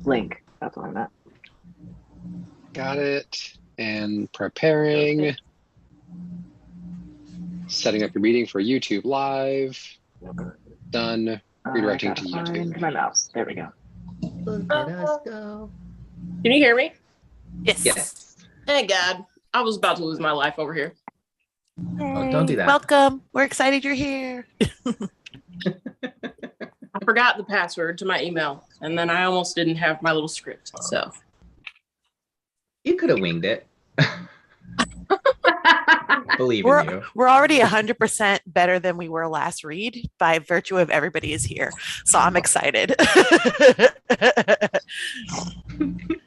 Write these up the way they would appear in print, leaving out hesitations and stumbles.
Link. That's what I'm at. Got it. And preparing. Setting up your meeting for YouTube Live. Done. Redirecting to YouTube. Find my mouse. There we go. Look at us go. Can you hear me? Yes. Thank God. I was about to lose my life over here. Oh, don't do that. Welcome. We're excited you're here. I forgot the password to my email, and then I almost didn't have my little script. So You could have winged it. Believe in you. We're already 100% better than we were last read by virtue of everybody is here. So I'm excited.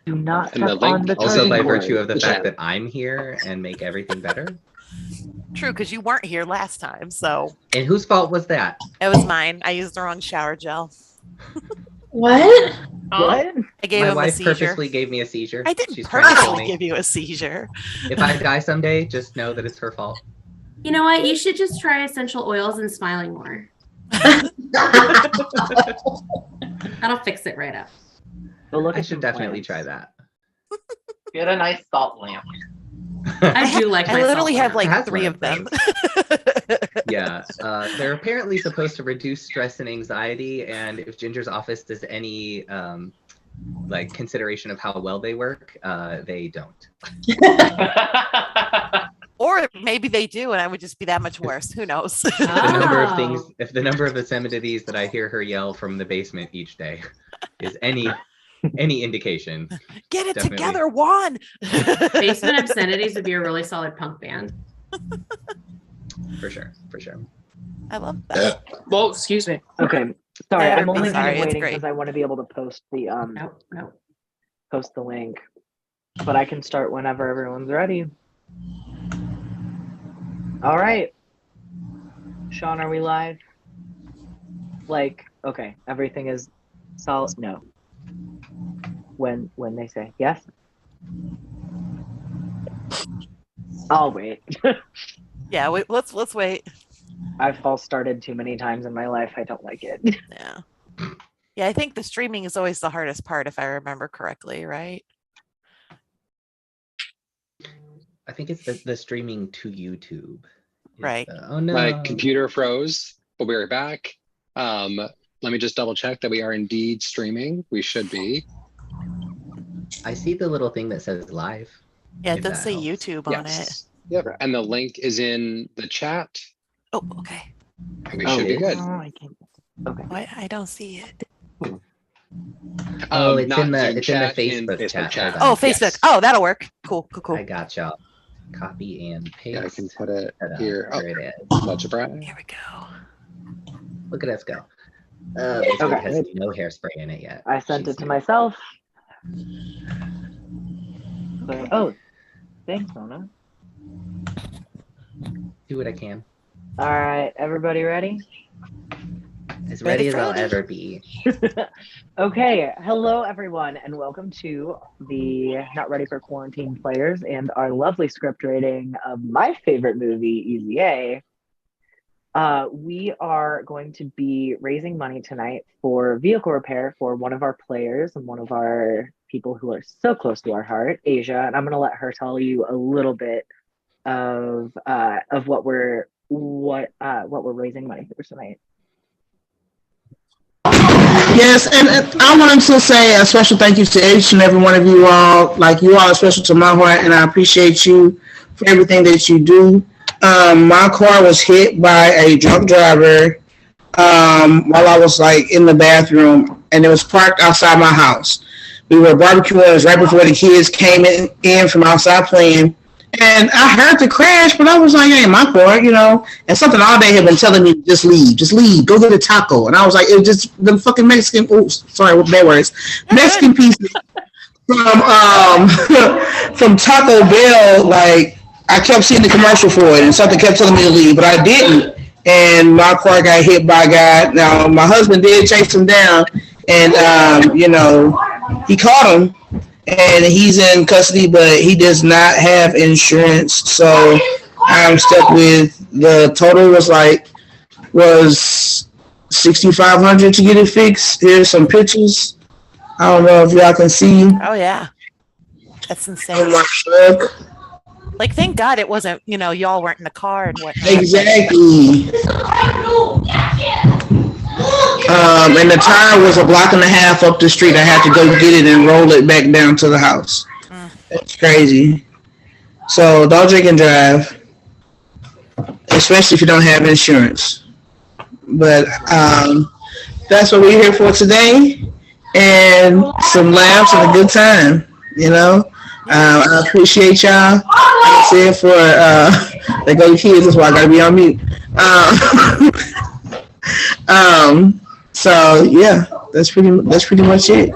Do not And the tap on link the Also by charging cord. virtue of the fact that I'm here and make everything better. True, because you weren't here last time. So And whose fault was that? it was mine. I used the wrong shower gel. What? What? I gave My him a wife seizure. purposely gave me a seizure. I didn't She's trying to kill purposely me. give you a seizure. If I die someday, just know that it's her fault. You know what? You should just try essential oils and smiling more. That'll fix it right up. Go look I at should some definitely plants. try that. Get a nice salt lamp. I do like I my literally have salt like Has 3 one of of them. Yeah, they're apparently supposed to reduce stress and anxiety, and if Ginger's office does any like consideration of how well they work, they don't. Or maybe they do, and I would just be that much worse. Who knows? The number of things, Oh. if the number of obscenities that I hear her yell from the basement each day is any indication. Get it Definitely. together, Juan. Basement Obscenities would be a really solid punk band. For sure, for sure. I love that. well, excuse me. Okay. Sorry, Yeah, I'm only sorry, kind of it's waiting great. because I want to be able to post the No. post the link. But I can start whenever everyone's ready. All right. Sean, are we live? Like, okay, everything is solid. No. When they say yes. I'll wait. Yeah, wait, let's wait. I've false started too many times in my life. I don't like it. Yeah. Yeah, I think the streaming is always the hardest part, if I remember correctly, right? I think it's the streaming to YouTube. Right. Oh no. My computer froze, but we're back. Let me just double check that we are indeed streaming. We should be. I see the little thing that says live. Yeah, it If does that say helps. YouTube on it. Yes. Yep. And the link is in the chat. Oh, okay. And we should be good. Oh, I can't. Okay. Why I don't see it. Oh, it's not in the Zoom Facebook Facebook chat. Oh, Hold on. Facebook. Yes. Oh, that'll work. Cool. I got y'all. Copy and paste. Yeah, I can put it Ta-da, here. Oh, there it is. much surprise. Here we go. Look at us go. This one Okay. has no hairspray in it yet. I sent She's it to new. myself. Oh, thanks, Mona. Do what I can. All right, everybody ready? As ready as I'll Ready. ever be. Okay, hello everyone, and welcome to the Not Ready for Quarantine players and our lovely script rating of my favorite movie, Easy A. We are going to be raising money tonight for vehicle repair for one of our players and one of our people who are so close to our heart, Asia. And I'm going to let her tell you a little bit of what we're raising money for tonight. Yes, and I wanted to say a special thank you to each and every one of you all. Like, you all are special to my heart, and I appreciate you for everything that you do. My car was hit by a drunk driver while I was like in the bathroom, and it was parked outside my house. We were barbecuing. It was right before the kids came in from outside playing. And I heard the crash, but I was like, hey, my car, you know. And something all day had been telling me, just leave, go get a taco. And I was like, it was just the fucking Mexican, oops, sorry, bad words. Mexican pieces from Taco Bell. Like, I kept seeing the commercial for it, and something kept telling me to leave, but I didn't. And my car got hit by a guy. Now, my husband did chase him down, and, you know, he caught him. And he's in custody, but he does not have insurance. So I'm stuck with the total was $6,500 to get it fixed. Here's some pictures. I don't know if y'all can see Oh yeah, that's on insane. my book. Like, thank God it wasn't, y'all weren't in the car and whatnot. Exactly. And the tire was a block and a half up the street. I had to go get it and roll it back down to the house. That's crazy. So don't drink and drive, especially if you don't have insurance. But that's what we're here for today, and some laughs and a good time. I appreciate y'all. Like I said, for they go kids, that's why I gotta be on mute. So yeah, that's pretty much it.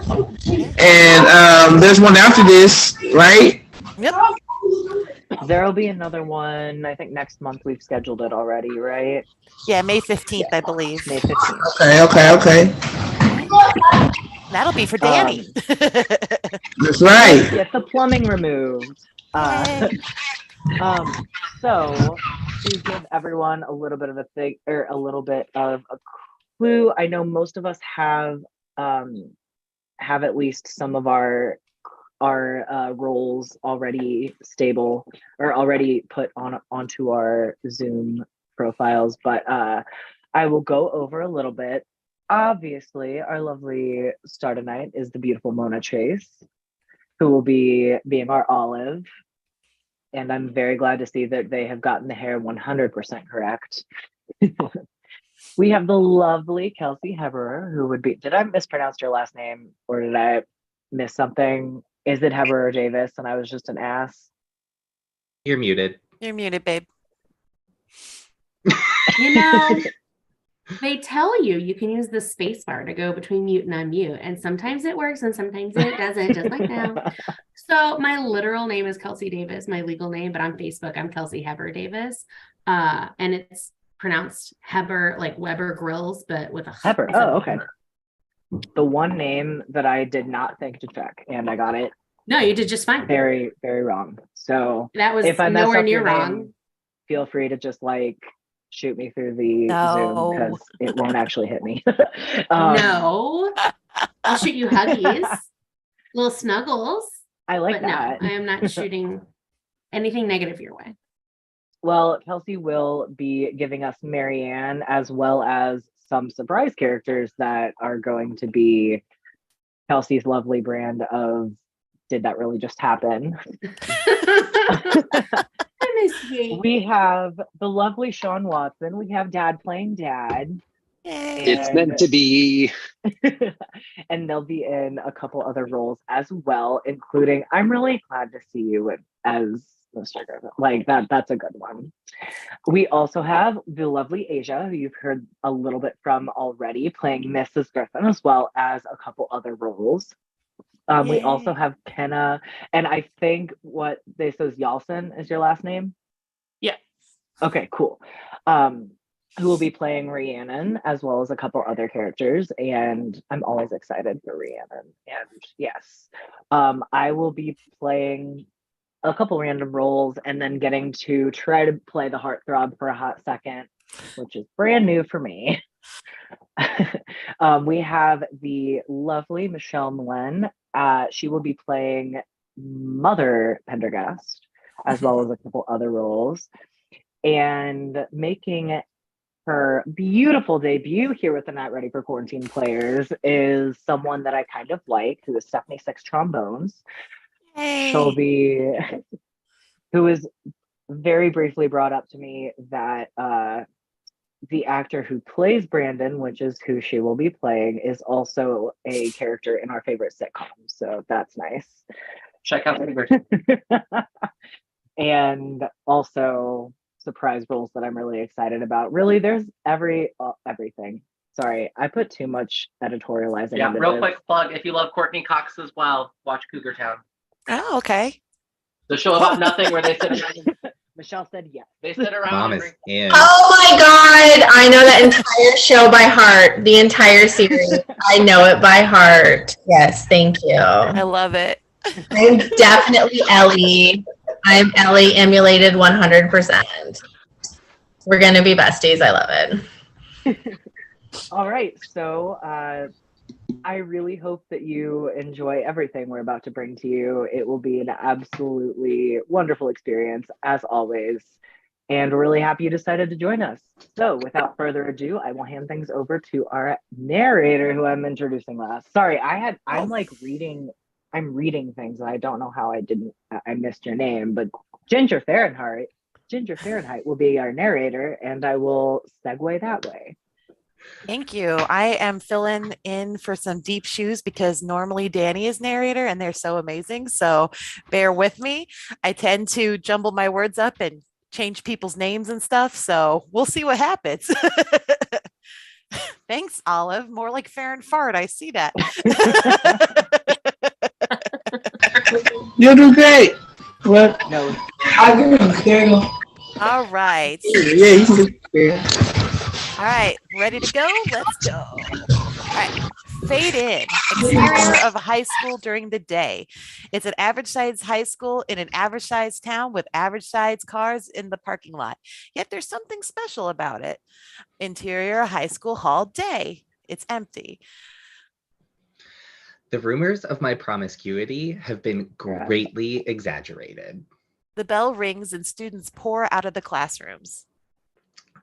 And there's one after this, right? Yep. There'll be another one. I think next month. We've scheduled it already, right? Yeah, May 15th, I believe. May 15th. Okay. That'll be for Danny. That's right. Get the plumbing removed. So to give everyone a little bit of a clue, I know most of us have at least some of our roles already stable or already put onto our Zoom profiles, but I will go over a little bit. Obviously, our lovely star tonight is the beautiful Mona Chase, who will be being our Olive. And I'm very glad to see that they have gotten the hair 100% correct. We have the lovely Kelsey Heberer, who would be... Did I mispronounce your last name, or did I miss something? Is it Heberer Davis, and I was just an ass? You're muted. You're muted, babe. They tell you can use the space bar to go between mute and unmute, and sometimes it works and sometimes it doesn't, just like now. So my literal name is Kelsey Davis, my legal name, but on Facebook I'm Kelsey Heber Davis, and it's pronounced Heber, like Weber Grills, but with a Heber. Oh, okay. The one name that I did not think to check, and I got it. No, you did just fine. Very, very wrong. So that was if I mess nowhere up near your wrong. Name, feel free to just shoot me through the No. Zoom, because it won't actually hit me. No, I'll shoot you huggies, little snuggles. I like but that. No, I am not shooting anything negative your way. Well, Kelsey will be giving us Marianne, as well as some surprise characters that are going to be Kelsey's lovely brand of "Did that really just happen?" I miss you. We have the lovely Sean Watson. We have Dad playing Dad. It's meant to be. And they'll be in a couple other roles as well, including, I'm really glad to see you as Mr. Griffin. That's a good one. We also have the lovely Asia, who you've heard a little bit from already, playing Mrs. Griffin, as well as a couple other roles. We also have Kenna, and I think what they says Yalson is your last name? Yes. Okay, cool. Who will be playing Rhiannon, as well as a couple other characters, and I'm always excited for Rhiannon. And yes, I will be playing a couple random roles and then getting to try to play the heartthrob for a hot second, which is brand new for me. We have the lovely Michelle Mlen. She will be playing Mother Pendergast, as well as a couple other roles. And making her beautiful debut here with the Not Ready for Quarantine Players is someone that I kind of like, who is Stephanie Six Trombones. Hey. She'll be, who is very briefly brought up to me that the actor who plays Brandon, which is who she will be playing, is also a character in our favorite sitcom. So that's nice. Check out the version. And also surprise roles that I'm really excited about. Really, there's everything. Sorry, I put too much editorializing. Yeah, into real this. quick plug. If you love Courtney Cox as well, watch Cougar Town. Oh, okay. The show about nothing where they sit around. Michelle said yes. They sit around. Mom and is drink- in. Oh my God. I know that entire show by heart, the entire series. I know it by heart. Yes, thank you. I love it. I'm definitely Ellie. I'm Ellie emulated 100%. We're going to be besties. I love it. All right, so I really hope that you enjoy everything we're about to bring to you. It will be an absolutely wonderful experience, as always. And we're really happy you decided to join us. So, without further ado, I will hand things over to our narrator, who I'm introducing last. Sorry, I'm like I'm reading things, and I don't know how I missed your name, but Ginger Fahrenheit. Ginger Fahrenheit will be our narrator, and I will segue that way. Thank you. I am filling in for some deep shoes because normally Danny is narrator and they're so amazing. So bear with me. I tend to jumble my words up and change people's names and stuff. So we'll see what happens. Thanks, Olive. More like fair and fart. I see that. You do great. Well, No, I agree. There you go. All right. Yeah, you can do it. All right. Ready to go? Let's go. All right. Fade in. Exterior of a high school during the day. It's an average sized high school in an average sized town with average sized cars in the parking lot. Yet there's something special about it. Interior high school hall day. It's empty. The rumors of my promiscuity have been greatly exaggerated. The bell rings and students pour out of the classrooms.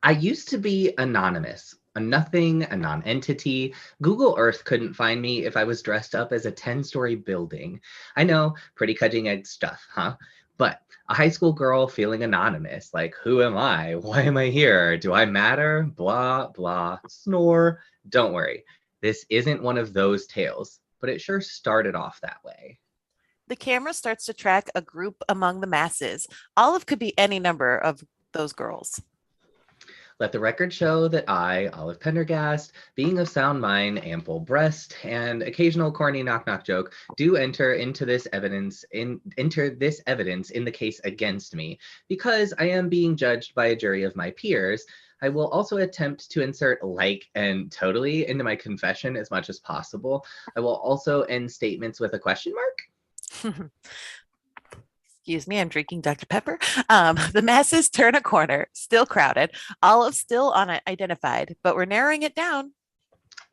I used to be anonymous, a nothing, a non-entity. Google Earth couldn't find me if I was dressed up as a 10-story building. I know, pretty cutting edge stuff, huh? But a high school girl feeling anonymous, like, who am I? Why am I here? Do I matter? Blah, blah, snore. Don't worry, this isn't one of those tales, but it sure started off that way. The camera starts to track a group among the masses. Olive could be any number of those girls. Let the record show that I, Olive Pendergast, being of sound mind, ample breast, and occasional corny knock-knock joke, do enter this evidence in the case against me, because I am being judged by a jury of my peers. I will also attempt to insert like and totally into my confession as much as possible. I will also end statements with a question mark. Excuse me, I'm drinking Dr. Pepper. The masses turn a corner, still crowded. Olive still unidentified, but we're narrowing it down.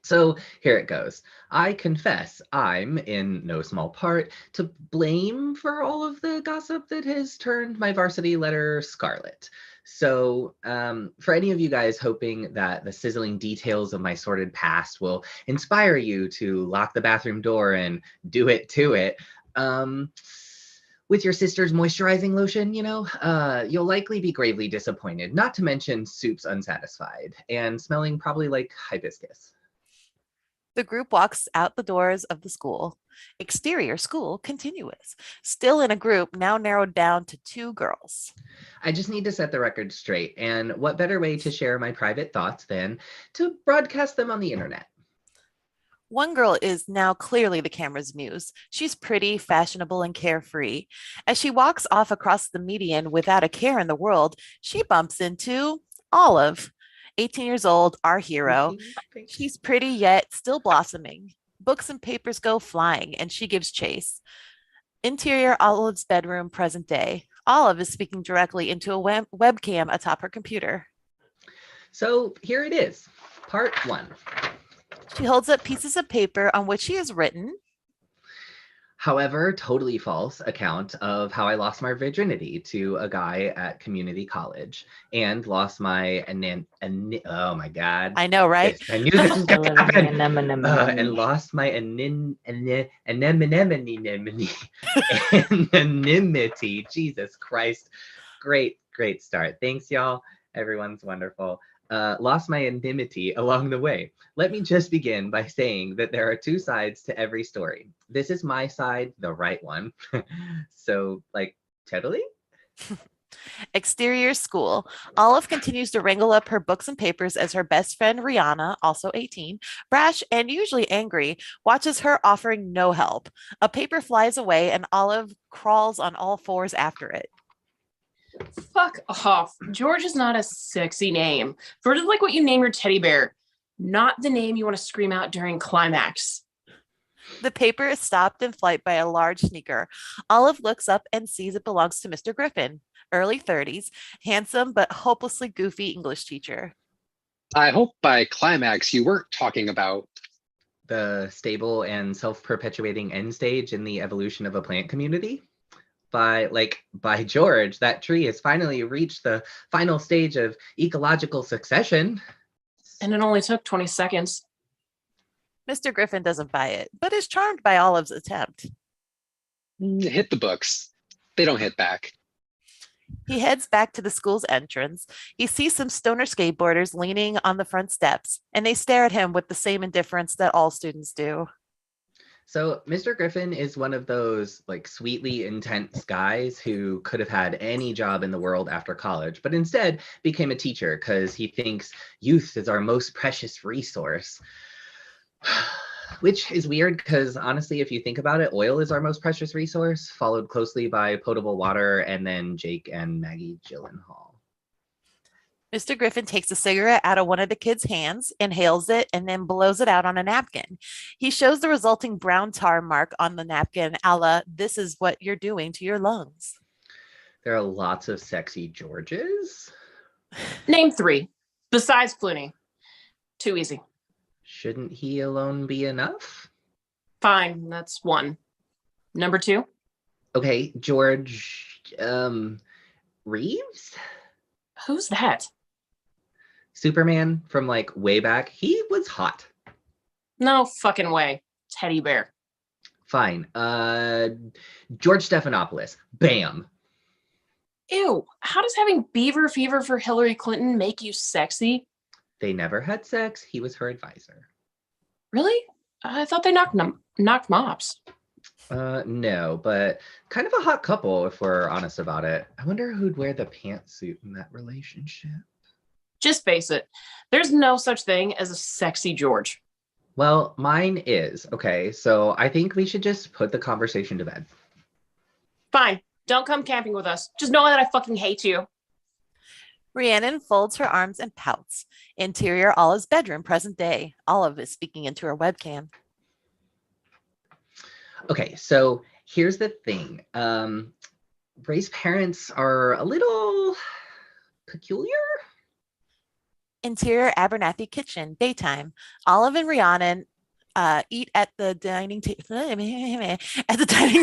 So here it goes. I confess I'm, in no small part, to blame for all of the gossip that has turned my varsity letter scarlet. So for any of you guys hoping that the sizzling details of my sordid past will inspire you to lock the bathroom door and do it to it, with your sister's moisturizing lotion, you'll likely be gravely disappointed, not to mention soups unsatisfied and smelling probably like hibiscus. The group walks out the doors of the school. Exterior school continuous. Still in a group, now narrowed down to 2 girls. I just need to set the record straight. And what better way to share my private thoughts than to broadcast them on the internet? One girl is now clearly the camera's muse. She's pretty, fashionable, and carefree. As she walks off across the median without a care in the world, she bumps into Olive, 18 years old, our hero. She's pretty yet still blossoming. Books and papers go flying, and she gives chase. Interior Olive's bedroom, present day. Olive is speaking directly into a webcam atop her computer. So here it is, part 1. She holds up pieces of paper on which she has written, however, totally false account of how I lost my virginity to a guy at community college and lost my oh my god. I know, right? I knew this was gonna happen. And lost my anonymity. Jesus Christ. Great start. Thanks, y'all. Everyone's wonderful. Lost my anonymity along the way. Let me just begin by saying that there are 2 sides to every story. This is my side, the right one. So, totally? Exterior school. Olive continues to wrangle up her books and papers as her best friend, Rihanna, also 18, brash and usually angry, watches her offering no help. A paper flies away and Olive crawls on all 4s after it. Fuck off. George is not a sexy name. George is like what you name your teddy bear, not the name you want to scream out during climax. The paper is stopped in flight by a large sneaker. Olive looks up and sees it belongs to Mr. Griffin, early 30s, handsome but hopelessly goofy English teacher. I hope by climax you weren't talking about the stable and self-perpetuating end stage in the evolution of a plant community. By George, that tree has finally reached the final stage of ecological succession. And it only took 20 seconds. Mr. Griffin doesn't buy it, but is charmed by Olive's attempt. Hit the books. They don't hit back. He heads back to the school's entrance. He sees some stoner skateboarders leaning on the front steps, and they stare at him with the same indifference that all students do. So Mr. Griffin is one of those like sweetly intense guys who could have had any job in the world after college, but instead became a teacher because he thinks youth is our most precious resource. Which is weird because honestly, if you think about it, oil is our most precious resource, followed closely by potable water and then Jake and Maggie Gyllenhaal. Mr. Griffin takes a cigarette out of one of the kids' hands, inhales it, and then blows it out on a napkin. He shows the resulting brown tar mark on the napkin, a la, "This is what you're doing to your lungs." There are lots of sexy Georges. Name 3, besides Clooney. Too easy. Shouldn't he alone be enough? Fine, that's 1. Number 2? Okay, George, Reeves? Who's that? Superman from like way back. He was hot. No fucking way. Teddy bear. Fine. George Stephanopoulos. Bam. Ew, how does having beaver fever for Hillary Clinton make you sexy? They never had sex. He was her advisor. Really? I thought they knocked mops. No, but kind of a hot couple if we're honest about it. I wonder who'd wear the pantsuit in that relationship. Just face it, there's no such thing as a sexy George. Well, mine is. Okay, so I think we should just put the conversation to bed. Fine, don't come camping with us. Just know that I fucking hate you. Rhiannon folds her arms and pouts. Interior Olive's bedroom, present day. Olive is speaking into her webcam. Okay, so here's the thing. Ray's parents are a little peculiar. Interior Abernathy kitchen, daytime. Olive and Rhiannon eat at the dining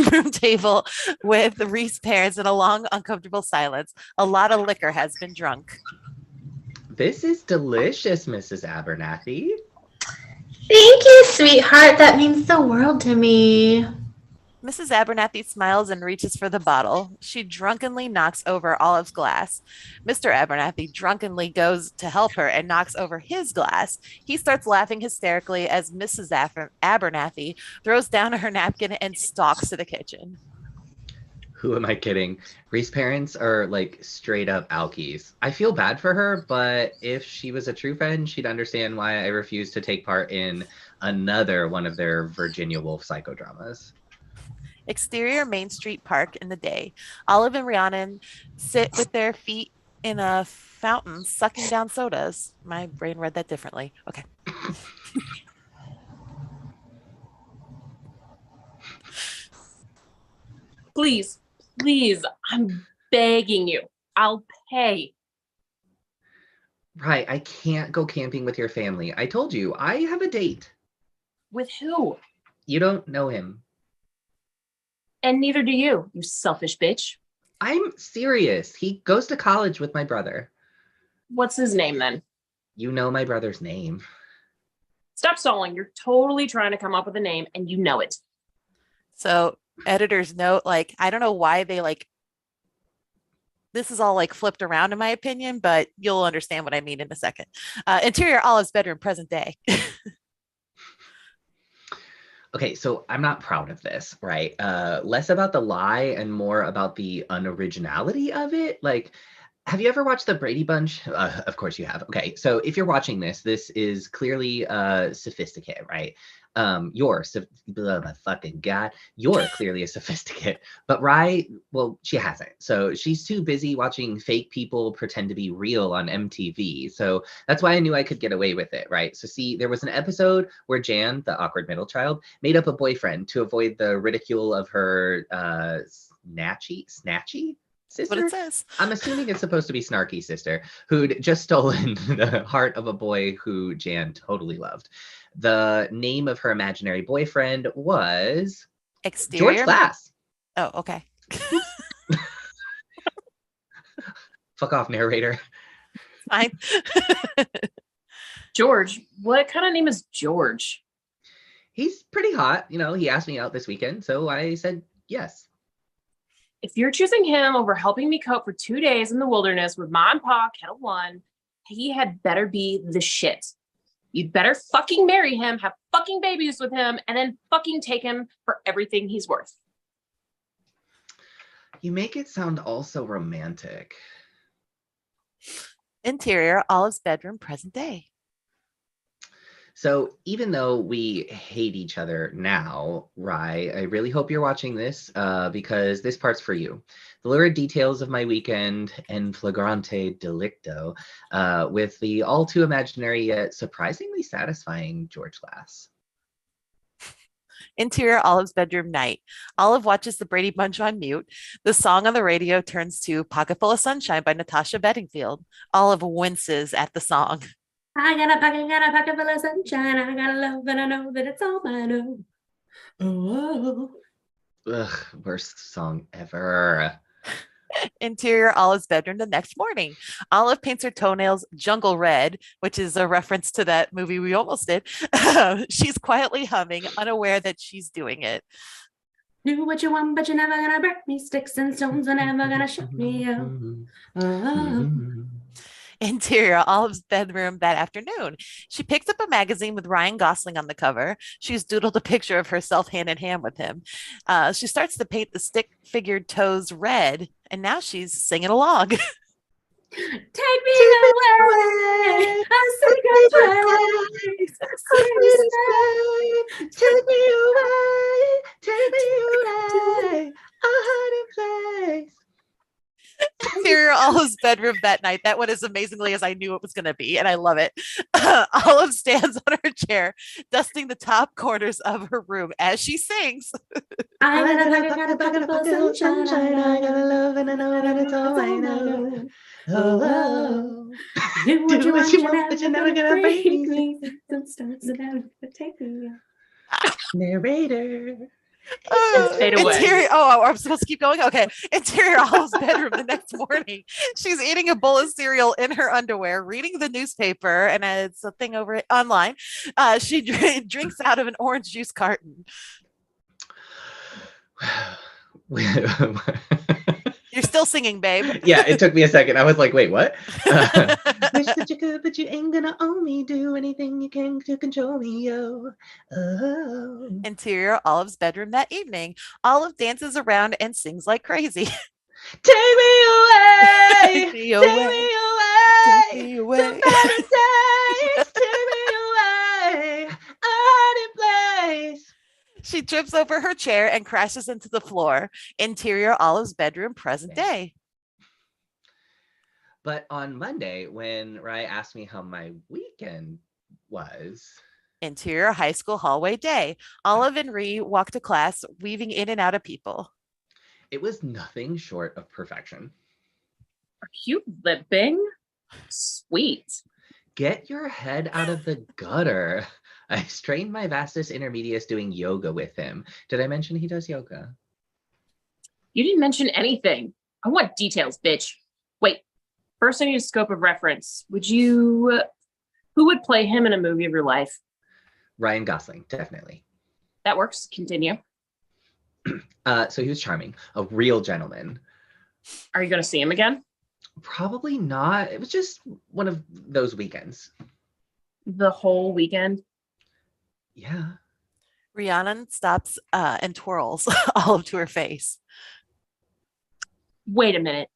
room table with Reese's parents in a long, uncomfortable silence. A lot of liquor has been drunk. This is delicious, Mrs. Abernathy. Thank you, sweetheart. That means the world to me. Mrs. Abernathy smiles and reaches for the bottle. She drunkenly knocks over Olive's glass. Mr. Abernathy drunkenly goes to help her and knocks over his glass. He starts laughing hysterically as Mrs. Abernathy throws down her napkin and stalks to the kitchen. Who am I kidding? Reese's parents are like straight up alkies. I feel bad for her, but if she was a true friend, she'd understand why I refuse to take part in another one of their Virginia Woolf psychodramas. Exterior Main Street Park in the day. Olive and Rhiannon sit with their feet in a fountain, sucking down sodas. My brain read that differently. Okay. Please, I'm begging you. I'll pay. Right, I can't go camping with your family. I told you, I have a date. With who? You don't know him. And neither do you selfish bitch. I'm serious. He goes to college with my brother. What's his name then? You know my brother's name. Stop stalling. You're totally trying to come up with a name and you know it. So editors note, like, I don't know why they this is all like flipped around in my opinion, but you'll understand what I mean in a second. Interior Olive's bedroom, present day. Okay, so I'm not proud of this, right? Less about the lie and more about the unoriginality of it. Like, have you ever watched The Brady Bunch? Of course you have. Okay, so if you're watching this, this is clearly sophisticated, right? You're fucking God. You're clearly a sophisticate, but Rye, well, she hasn't. So she's too busy watching fake people pretend to be real on MTV. So that's why I knew I could get away with it, right? So see, there was an episode where Jan, the awkward middle child, made up a boyfriend to avoid the ridicule of her snatchy sister? What it says. I'm assuming it's supposed to be snarky sister who'd just stolen the heart of a boy who Jan totally loved. The name of her imaginary boyfriend was Exterior. George Glass. Oh, okay. Fuck off, narrator. Fine. George, what kind of name is George? He's pretty hot. You know, he asked me out this weekend, so I said yes. If you're choosing him over helping me cope for 2 days in the wilderness with Ma and Pa, Kettle One, he had better be the shit. You'd better fucking marry him, have fucking babies with him, and then fucking take him for everything he's worth. You make it sound all so romantic. Interior, Olive's bedroom, present day. So even though we hate each other now, Rye, I really hope you're watching this because this part's for you. The lurid details of my weekend en flagrante delicto with the all too imaginary yet surprisingly satisfying George Glass. Interior, Olive's bedroom, night. Olive watches the Brady Bunch on mute. The song on the radio turns to Pocket Full of Sunshine by Natasha Bedingfield. Olive winces at the song. I got a pocket full of sunshine. I got a love, and I know that it's all mine. Oh. Ugh, worst song ever. Interior, Olive's bedroom the next morning. Olive paints her toenails jungle red, which is a reference to that movie we almost did. She's quietly humming, unaware that she's doing it. Do what you want, but you're never gonna break me. Sticks and stones are never gonna shut me up. Oh. Interior, Olive's bedroom that afternoon. She picks up a magazine with Ryan Gosling on the cover. She's doodled a picture of herself hand in hand with him. She starts to paint the stick-figured toes red, and now she's singing along. Take me away, a secret place. Take me away, a hiding place. Interior, Olive's bedroom that night. That one is amazingly as I knew it was going to be, and I love it. Olive stands on her chair, dusting the top corners of her room as she sings. I got a pocket full of sunshine. I got a love, and I know that it's all I know. Oh, Do what you want, but you're never gonna break me. Some stones are never gonna take me. Narrator. Fade away. Interior, oh, I'm supposed to keep going? Okay. Interior, Olive's bedroom the next morning. She's eating a bowl of cereal in her underwear, reading the newspaper, and it's a thing over online. She drinks out of an orange juice carton. You're still singing, babe. Yeah, it took me a second. I was like, wait, what? Wish that you could, but you ain't gonna own me. Do anything you can to control me, yo. Oh. Interior, Olive's bedroom that evening. Olive dances around and sings like crazy. Take me away. Take me away. Take me away. Take me away. Somebody say, take me away. A hiding place. She trips over her chair and crashes into the floor. Interior, Olive's bedroom, present day. But on Monday, when Rye asked me how my weekend was, Interior, high school hallway day. Olive and Ree walk to class, weaving in and out of people. it was nothing short of perfection. Are you limping? Sweet. Get your head out of the gutter. I strained my vastus intermedius doing yoga with him. Did I mention he does yoga? You didn't mention anything. I want details, bitch. Wait, first I need a scope of reference. Who would play him in a movie of your life? Ryan Gosling, definitely. That works. Continue. So he was charming, a real gentleman. Are you going to see him again? Probably not. It was just one of those weekends. The whole weekend? Yeah. Rhiannon stops and twirls Olive to her face. Wait a minute.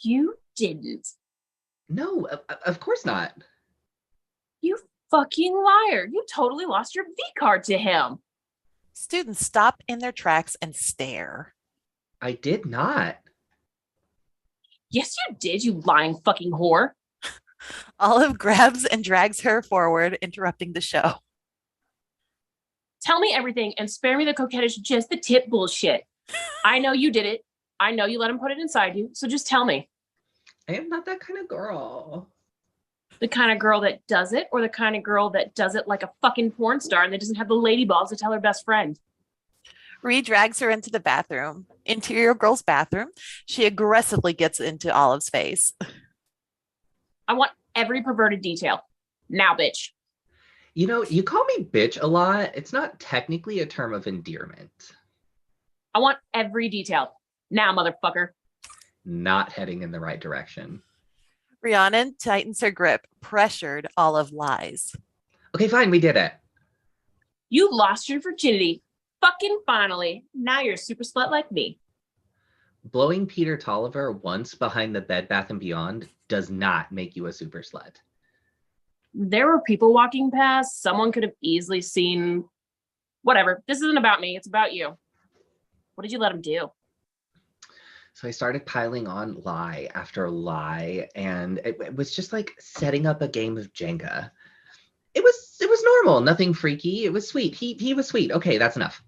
You didn't. No, of course not. You fucking liar. You totally lost your V card to him. Students stop in their tracks and stare. I did not. Yes, you did, you lying fucking whore. Olive grabs and drags her forward, interrupting the show. Tell me everything and spare me the coquettish, just the tip bullshit. I know you did it. I know you let him put it inside you, so just tell me. I am not that kind of girl. The kind of girl that does it, or the kind of girl that does it like a fucking porn star and that doesn't have the lady balls to tell her best friend? Ree drags her into the bathroom, interior girl's bathroom. She aggressively gets into Olive's face. I want every perverted detail. Now, bitch. You know, you call me bitch a lot. It's not technically a term of endearment. I want every detail. Now, motherfucker. Not heading in the right direction. Rhiannon tightens her grip, pressured. Olive lies. Okay, fine, we did it. You lost your virginity. Fucking finally. Now you're a super slut like me. Blowing Peter Tolliver once behind the Bed Bath & Beyond does not make you a super slut. There were people walking past. Someone could have easily seen. Whatever. This isn't about me. It's about you. What did you let him do? So I started piling on lie after lie, and it was just like setting up a game of Jenga. It was normal, nothing freaky. It was sweet. He was sweet. Okay, that's enough.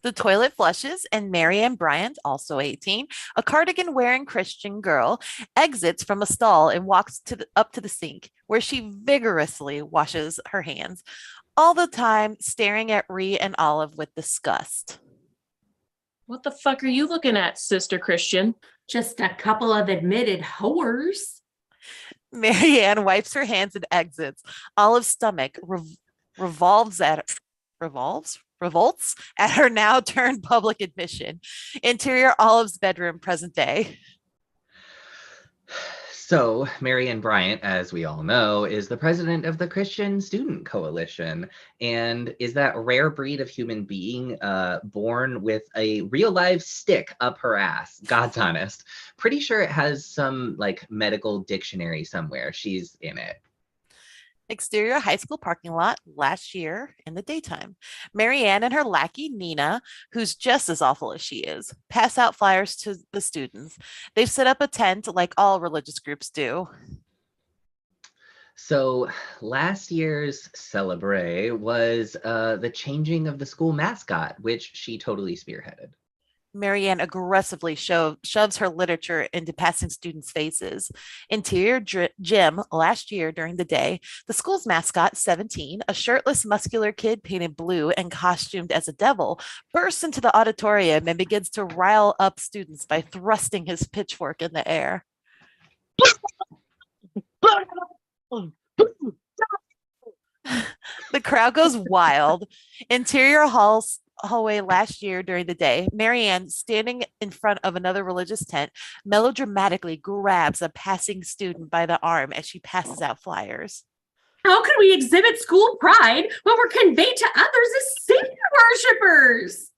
The toilet flushes, and Marianne Bryant, also 18, a cardigan-wearing Christian girl, exits from a stall and walks up to the sink, where she vigorously washes her hands, all the time staring at Ree and Olive with disgust. What the fuck are you looking at, Sister Christian? Just a couple of admitted whores. Marianne wipes her hands and exits. Olive's stomach revolts at her now turned public admission. Interior Olive's bedroom, present day. So Marianne Bryant, as we all know, is the president of the Christian Student Coalition and is that rare breed of human being born with a real live stick up her ass. God's honest. Pretty sure it has some like medical dictionary somewhere. She's in it. Exterior high school parking lot last year in the daytime. Marianne and her lackey, Nina, who's just as awful as she is, pass out flyers to the students. They've set up a tent like all religious groups do. So last year's Celebrate was the changing of the school mascot, which she totally spearheaded. Marianne aggressively shoves her literature into passing students' faces. Interior gym last year during the day, the school's mascot, 17, a shirtless, muscular kid painted blue and costumed as a devil, bursts into the auditorium and begins to rile up students by thrusting his pitchfork in the air. The crowd goes wild. Interior hallway last year during the day, Marianne, standing in front of another religious tent, melodramatically grabs a passing student by the arm as she passes out flyers. How can we exhibit school pride when we're conveyed to others as Satan worshippers?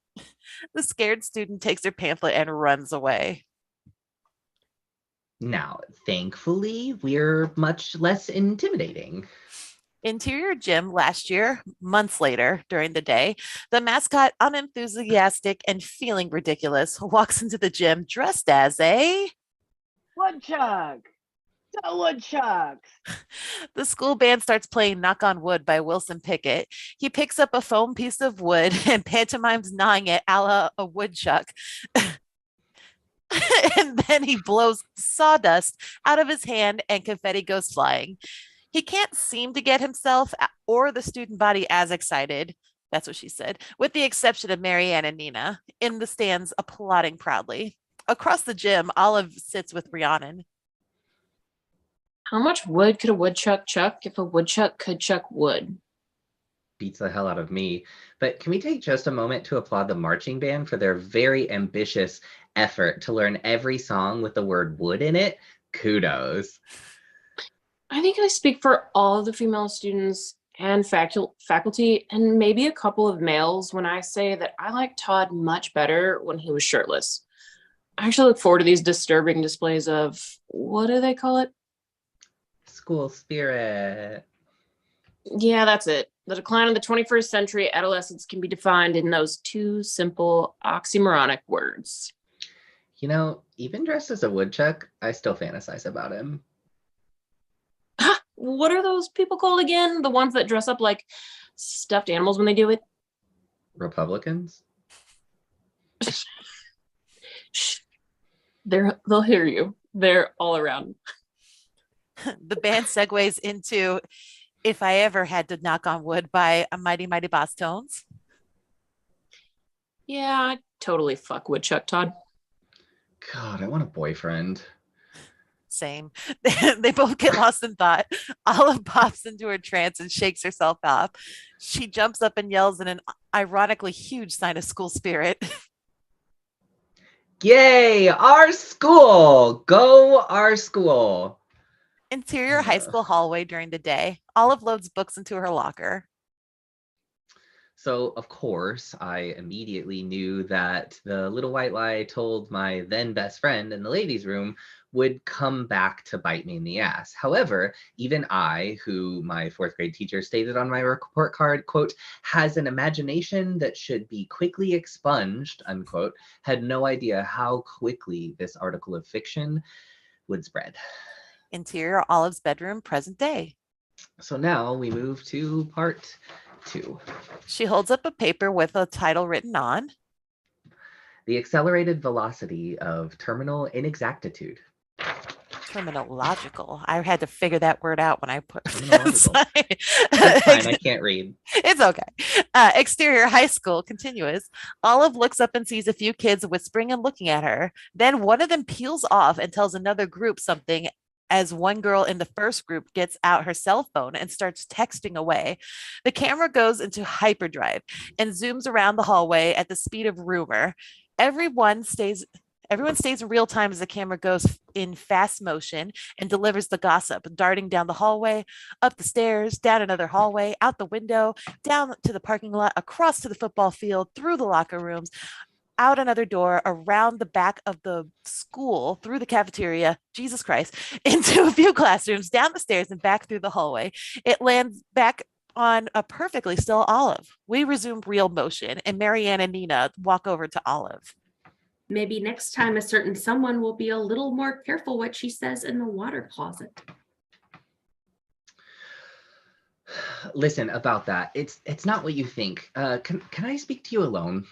The scared student takes her pamphlet and runs away. Now, thankfully, we're much less intimidating. Interior gym last year, months later during the day, the mascot, unenthusiastic and feeling ridiculous, walks into the gym dressed as a woodchuck. The woodchucks. The school band starts playing Knock on Wood by Wilson Pickett. He picks up a foam piece of wood and pantomimes gnawing it a la a woodchuck. And then he blows sawdust out of his hand and confetti goes flying. He can't seem to get himself or the student body as excited. That's what she said, with the exception of Marianne and Nina in the stands applauding proudly. Across the gym, Olive sits with Rhiannon. How much wood could a woodchuck chuck if a woodchuck could chuck wood? Beats the hell out of me. But can we take just a moment to applaud the marching band for their very ambitious effort to learn every song with the word wood in it? Kudos. I think I speak for all of the female students and faculty and maybe a couple of males when I say that I like Todd much better when he was shirtless. I actually look forward to these disturbing displays of, what do they call it? School spirit. Yeah, that's it. The decline of the 21st century adolescence can be defined in those two simple oxymoronic words. You know, even dressed as a woodchuck, I still fantasize about him. What are those people called again? The ones that dress up like stuffed animals when they do it? Republicans? Shh. They'll hear you. They're all around. The band segues into If I Ever Had to Knock on Wood by a Mighty Mighty Boss Tones. Yeah, I'd totally fuck Woodchuck Todd. God, I want a boyfriend. Same. They both get lost in thought. Olive pops into her trance and shakes herself off. She jumps up and yells in an ironically huge sign of school spirit. Yay, our school! Go our school! Interior high school hallway during the day. Olive loads books into her locker. So, of course, I immediately knew that the little white lie told my then best friend in the ladies' room would come back to bite me in the ass. However, even I, who my fourth grade teacher stated on my report card, quote, has an imagination that should be quickly expunged, unquote, had no idea how quickly this article of fiction would spread. Interior Olive's bedroom, present day. So now we move to part 2. She holds up a paper with a title written on The accelerated velocity of terminal inexactitude. terminological. I had to figure that word out when I put That's fine. I can't read. It's okay. Exterior high school continuous. Olive looks up and sees a few kids whispering and looking at her. Then one of them peels off and tells another group something as one girl in the first group gets out her cell phone and starts texting away. The camera goes into hyperdrive and zooms around the hallway at the speed of rumor. Everyone stays in real time as the camera goes in fast motion and delivers the gossip, darting down the hallway, up the stairs, down another hallway, out the window, down to the parking lot, across to the football field, through the locker rooms, out another door, around the back of the school, through the cafeteria, Jesus Christ, into a few classrooms, down the stairs and back through the hallway. It lands back on a perfectly still Olive. We resume real motion and Marianne and Nina walk over to Olive. Maybe next time a certain someone will be a little more careful what she says in the water closet. Listen, about that, it's not what you think. Can I speak to you alone?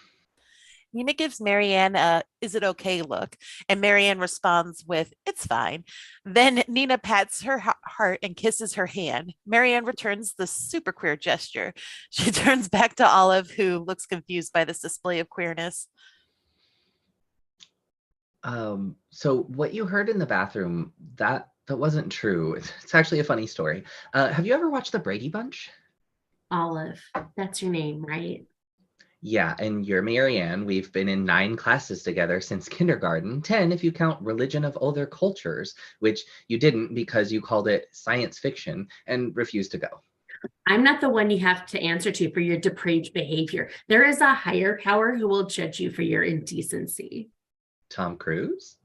Nina gives Marianne a "is it okay" look, and Marianne responds with "it's fine." Then Nina pats her heart and kisses her hand. Marianne returns the super queer gesture. She turns back to Olive, who looks confused by this display of queerness. So what you heard in the bathroom, that wasn't true. It's actually a funny story. Have you ever watched The Brady Bunch? Olive, that's your name, right? Yeah, and you're Marianne. We've been in 9 classes together since kindergarten, 10 if you count Religion of Other Cultures, which you didn't because you called it science fiction and refused to go. I'm not the one you have to answer to for your depraved behavior. There is a higher power who will judge you for your indecency. Tom Cruise?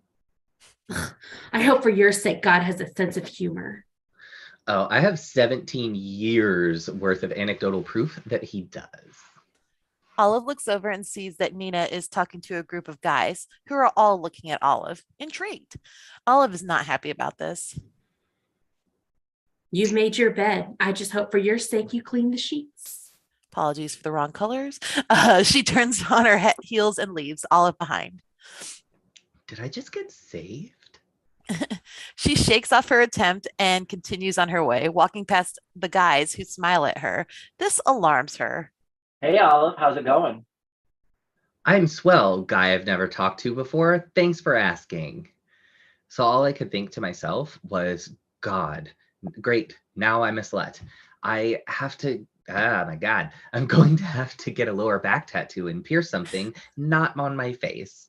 I hope for your sake God has a sense of humor. Oh, I have 17 years worth of anecdotal proof that he does. Olive looks over and sees that Nina is talking to a group of guys who are all looking at Olive, intrigued. Olive is not happy about this. You've made your bed. I just hope for your sake you clean the sheets. Apologies for the wrong colors. She turns on her heels and leaves, Olive behind. Did I just get saved? She shakes off her attempt and continues on her way, walking past the guys who smile at her. This alarms her. Hey, Olive, how's it going? I'm swell, guy I've never talked to before. Thanks for asking. So all I could think to myself was, God, great, now I'm a slut. I have to, oh my God, I'm going to have to get a lower back tattoo and pierce something, not on my face.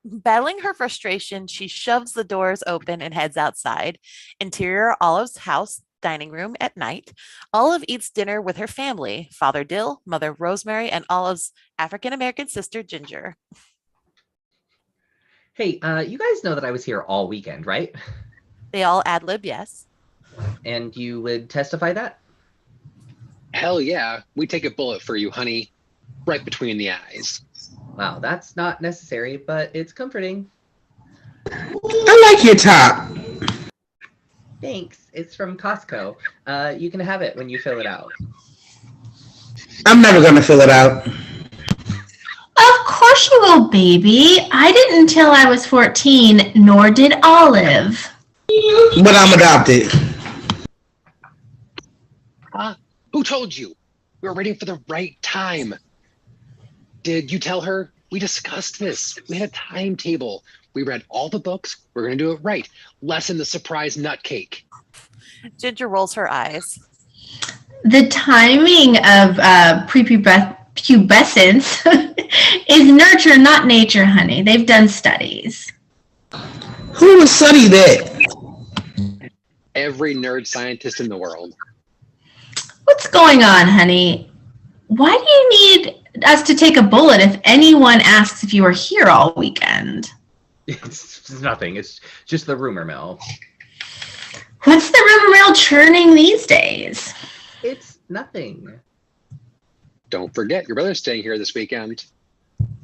Battling her frustration, she shoves the doors open and heads outside. Interior Olive's house, dining room at night. Olive eats dinner with her family, Father Dill, Mother Rosemary, and Olive's African-American sister, Ginger. Hey, you guys know that I was here all weekend, right? They all ad-lib, yes. And you would testify that? Hell yeah. We take a bullet for you, honey. Right between the eyes. Wow, that's not necessary, but it's comforting. I like your top. Thanks. It's from Costco. You can have it when you fill it out. I'm never going to fill it out. Of course you will, baby. I didn't until I was 14, nor did Olive. But I'm adopted. Who told you? We were waiting for the right time. Did you tell her? We discussed this. We had a timetable. We read all the books. We're going to do it right. Lessen the surprise nut cake. Ginger rolls her eyes. The timing of prepubescence is nurture, not nature, honey. They've done studies. Who would study that? Every nerd scientist in the world. What's going on, honey? Why do you need us to take a bullet if anyone asks if you were here all weekend? It's nothing. It's just the rumor mill. What's the rumor mill churning these days? It's nothing. Don't forget, your brother's staying here this weekend.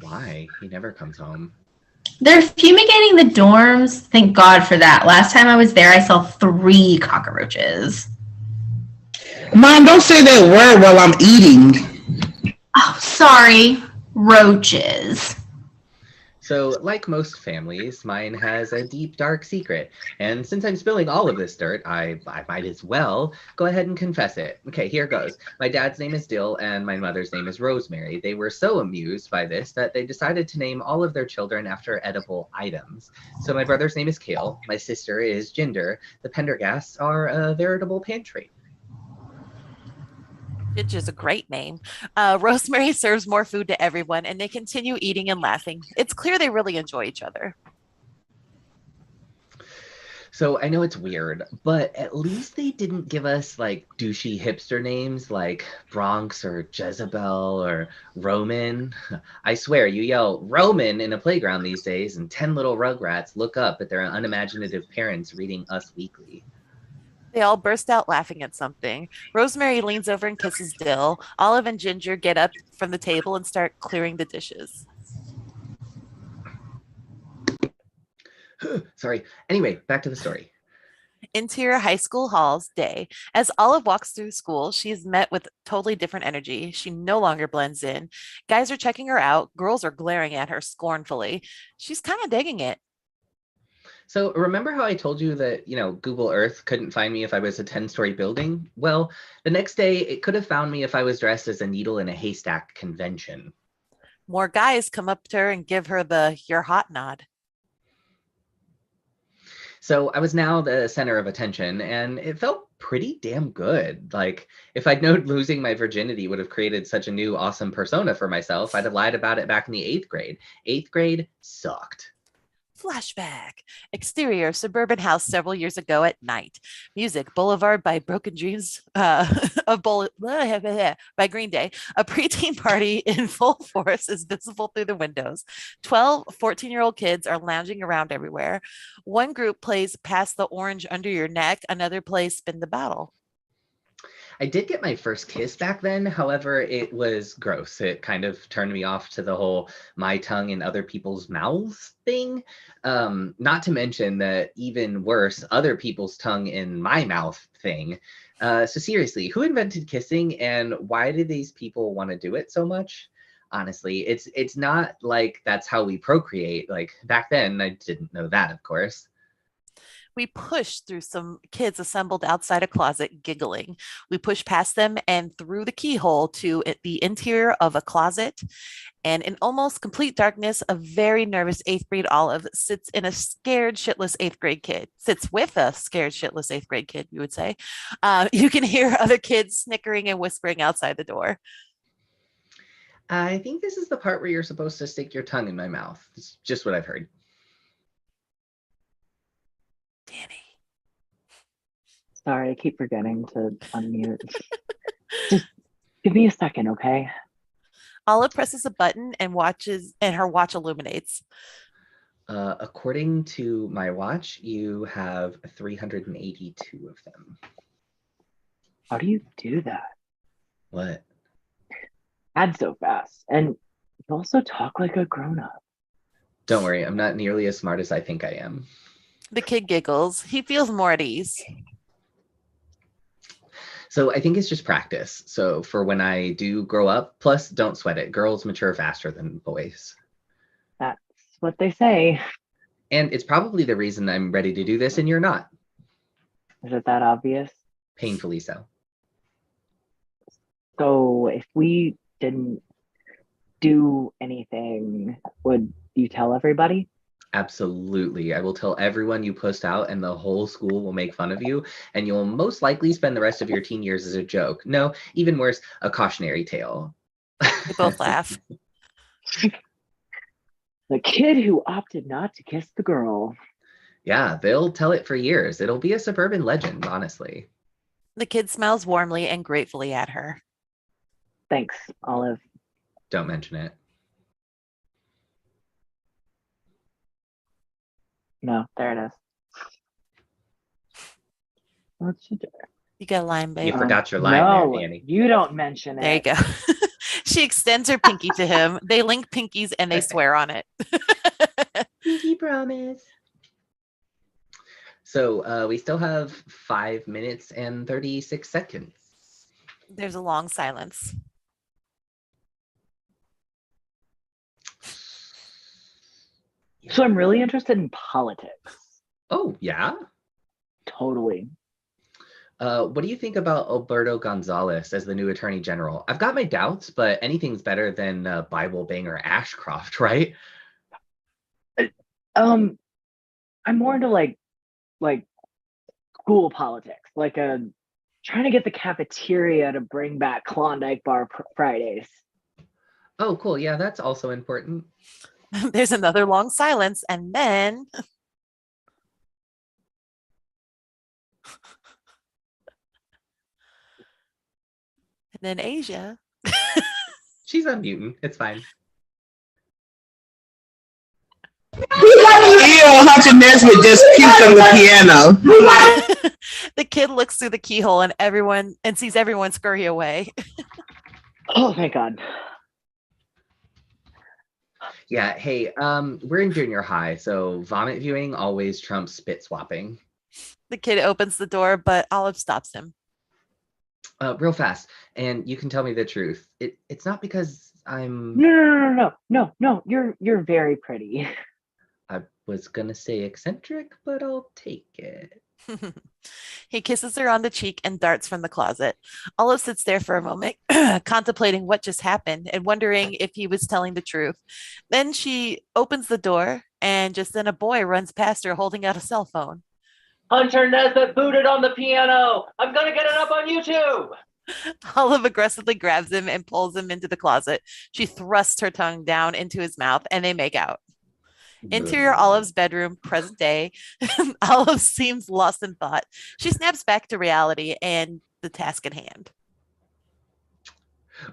Why? He never comes home. They're fumigating the dorms. Thank God for that. Last time I was there, I saw 3 cockroaches. Mom, don't say that word while I'm eating. Oh, sorry. Roaches. So, like most families, mine has a deep, dark secret. And since I'm spilling all of this dirt, I might as well go ahead and confess it. Okay, here goes. My dad's name is Dill, and my mother's name is Rosemary. They were so amused by this that they decided to name all of their children after edible items. So my brother's name is Kale. My sister is Ginger. The Pendergasts are a veritable pantry. Ginger's a great name. Rosemary serves more food to everyone, and they continue eating and laughing. It's clear they really enjoy each other. So I know it's weird, but at least they didn't give us like douchey hipster names like Bronx or Jezebel or Roman. I swear, you yell Roman in a playground these days, and 10 little rugrats look up at their unimaginative parents reading Us Weekly. They all burst out laughing at something. Rosemary leans over and kisses Dill. Olive and Ginger get up from the table and start clearing the dishes. Sorry. Anyway, back to the story. Interior high school halls day. As Olive walks through school, she is met with totally different energy. She no longer blends in. Guys are checking her out. Girls are glaring at her scornfully. She's kind of digging it. So remember how I told you that, Google Earth couldn't find me if I was a 10-story building? Well, the next day it could have found me if I was dressed as a needle in a haystack convention. More guys come up to her and give her the "you're hot" nod. So I was now the center of attention, and it felt pretty damn good. Like, if I'd known losing my virginity would have created such a new awesome persona for myself, I'd have lied about it back in the 8th grade. 8th grade sucked. Flashback. Exterior suburban house several years ago at night. Music Boulevard by Broken Dreams by Green Day. A preteen party in full force is visible through the windows. 12 14-year-old kids are lounging around everywhere. One group plays Pass the Orange Under Your Neck. Another plays Spin the Bottle. I did get my first kiss back then. However, it was gross. It kind of turned me off to the whole my tongue in other people's mouths thing. Not to mention that even worse, other people's tongue in my mouth thing. So seriously, who invented kissing and why do these people want to do it so much? Honestly, it's not like that's how we procreate. Like back then, I didn't know that, of course. We pushed through some kids assembled outside a closet giggling. We pushed past them and through the keyhole to the interior of a closet. And in almost complete darkness, a very nervous 8th grade Olive sits with a scared shitless 8th grade kid, you would say. You can hear other kids snickering and whispering outside the door. I think this is the part where you're supposed to stick your tongue in my mouth. It's just what I've heard. Danny. Sorry, I keep forgetting to unmute. Just give me a second, okay? Olive presses a button and her watch illuminates. According to my watch, you have 382 of them. How do you do that? What? Add so fast. And you also talk like a grown-up. Don't worry, I'm not nearly as smart as I think I am. The kid giggles. He feels more at ease. So I think it's just practice. So for when I do grow up, plus don't sweat it. Girls mature faster than boys. That's what they say. And it's probably the reason I'm ready to do this and you're not. Is it that obvious? Painfully so. So if we didn't do anything, would you tell everybody? Absolutely. I will tell everyone you post out, and the whole school will make fun of you, and you'll most likely spend the rest of your teen years as a joke. No, even worse, a cautionary tale. They both laugh. The kid who opted not to kiss the girl. Yeah, they'll tell it for years. It'll be a suburban legend, honestly. The kid smiles warmly and gratefully at her. Thanks, Olive. Don't mention it. No, there it is. What's she doing? You got a line, babe. You forgot your line no, there, Danny. you don't mention it. There you go. She extends her pinky to him. They link pinkies and they swear on it. Pinky promise. So we still have 5 minutes and 36 seconds. There's a long silence. So I'm really interested in politics. Oh, yeah? Totally. What do you think about Alberto Gonzalez as the new attorney general? I've got my doubts, but anything's better than Bible banger Ashcroft, right? I'm more into like school politics, like trying to get the cafeteria to bring back Klondike Bar Fridays. Oh, cool. Yeah, that's also important. There's another long silence, and then Asia. She's unmuting. It's fine. Ew, Hunter Nesbitt just puked on the piano. The kid looks through the keyhole and sees everyone scurry away. Oh, thank God. Yeah, hey, we're in junior high, so vomit viewing always trumps spit swapping. The kid opens the door, but Olive stops him. Real fast, and you can tell me the truth. It's not because I'm... No. You're very pretty. I was gonna say eccentric, but I'll take it. He kisses her on the cheek and darts from the closet. Olive sits there for a moment, contemplating what just happened and wondering if he was telling the truth. Then she opens the door, and just then a boy runs past her holding out a cell phone. Hunter Nesbitt booted on the piano. I'm gonna get it up on YouTube. Olive aggressively grabs him and pulls him into the closet. She thrusts her tongue down into his mouth, and they make out. Interior Olive's bedroom, present day. Olive seems lost in thought. She snaps back to reality and the task at hand.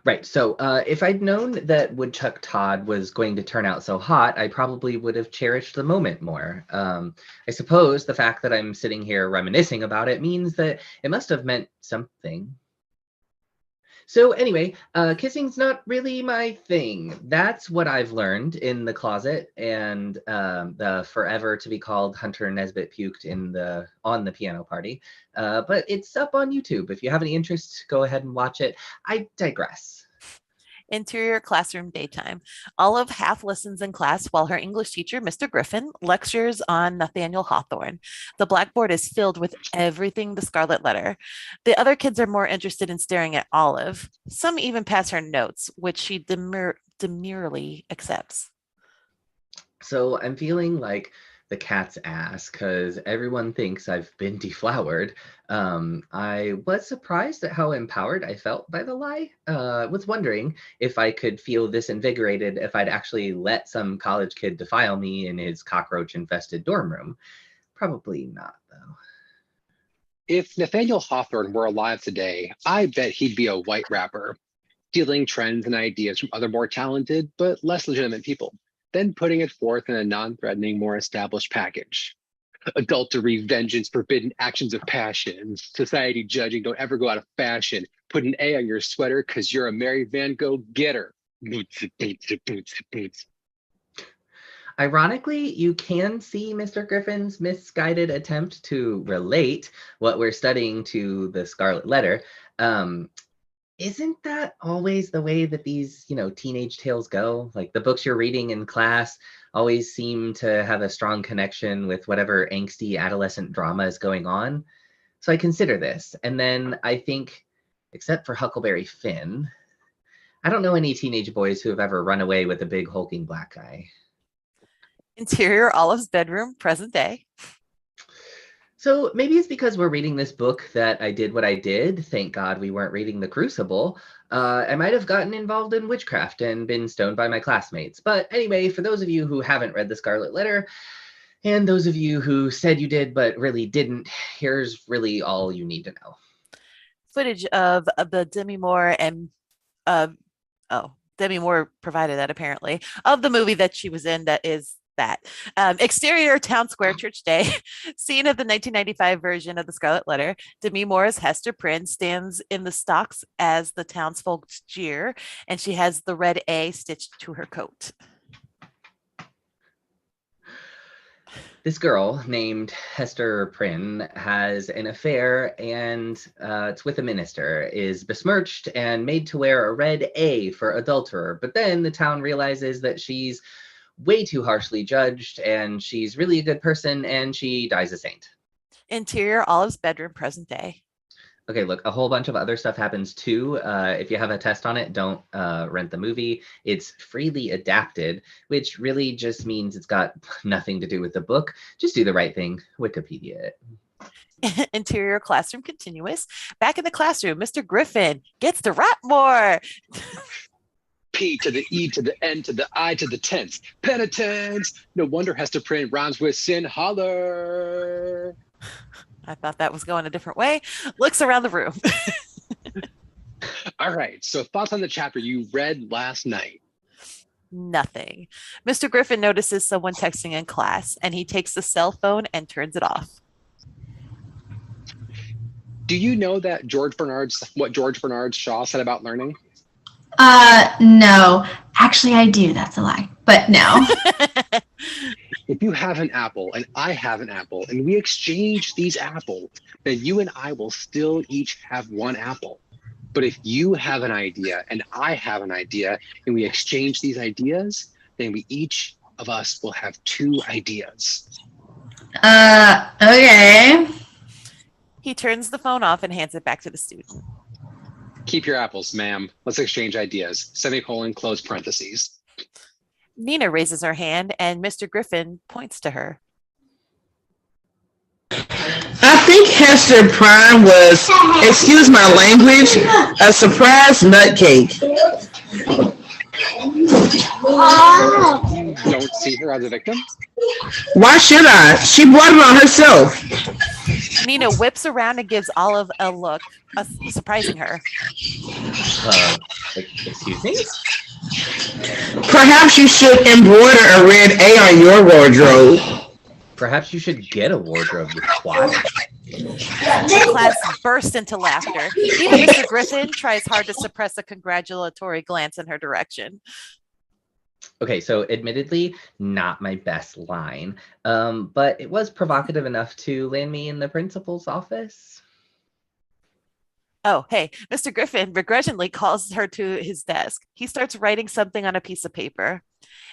Right. So if I'd known that Woodchuck Todd was going to turn out so hot, I probably would have cherished the moment more. I suppose the fact that I'm sitting here reminiscing about it means that it must have meant something. So anyway, kissing's not really my thing. That's what I've learned in the closet, and the forever to be called Hunter Nesbitt puked on the piano party. But it's up on YouTube. If you have any interest, go ahead and watch it. I digress. Interior classroom daytime. Olive half listens in class while her English teacher, Mr. Griffin, lectures on Nathaniel Hawthorne. The blackboard is filled with everything the Scarlet Letter. The other kids are more interested in staring at Olive. Some even pass her notes, which she demurely accepts. So I'm feeling like the cat's ass because everyone thinks I've been deflowered. I was surprised at how empowered I felt by the lie. Was wondering if I could feel this invigorated if I'd actually let some college kid defile me in his cockroach-infested dorm room. Probably not, though. If Nathaniel Hawthorne were alive today, I bet he'd be a white rapper, stealing trends and ideas from other more talented but less legitimate people, then putting it forth in a non-threatening, more established package. Adultery, vengeance, forbidden actions of passion, society judging, don't ever go out of fashion, put an A on your sweater because you're a Mary Van Gogh getter. Boots, boots, boots, boots. Ironically, you can see Mr. Griffin's misguided attempt to relate what we're studying to the Scarlet Letter. Isn't that always the way that these, teenage tales go? Like the books you're reading in class always seem to have a strong connection with whatever angsty adolescent drama is going on. So I consider this, and then I think, except for Huckleberry Finn, I don't know any teenage boys who have ever run away with a big hulking black guy. Interior Olive's bedroom, present day. So maybe it's because we're reading this book that I did what I did. Thank God we weren't reading The Crucible. I might have gotten involved in witchcraft and been stoned by my classmates. But anyway, for those of you who haven't read The Scarlet Letter, and those of you who said you did but really didn't, here's really all you need to know. Footage of the Demi Moore and Demi Moore provided that apparently of the movie that she was in. That is that exterior Town Square Church Day scene of the 1995 version of The Scarlet Letter. Demi Moore's Hester Prynne stands in the stocks as the townsfolk jeer, and she has the red A stitched to her coat. This girl named Hester Prynne has an affair, and it's with a minister, is besmirched and made to wear a red A for adulterer. But then the town realizes that she's way too harshly judged, and she's really a good person, and she dies a saint. Interior Olive's bedroom, present day. Okay, look, a whole bunch of other stuff happens too. If you have a test on it, don't rent the movie. It's freely adapted, which really just means it's got nothing to do with the book. Just do the right thing. Wikipedia it. Interior classroom continuous. Back in the classroom, Mr. Griffin gets to rap more. P to the E to the N to the I to the 10th. Penitence. No wonder Hester Prynne rhymes with sin. Holler. I thought that was going a different way. Looks around the room. All right. So thoughts on the chapter you read last night? Nothing. Mr. Griffin notices someone texting in class, and he takes the cell phone and turns it off. Do you know that what George Bernard Shaw said about learning? No. Actually, I do. That's a lie. But no. If you have an apple and I have an apple and we exchange these apples, then you and I will still each have one apple. But if you have an idea and I have an idea and we exchange these ideas, then we each of us will have two ideas. Okay. He turns the phone off and hands it back to the student. Keep your apples, ma'am. Let's exchange ideas. Semicolon, close parentheses. Nina raises her hand, and Mr. Griffin points to her. I think Hester Prynne was, excuse my language, a surprise nutcake. You don't see her as a victim? Why should I? She brought it on herself. Nina whips around and gives Olive a look, surprising her. Excuse me? Perhaps you should embroider a red A on your wardrobe. Perhaps you should get a wardrobe, you twat. The class burst into laughter. Even Mr. Griffin tries hard to suppress a congratulatory glance in her direction. Okay, so admittedly, not my best line, but it was provocative enough to land me in the principal's office. Oh, hey, Mr. Griffin begrudgingly calls her to his desk. He starts writing something on a piece of paper.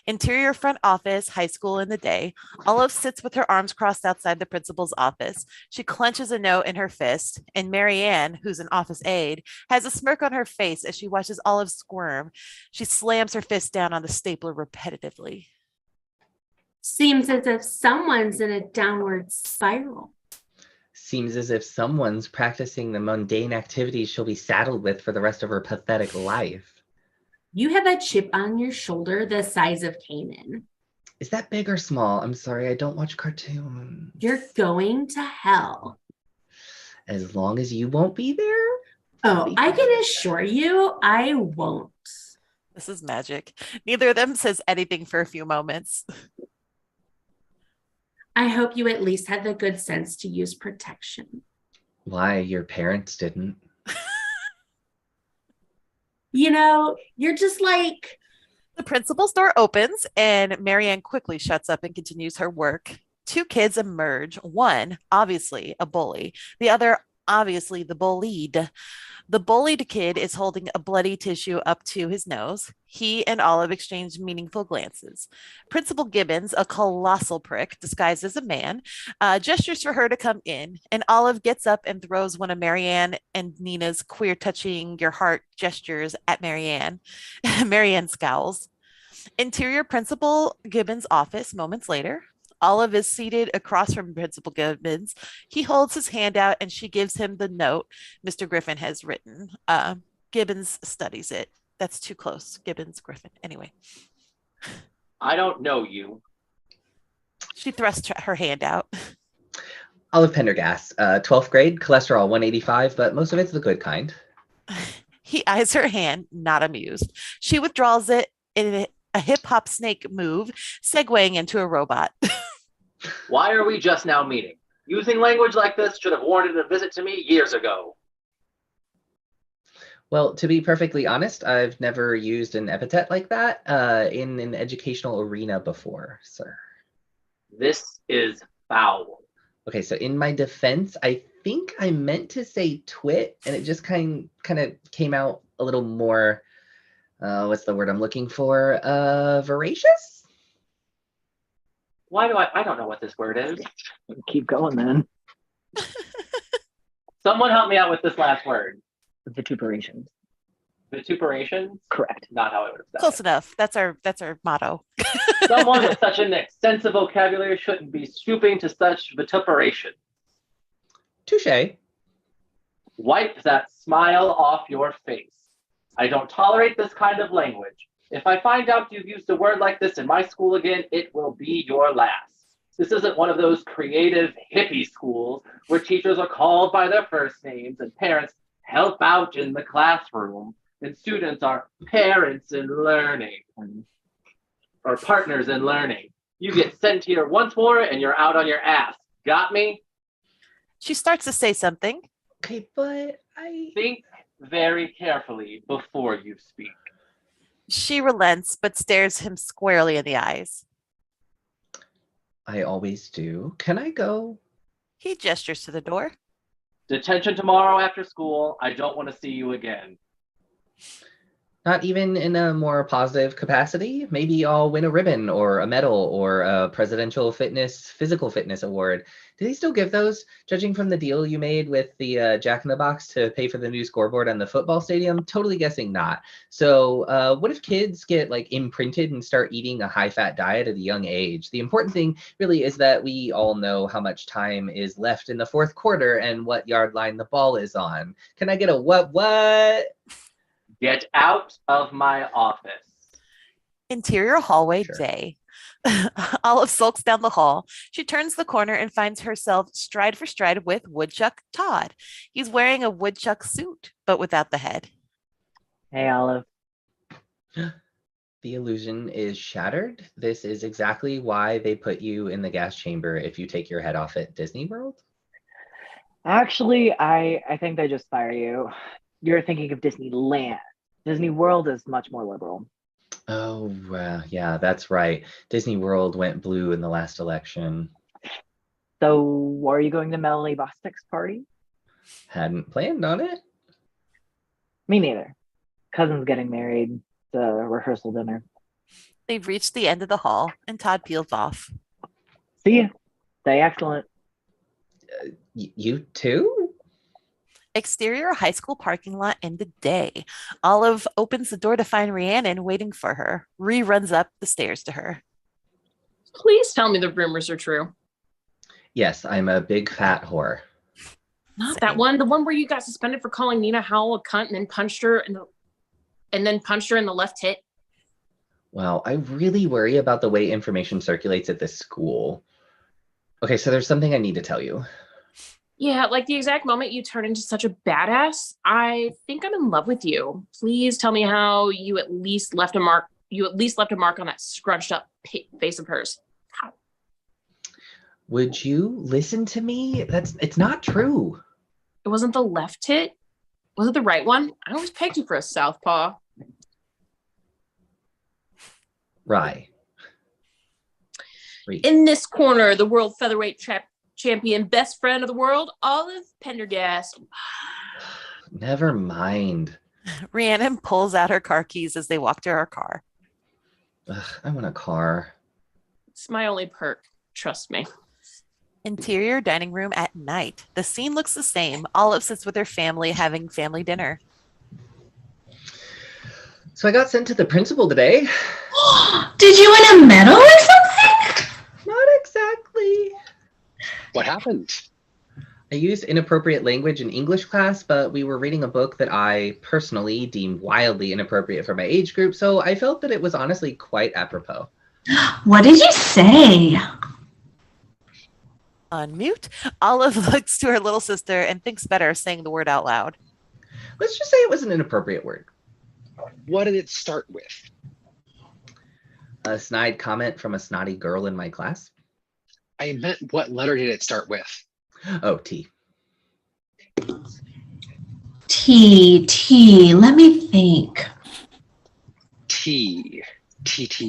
Interior front office, high school in the day. Olive sits with her arms crossed outside the principal's office. She clenches a note in her fist, and Marianne, who's an office aide, has a smirk on her face as she watches Olive squirm. She slams her fist down on the stapler repetitively. Seems as if someone's in a downward spiral. Seems as if someone's practicing the mundane activities she'll be saddled with for the rest of her pathetic life. You have a chip on your shoulder the size of Canaan. Is that big or small? I'm sorry, I don't watch cartoons. You're going to hell. As long as you won't be there? Oh, I can assure you I won't. This is magic. Neither of them says anything for a few moments. I hope you at least had the good sense to use protection. Why, your parents didn't? You know, you're just like... The principal's door opens and Marianne quickly shuts up and continues her work. Two kids emerge. One, obviously a bully. The other, obviously the bullied. The bullied kid is holding a bloody tissue up to his nose. He and Olive exchange meaningful glances. Principal Gibbons, a colossal prick disguised as a man, gestures for her to come in, and Olive gets up and throws one of Marianne and Nina's queer touching your heart gestures at Marianne. Marianne scowls. Interior Principal Gibbons' office moments later. Olive is seated across from Principal Gibbons. He holds his hand out and she gives him the note Mr. Griffin has written. Gibbons studies it. That's too close. Gibbons, Griffin. Anyway. I don't know you. She thrusts her hand out. Olive Pendergast, 12th grade, cholesterol 185, but most of it's the good kind. He eyes her hand, not amused. She withdraws it in a hip hop snake move, segueing into a robot. Why are we just now meeting? Using language like this should have warranted a visit to me years ago. Well, to be perfectly honest, I've never used an epithet like that in an educational arena before, sir. This is foul. Okay, so in my defense, I think I meant to say twit, and it just kind of came out a little more, what's the word I'm looking for? Voracious? Why do I don't know what this word is. Keep going then. Someone help me out with this last word. Vituperations. Vituperations? Correct. Not how I would have said Close it. enough. That's our motto. Someone with such an extensive vocabulary shouldn't be stooping to such vituperation. Touche. Wipe that smile off your face. I don't tolerate this kind of language. If I find out you've used a word like this in my school again, it will be your last. This isn't one of those creative hippie schools where teachers are called by their first names and parents help out in the classroom and students are parents in learning or partners in learning. You get sent here once more and you're out on your ass. Got me? She starts to say something. Okay, but I... Think very carefully before you speak. She relents, but stares him squarely in the eyes. I always do. Can I go? He gestures to the door. Detention tomorrow after school. I don't want to see you again. Not even in a more positive capacity? Maybe I'll win a ribbon or a medal or a presidential physical fitness award. Do they still give those, judging from the deal you made with the Jack in the Box to pay for the new scoreboard on the football stadium? Totally guessing not. So what if kids get like imprinted and start eating a high-fat diet at a young age? The important thing really is that we all know how much time is left in the fourth quarter and what yard line the ball is on. Can I get a what? Get out of my office. Interior hallway Sure. day. Olive sulks down the hall. She turns the corner and finds herself stride for stride with Woodchuck Todd. He's wearing a woodchuck suit, but without the head. Hey, Olive. The illusion is shattered. This is exactly why they put you in the gas chamber if you take your head off at Disney World. Actually, I think they just fire you. You're thinking of Disneyland. Disney World is much more liberal. Oh, yeah, that's right. Disney World went blue in the last election. So, are you going to Melanie Bostic's party? Hadn't planned on it. Me neither. Cousin's getting married. It's a rehearsal dinner. They've reached the end of the hall, and Todd peels off. See ya. Stay excellent. You too? Exterior high school parking lot in the day. Olive opens the door to find Rhiannon waiting for her. Rhi runs up the stairs to her. Please tell me the rumors are true. Yes, I'm a big fat whore. Not that one. The one where you got suspended for calling Nina Howell a cunt and then punched her in the left tit. Well, I really worry about the way information circulates at this school. Okay, so there's something I need to tell you. Yeah, like the exact moment you turn into such a badass, I think I'm in love with you. Please tell me how you at least left a mark. You at least left a mark on that scrunched up face of hers. How? Would you listen to me? It's not true. It wasn't the left tit. Was it the right one? I always pegged you for a southpaw. Rye. In this corner, the world featherweight champion best friend of the world, Olive Pendergast. Never mind. Rhiannon pulls out her car keys as they walk to her car. Ugh, I want a car. It's my only perk. Trust me. Interior dining room at night. The scene looks the same. Olive sits with her family having family dinner. So I got sent to the principal today. Did you win a medal or something? Not exactly. What happened? I used inappropriate language in English class, but we were reading a book that I personally deemed wildly inappropriate for my age group, so I felt that it was honestly quite apropos. What did you say? On mute, Olive looks to her little sister and thinks better saying the word out loud. Let's just say it was an inappropriate word. What did it start with? A snide comment from a snotty girl in my class. I meant, what letter did it start with? Oh, T. T. Let me think. T. T.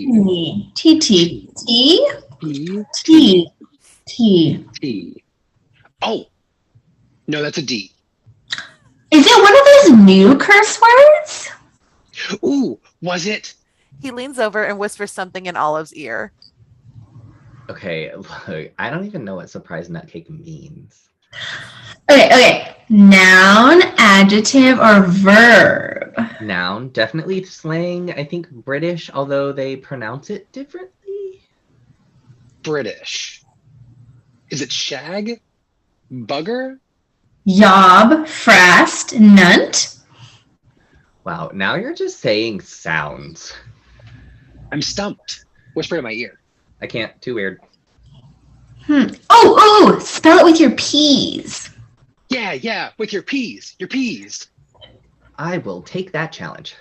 Oh, no, that's a D. Is it one of those new curse words? Ooh, was it? He leans over and whispers something in Olive's ear. Okay, look, I don't even know what surprise nutcake means. Okay. Noun, adjective, or verb? Noun, definitely slang. I think British, although they pronounce it differently. British. Is it shag? Bugger? Yob, frast, nunt. Wow, now you're just saying sounds. I'm stumped. Whisper in my ear. I can't, too weird. Oh, spell it with your P's. Yeah, with your P's. Your P's. I will take that challenge.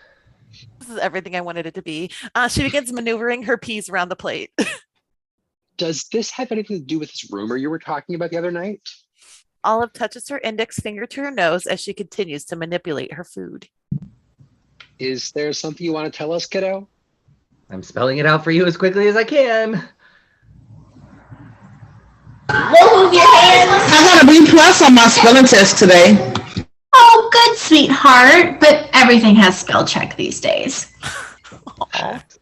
This is everything I wanted it to be. She begins maneuvering her peas around the plate. Does this have anything to do with this rumor you were talking about the other night? Olive touches her index finger to her nose as she continues to manipulate her food. Is there something you want to tell us, kiddo? I'm spelling it out for you as quickly as I can. Move your hands. I got a B plus on my spelling test today. Oh, good, sweetheart. But everything has spell check these days.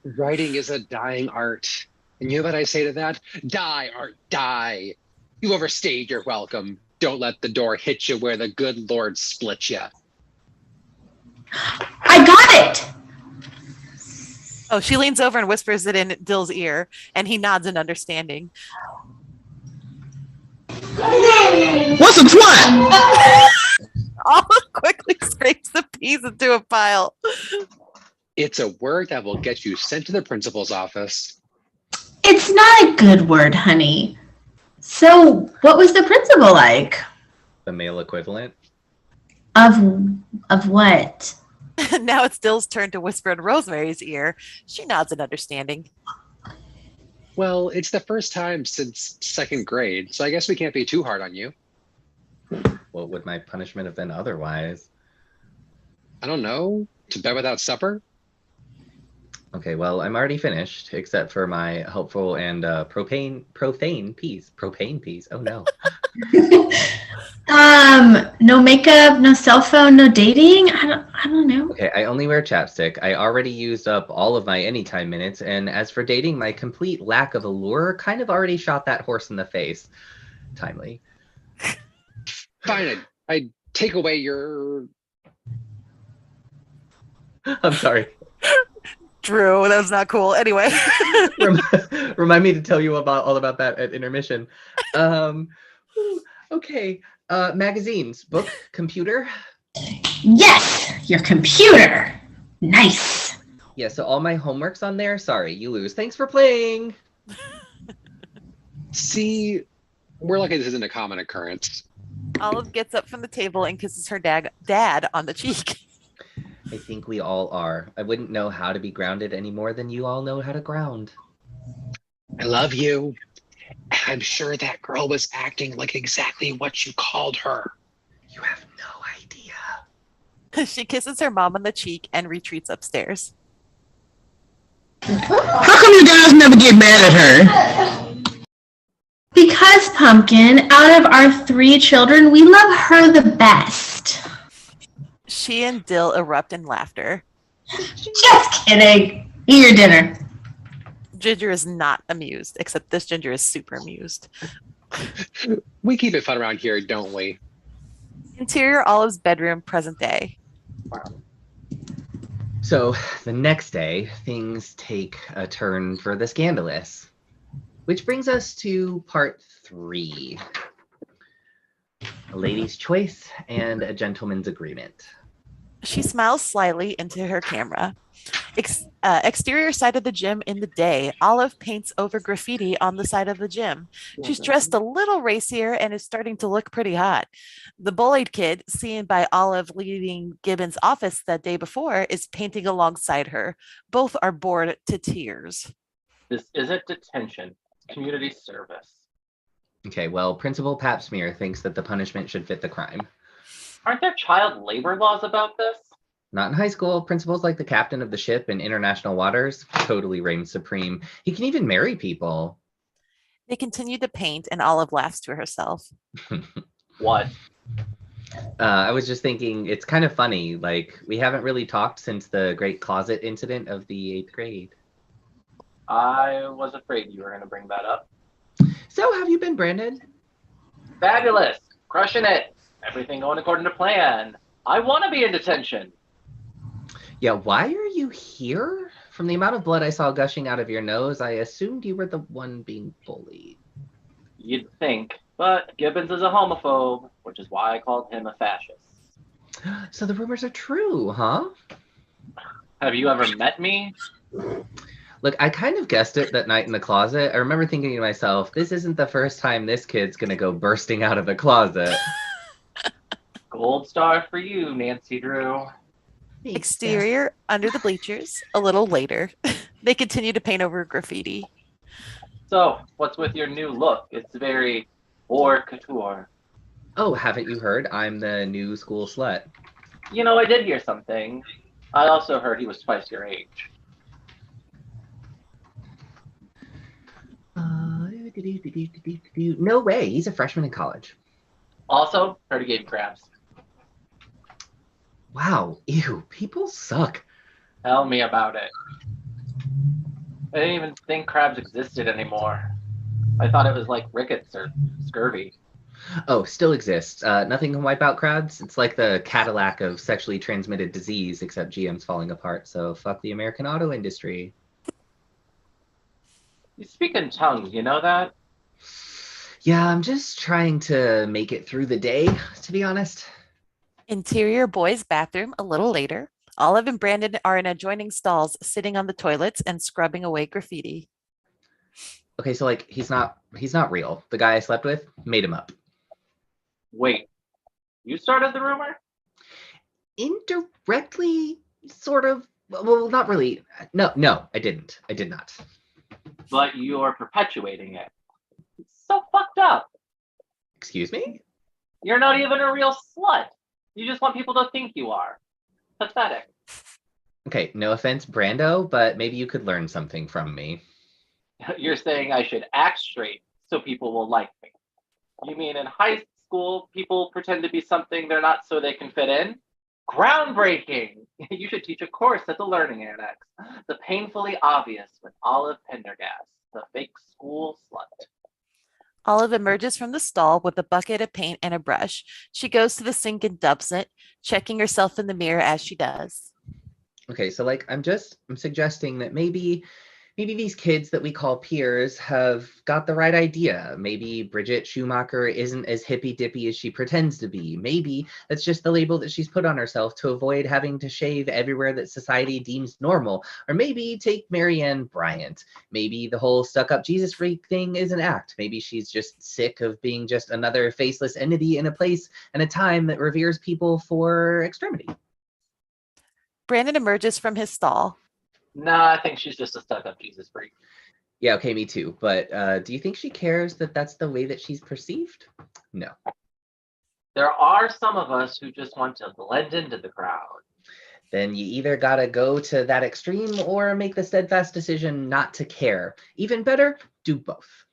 Writing is a dying art. And you know what I say to that? Die, art, die. You overstayed your welcome. Don't let the door hit you where the good Lord split you. I got it. Oh, she leans over and whispers it in Dill's ear, and he nods in understanding. What's a twat? Olive quickly scrapes the peas into a pile. It's a word that will get you sent to the principal's office. It's not a good word, honey. So, what was the principal like? The male equivalent. Of what? Now it's Dill's turn to whisper in Rosemary's ear. She nods in understanding. Well, it's the first time since second grade, so I guess we can't be too hard on you. What would my punishment have been otherwise? I don't know. To bed without supper? Okay, well, I'm already finished, except for my helpful and profane peas. Propane peas. Oh no. No makeup, no cell phone, no dating. I don't know. Okay, I only wear chapstick. I already used up all of my anytime minutes, and as for dating, my complete lack of allure kind of already shot that horse in the face. Timely. Fine, I take away your... I'm sorry. Drew, that was not cool. Anyway. Remind me to tell you all about that at intermission. Okay. Magazines, book, computer. Yes, your computer. Nice. Yeah, so all my homework's on there. Sorry, you lose. Thanks for playing. See, we're lucky this isn't a common occurrence. Olive gets up from the table and kisses her dad on the cheek. I think we all are. I wouldn't know how to be grounded any more than you all know how to ground. I love you. I'm sure that girl was acting like exactly what you called her. You have no idea. She kisses her mom on the cheek and retreats upstairs. How come you guys never get mad at her? Because Pumpkin. Out of our 3 children, we love her the best. She and Dill erupt in laughter. Just kidding. Eat your dinner. Ginger is not amused, except this Ginger is super amused. We keep it fun around here, don't we? Interior Olive's bedroom, present day. So the next day, things take a turn for the scandalous, which brings us to part 3. A lady's choice and a gentleman's agreement. She smiles slyly into her camera. Exterior side of the gym in the day. Olive paints over graffiti on the side of the gym. She's dressed a little racier and is starting to look pretty hot. The bullied kid, seen by Olive leaving Gibbons' office the day before, is painting alongside her. Both are bored to tears. This isn't detention, it's community service. Okay, well, Principal Papsmear thinks that the punishment should fit the crime. Aren't there child labor laws about this? Not in high school. Principal's like the captain of the ship in international waters. Totally reigns supreme. He can even marry people. They continue to paint, and Olive laughs to herself. What? I was just thinking, it's kind of funny. Like, we haven't really talked since the great closet incident of the 8th grade. I was afraid you were going to bring that up. So, have you been, Brandon? Fabulous. Crushing it. Everything going according to plan. I want to be in detention. Yeah, why are you here? From the amount of blood I saw gushing out of your nose, I assumed you were the one being bullied. You'd think, but Gibbons is a homophobe, which is why I called him a fascist. So the rumors are true, huh? Have you ever met me? Look, I kind of guessed it that night in the closet. I remember thinking to myself, this isn't the first time this kid's gonna go bursting out of the closet. Gold star for you, Nancy Drew. Exterior, under the bleachers, a little later. They continue to paint over graffiti. So, what's with your new look? It's very haute couture. Oh, haven't you heard? I'm the new school slut. You know, I did hear something. I also heard he was twice your age. No way. He's a freshman in college. Also, heard he gave crabs. Wow. Ew. People suck. Tell me about it. I didn't even think crabs existed anymore. I thought it was like rickets or scurvy. Oh, still exists. Nothing can wipe out crabs. It's like the Cadillac of sexually transmitted disease, except GM's falling apart. So fuck the American auto industry. You speak in tongues, you know that? Yeah, I'm just trying to make it through the day, to be honest. Interior boys' bathroom, a little later. Olive and Brandon are in adjoining stalls, sitting on the toilets and scrubbing away graffiti. Okay, so like he's not real. The guy I slept with made him up. Wait, you started the rumor? Indirectly, sort of. Well, not really. No, I didn't. I did not. But you're perpetuating it. It's so fucked up. Excuse me? You're not even a real slut. You just want people to think you are. Pathetic. Okay, no offense, Brando, but maybe you could learn something from me. You're saying I should act straight so people will like me. You mean in high school, people pretend to be something they're not so they can fit in? Groundbreaking! You should teach a course at the Learning Annex. The Painfully Obvious with Olive Pendergast, the fake school slut. Olive emerges from the stall with a bucket of paint and a brush. She goes to the sink and dumps it, checking herself in the mirror as she does. Okay, so like I'm suggesting that maybe these kids that we call peers have got the right idea. Maybe Bridget Schumacher isn't as hippy dippy as she pretends to be. Maybe that's just the label that she's put on herself to avoid having to shave everywhere that society deems normal. Or maybe take Marianne Bryant. Maybe the whole stuck up Jesus freak thing is an act. Maybe she's just sick of being just another faceless entity in a place and a time that reveres people for extremity. Brandon emerges from his stall. Nah, I think she's just a stuck-up Jesus freak. Yeah, okay, me too. But do you think she cares that that's the way that she's perceived? No. There are some of us who just want to blend into the crowd. Then you either gotta go to that extreme or make the steadfast decision not to care. Even better, do both.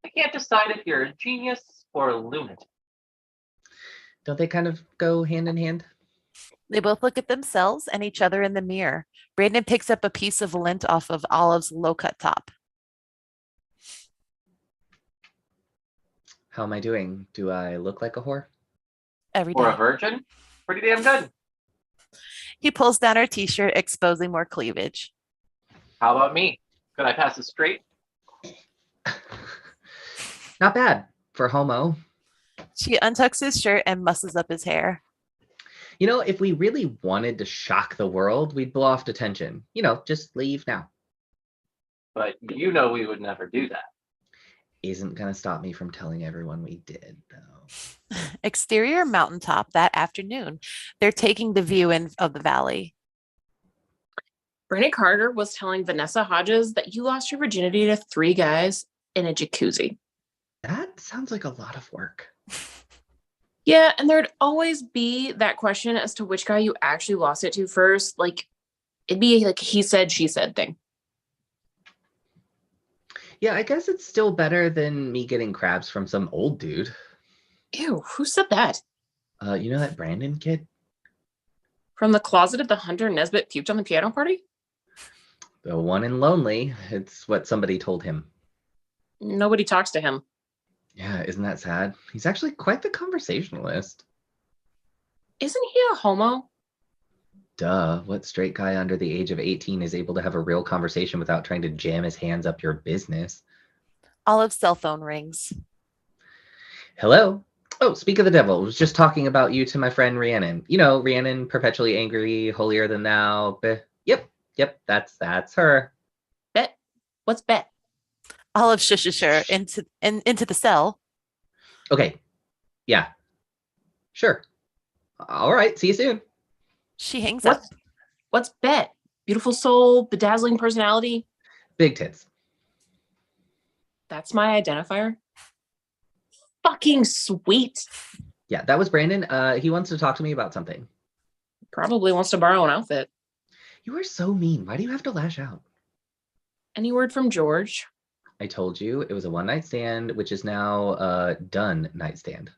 I can't decide if you're a genius or a lunatic. Don't they kind of go hand in hand? They both look at themselves and each other in the mirror. Brandon picks up a piece of lint off of Olive's low-cut top. How am I doing? Do I look like a whore? Every Or a day. virgin? Pretty damn good. He pulls down her t-shirt, exposing more cleavage. How about me? Could I pass it straight? Not bad for homo. She untucks his shirt and musses up his hair. You know, if we really wanted to shock the world, we'd blow off detention. You know, just leave now. But you know we would never do that. Isn't going to stop me from telling everyone we did, though. Exterior mountaintop that afternoon. They're taking the view in of the valley. Brandon Carter was telling Vanessa Hodges that you lost your virginity to 3 guys in a jacuzzi. That sounds like a lot of work. Yeah, and there'd always be that question as to which guy you actually lost it to first. Like, it'd be like he said, she said thing. Yeah, I guess it's still better than me getting crabs from some old dude. Ew, who said that? You know that Brandon kid? From the closet at the Hunter Nesbitt puked on the piano party? The one in Lonely. It's what somebody told him. Nobody talks to him. Yeah, isn't that sad? He's actually quite the conversationalist. Isn't he a homo? Duh, what straight guy under the age of 18 is able to have a real conversation without trying to jam his hands up your business? Olive's cell phone rings. Hello? Oh, speak of the devil, I was just talking about you to my friend Rhiannon. You know, Rhiannon, perpetually angry, holier than thou. Yep, that's her. Bet? What's bet? Olive shushes her into the cell. Okay, yeah, sure. All right, see you soon. She hangs up. What's bet? Beautiful soul, bedazzling personality. Big tits. That's my identifier. Fucking sweet. Yeah, that was Brandon. He wants to talk to me about something. Probably wants to borrow an outfit. You are so mean. Why do you have to lash out? Any word from George? I told you it was a one-night stand, which is now a done nightstand.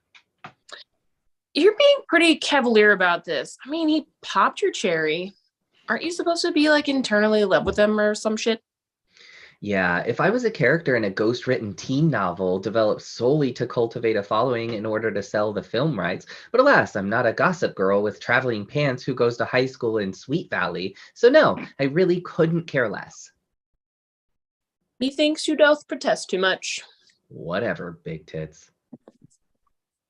You're being pretty cavalier about this. I mean, he popped your cherry. Aren't you supposed to be like internally in love with him or some shit? Yeah, if I was a character in a ghost-written teen novel developed solely to cultivate a following in order to sell the film rights, but alas, I'm not a gossip girl with traveling pants who goes to high school in Sweet Valley, so no, I really couldn't care less. Methinks you doth protest too much. Whatever, big tits.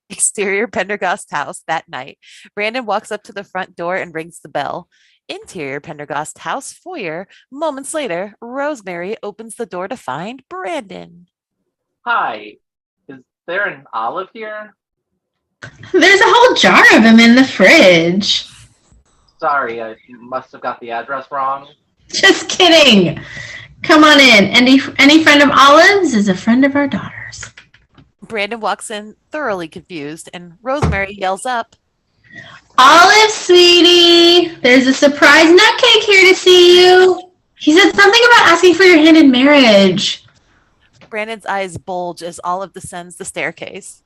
Exterior Pendergast house that night. Brandon walks up to the front door and rings the bell. Interior Pendergast house foyer. Moments later, Rosemary opens the door to find Brandon. Hi, is there an Olive here? There's a whole jar of them in the fridge. Sorry, I must have got the address wrong. Just kidding. Come on in. Any friend of Olive's is a friend of our daughter's. Brandon walks in thoroughly confused, and Rosemary yells up, Olive, sweetie, there's a surprise nutcake here to see you. He said something about asking for your hand in marriage. Brandon's eyes bulge as Olive descends the staircase.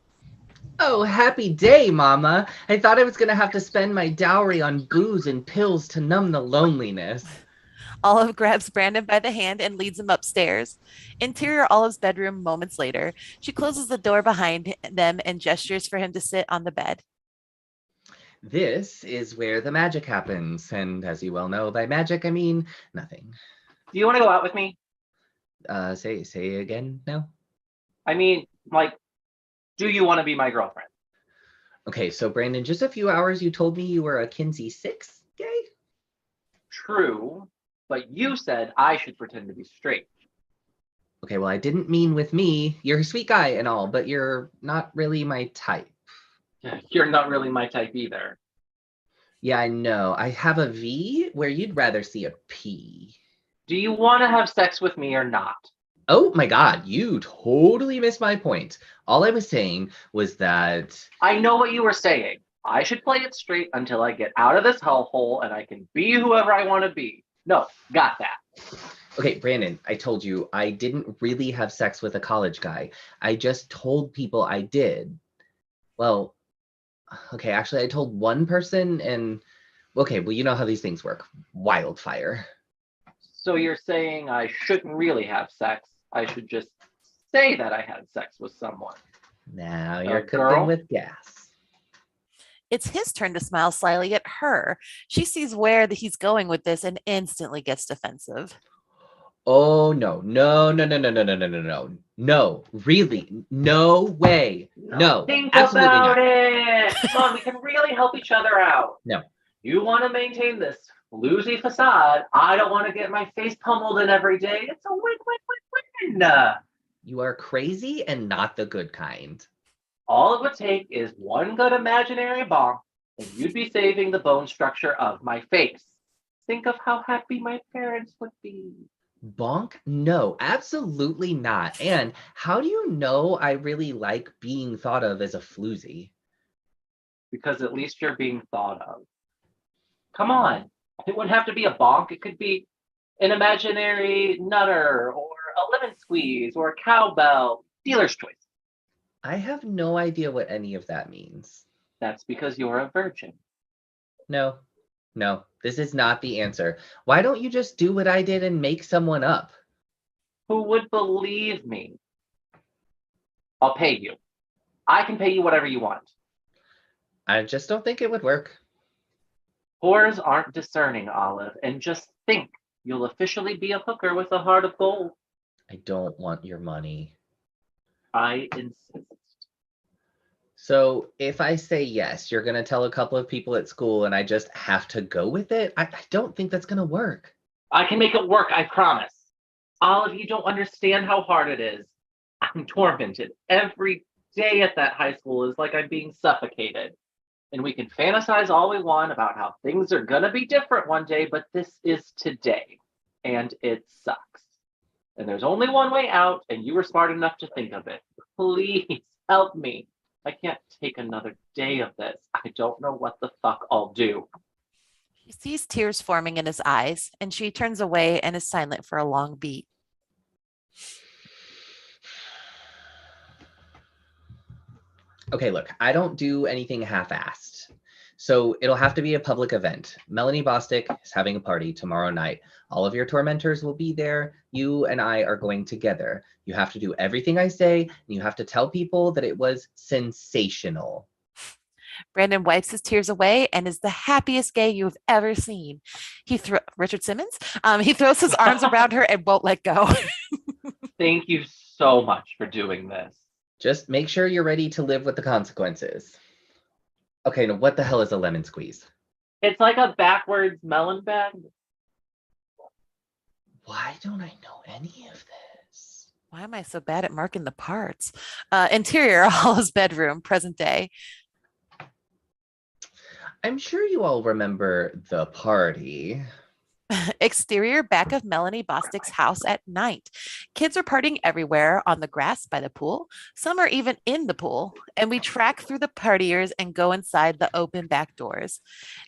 Oh, happy day, Mama. I thought I was going to have to spend my dowry on booze and pills to numb the loneliness. Olive grabs Brandon by the hand and leads him upstairs. Interior Olive's bedroom moments later. She closes the door behind them and gestures for him to sit on the bed. This is where the magic happens. And as you well know, by magic, I mean nothing. Do you want to go out with me? Say again now? I mean, like, do you want to be my girlfriend? Okay, so Brandon, just a few hours you told me you were a Kinsey 6 gay? True, but you said I should pretend to be straight. Okay, well, I didn't mean with me. You're a sweet guy and all, but you're not really my type. You're not really my type either. Yeah, I know. I have a V where you'd rather see a P. Do you want to have sex with me or not? Oh my God, you totally missed my point. All I was saying was that... I know what you were saying. I should play it straight until I get out of this hellhole and I can be whoever I want to be. No, got that. Okay, Brandon, I told you I didn't really have sex with a college guy. I just told people I did. Well, okay, actually, I told one person and okay, well, you know how these things work. Wildfire. So you're saying I shouldn't really have sex. I should just say that I had sex with someone. Now A you're cooking girl? with gas. It's his turn to smile slyly at her. She sees where he's going with this and instantly gets defensive. Oh no, no, no, no, no, no, no, no, no, no. No, really, no way. No, Think absolutely about not. it. Come on, we can really help each other out. No. You want to maintain this floozy facade. I don't want to get my face pummeled in every day. It's a win-win-win-win. You are crazy and not the good kind. All it would take is one good imaginary bonk, and you'd be saving the bone structure of my face. Think of how happy my parents would be. Bonk? No, absolutely not. And how do you know I really like being thought of as a floozy? Because at least you're being thought of. Come on. It wouldn't have to be a bonk. It could be an imaginary nutter or a lemon squeeze or a cowbell. Dealer's choice. I have no idea what any of that means. That's because you're a virgin. No, no, this is not the answer. Why don't you just do what I did and make someone up? Who would believe me? I'll pay you. I can pay you whatever you want. I just don't think it would work. Whores aren't discerning, Olive, and just think you'll officially be a hooker with a heart of gold. I don't want your money. I insist. So if I say yes, you're going to tell a couple of people at school and I just have to go with it? I don't think that's going to work. I can make it work, I promise. Olive, you don't understand how hard it is. I'm tormented. Every day at that high school is like I'm being suffocated. And we can fantasize all we want about how things are going to be different one day, but this is today. And it sucks. And there's only one way out, and you were smart enough to think of it. Please help me. I can't take another day of this. I don't know what the fuck I'll do. She sees tears forming in his eyes, and she turns away and is silent for a long beat. Okay, look, I don't do anything half-assed. So it'll have to be a public event. Melanie Bostic is having a party tomorrow night. All of your tormentors will be there. You and I are going together. You have to do everything I say, and you have to tell people that it was sensational. Brandon wipes his tears away and is the happiest gay you've ever seen. Richard Simmons. He throws his arms around her and won't let go. Thank you so much for doing this. Just make sure you're ready to live with the consequences. Okay, now what the hell is a lemon squeeze? It's like a backwards melon bag. Why don't I know any of this? Why am I so bad at marking the parts? Interior, Hollis' bedroom, present day. I'm sure you all remember the party. Exterior, back of Melanie Bostic's house at night. Kids are partying everywhere on the grass by the pool. Some are even in the pool. And we track through the partiers and go inside the open back doors.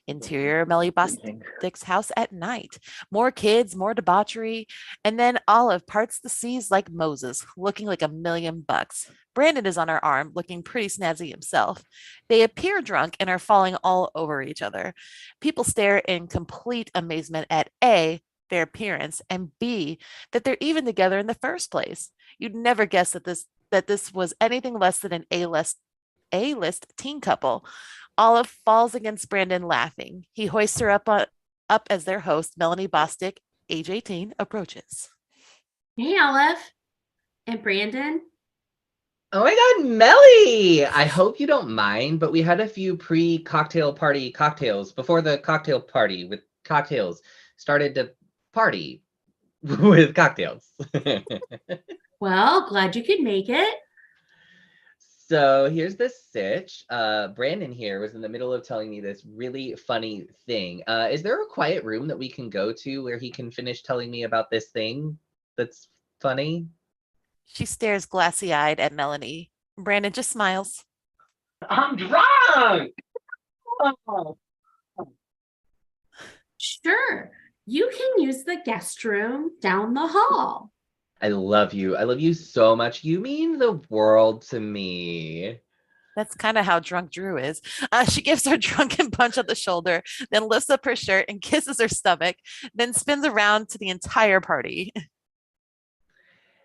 Interior, Melanie Bostic's house at night. More kids, more debauchery. And then Olive parts the seas like Moses, looking like $1,000,000. Brandon is on her arm, looking pretty snazzy himself. They appear drunk and are falling all over each other. People stare in complete amazement at A, their appearance, and B, that they're even together in the first place. You'd never guess that this was anything less than an A-list teen couple. Olive falls against Brandon laughing. He hoists her up as their host. Melanie Bostic, age 18, approaches. Hey, Olive and Brandon. Oh my God, Melly! I hope you don't mind, but we had a few pre-cocktail party cocktails before the cocktail party with cocktails started to party with cocktails. Well, glad you could make it. So here's the sitch. Brandon here was in the middle of telling me this really funny thing. Is there a quiet room that we can go to where he can finish telling me about this thing that's funny? She stares glassy-eyed at Melanie. Brandon just smiles. I'm drunk! Oh. Sure. You can use the guest room down the hall. I love you. I love you so much. You mean the world to me. That's kind of how drunk Drew is. She gives her a drunken punch on the shoulder, then lifts up her shirt and kisses her stomach, then spins around to the entire party.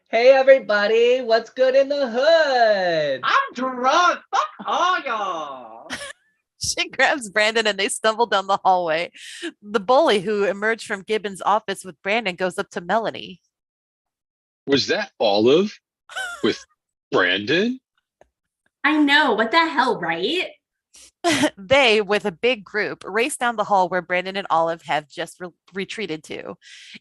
Hey, everybody. What's good in the hood? I'm drunk. Fuck all y'all. She grabs Brandon and they stumble down the hallway. The bully who emerged from Gibbon's office with Brandon goes up to Melanie. Was that Olive with Brandon? I know. What the hell, right? They, with a big group, race down the hall where Brandon and Olive have just retreated to.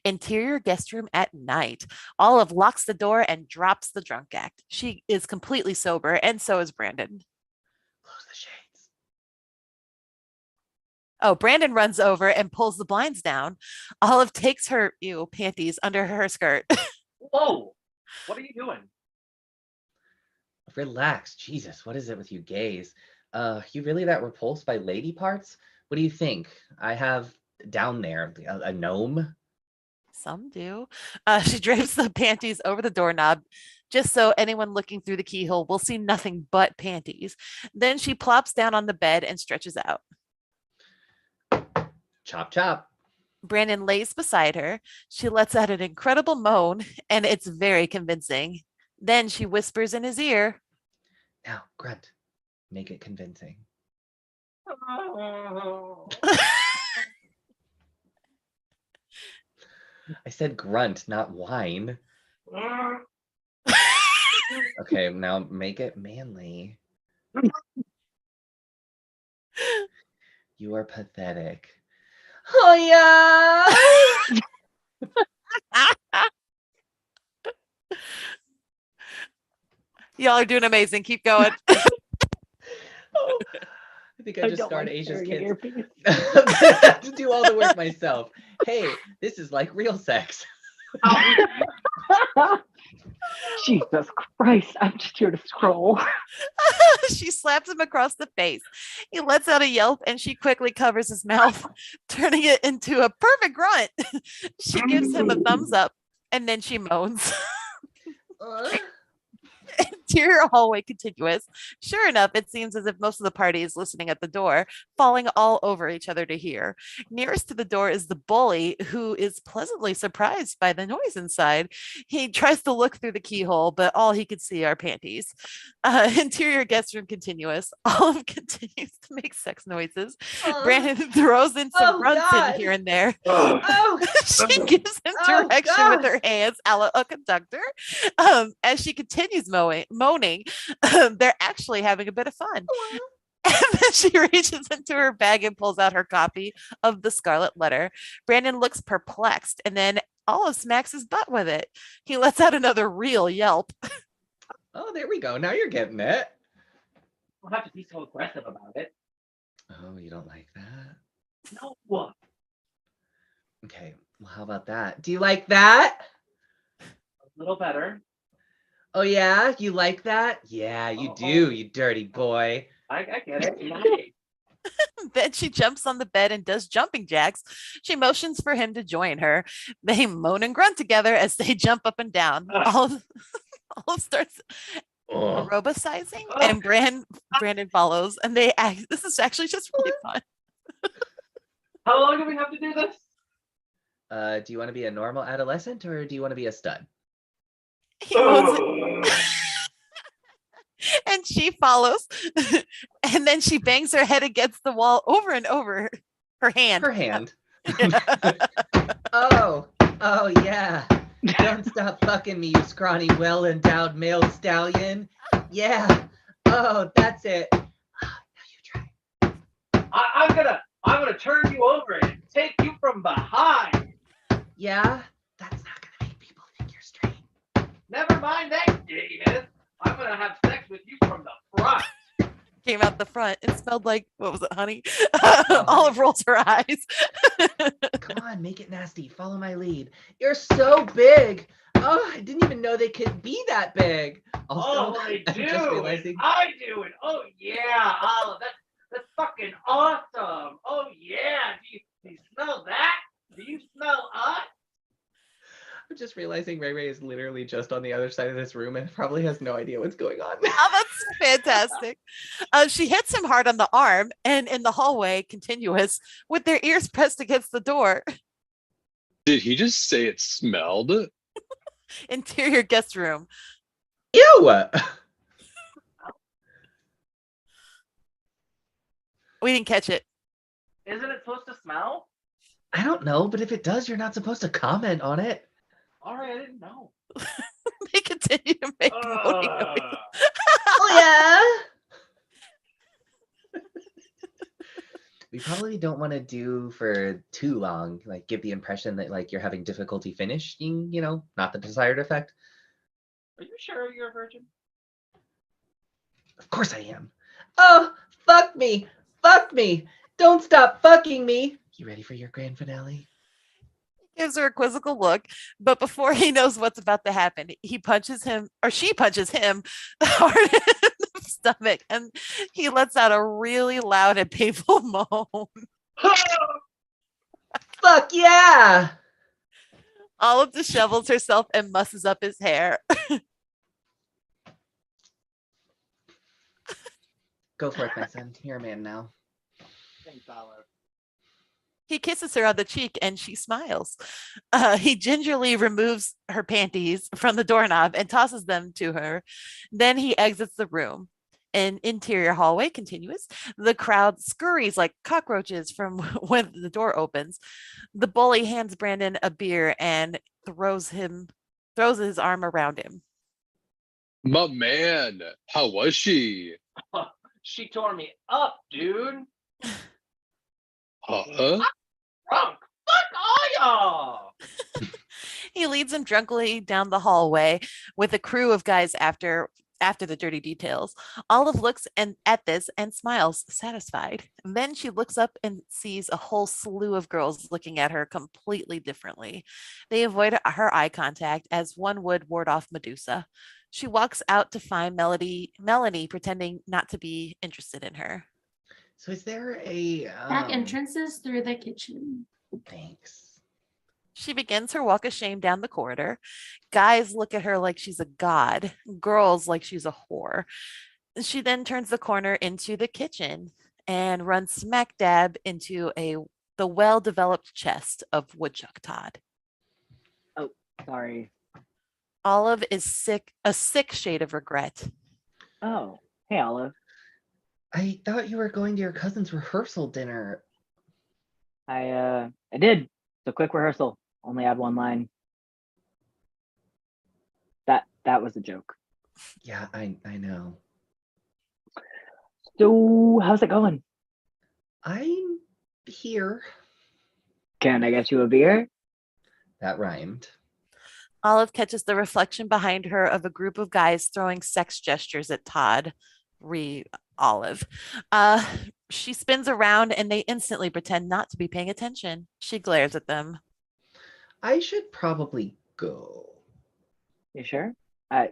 Interior guest room at night. Olive locks the door and drops the drunk act. She is completely sober, and so is Brandon. Close the shades. Oh, Brandon runs over and pulls the blinds down. Olive takes her panties under her skirt. Whoa. What are you doing? Relax. Jesus, what is it with you gays? You really that repulsed by lady parts? What do you think? I have down there a gnome? Some do. She drapes the panties over the doorknob just so anyone looking through the keyhole will see nothing but panties. Then she plops down on the bed and stretches out. Chop, chop. Brandon lays beside her. She lets out an incredible moan, and it's very convincing. Then she whispers in his ear. Now, grunt. Make it convincing. I said grunt, not whine. Okay, now make it manly. You are pathetic. Oh, yeah. Y'all are doing amazing. Keep going. Oh, I think I just started like Asia's staring at kids. your I'm gonna have to do all the work myself. Hey, this is like real sex. Jesus Christ, I'm just here to scroll. She slaps him across the face. He lets out a yelp and she quickly covers his mouth, turning it into a perfect grunt. She gives him a thumbs up and then she moans. Interior hallway continuous. Sure enough, it seems as if most of the party is listening at the door, falling all over each other to hear. Nearest to the door is the bully, who is pleasantly surprised by the noise inside. He tries to look through the keyhole, but all he could see are panties. Interior guest room continuous. Olive continues to make sex noises. Brandon throws in some grunts in here and there. She gives him direction with her hands, a la a conductor. As she continues moaning, they're actually having a bit of fun. And then she reaches into her bag and pulls out her copy of The Scarlet Letter. Brandon looks perplexed, and then Olive smacks his butt with it. He lets out another real yelp. Oh, there we go. Now you're getting it. Don't have to be so aggressive about it. Oh, you don't like that? No. Okay, well, how about that? Do you like that? A little better. Oh, yeah? You like that? Yeah, you do, you dirty boy. I get it. Nice. Then she jumps on the bed and does jumping jacks. She motions for him to join her. They moan and grunt together as they jump up and down. Olive starts aerobicizing, and Brandon follows, and this is actually just really fun. How long do we have to do this? Do you want to be a normal adolescent or do you want to be a stud? And she follows, and then she bangs her head against the wall over and over. Her hand. Oh yeah. Don't stop fucking me, you scrawny, well-endowed male stallion. Yeah. Oh, that's it. Now you try. I'm gonna turn you over and take you from behind. Yeah, that's not gonna make people think you're straight. Never mind that, Davis. I'm gonna have sex with you from the front. Came out the front. It smelled like, what was it, honey? Olive rolls her eyes. Come on, make it nasty. Follow my lead. You're so big. Oh, I didn't even know they could be that big. Also, I do. Realizing... I do. And oh yeah. Oh, that's fucking awesome. Oh yeah. Do you smell that? Do you smell hot? I'm just realizing Ray Ray is literally just on the other side of this room and probably has no idea what's going on. Oh, that's fantastic. She hits him hard on the arm and in the hallway, continuous, with their ears pressed against the door. Did he just say it smelled? Interior guest room. Ew! We didn't catch it. Isn't it supposed to smell? I don't know, but if it does, you're not supposed to comment on it. All right, I didn't know. They continue to make moaning noises. Oh yeah. We probably don't want to do for too long, like give the impression that like you're having difficulty finishing, you know, not the desired effect. Are you sure you're a virgin? Of course I am. Oh, fuck me. Fuck me. Don't stop fucking me. You ready for your grand finale? Gives her a quizzical look, but before he knows what's about to happen, he punches him, or she punches him hard in the stomach, and he lets out a really loud and painful moan. Fuck yeah! Olive dishevels herself and musses up his hair. Go for it, my son. You're a man now. Thanks, Olive. He kisses her on the cheek and she smiles. He gingerly removes her panties from the doorknob and tosses them to her. Then he exits the room. An interior hallway continuous. The crowd scurries like cockroaches from when the door opens. The bully hands Brandon a beer and throws his arm around him. My man, how was she? She tore me up, dude. Huh? Drunk. Fuck all y'all. He leads him drunkenly down the hallway with a crew of guys after the dirty details. Olive looks at this and smiles, satisfied. And then she looks up and sees a whole slew of girls looking at her completely differently. They avoid her eye contact as one would ward off Medusa. She walks out to find Melanie pretending not to be interested in her. So is there a Back entrances through the kitchen. Thanks. She begins her walk of shame down the corridor. Guys look at her like she's a god, girls like she's a whore. She then turns the corner into the kitchen and runs smack dab into the well-developed chest of woodchuck Todd. Oh, sorry. Olive is a sick shade of regret. Oh, hey, Olive. I thought you were going to your cousin's rehearsal dinner. I did. It's a quick rehearsal. Only had one line. That was a joke. Yeah, I know. So, how's it going? I'm here. Can I get you a beer? That rhymed. Olive catches the reflection behind her of a group of guys throwing sex gestures at Todd. Olive. She spins around and they instantly pretend not to be paying attention. She glares at them. I should probably go. You sure? I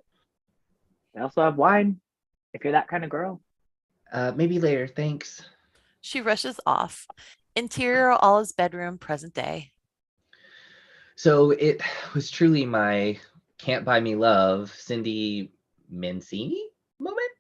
also have wine, if you're that kind of girl. Maybe later, thanks. She rushes off. Interior Olive's bedroom, present day. So it was truly my Can't Buy Me Love, Cindy Mancini moment.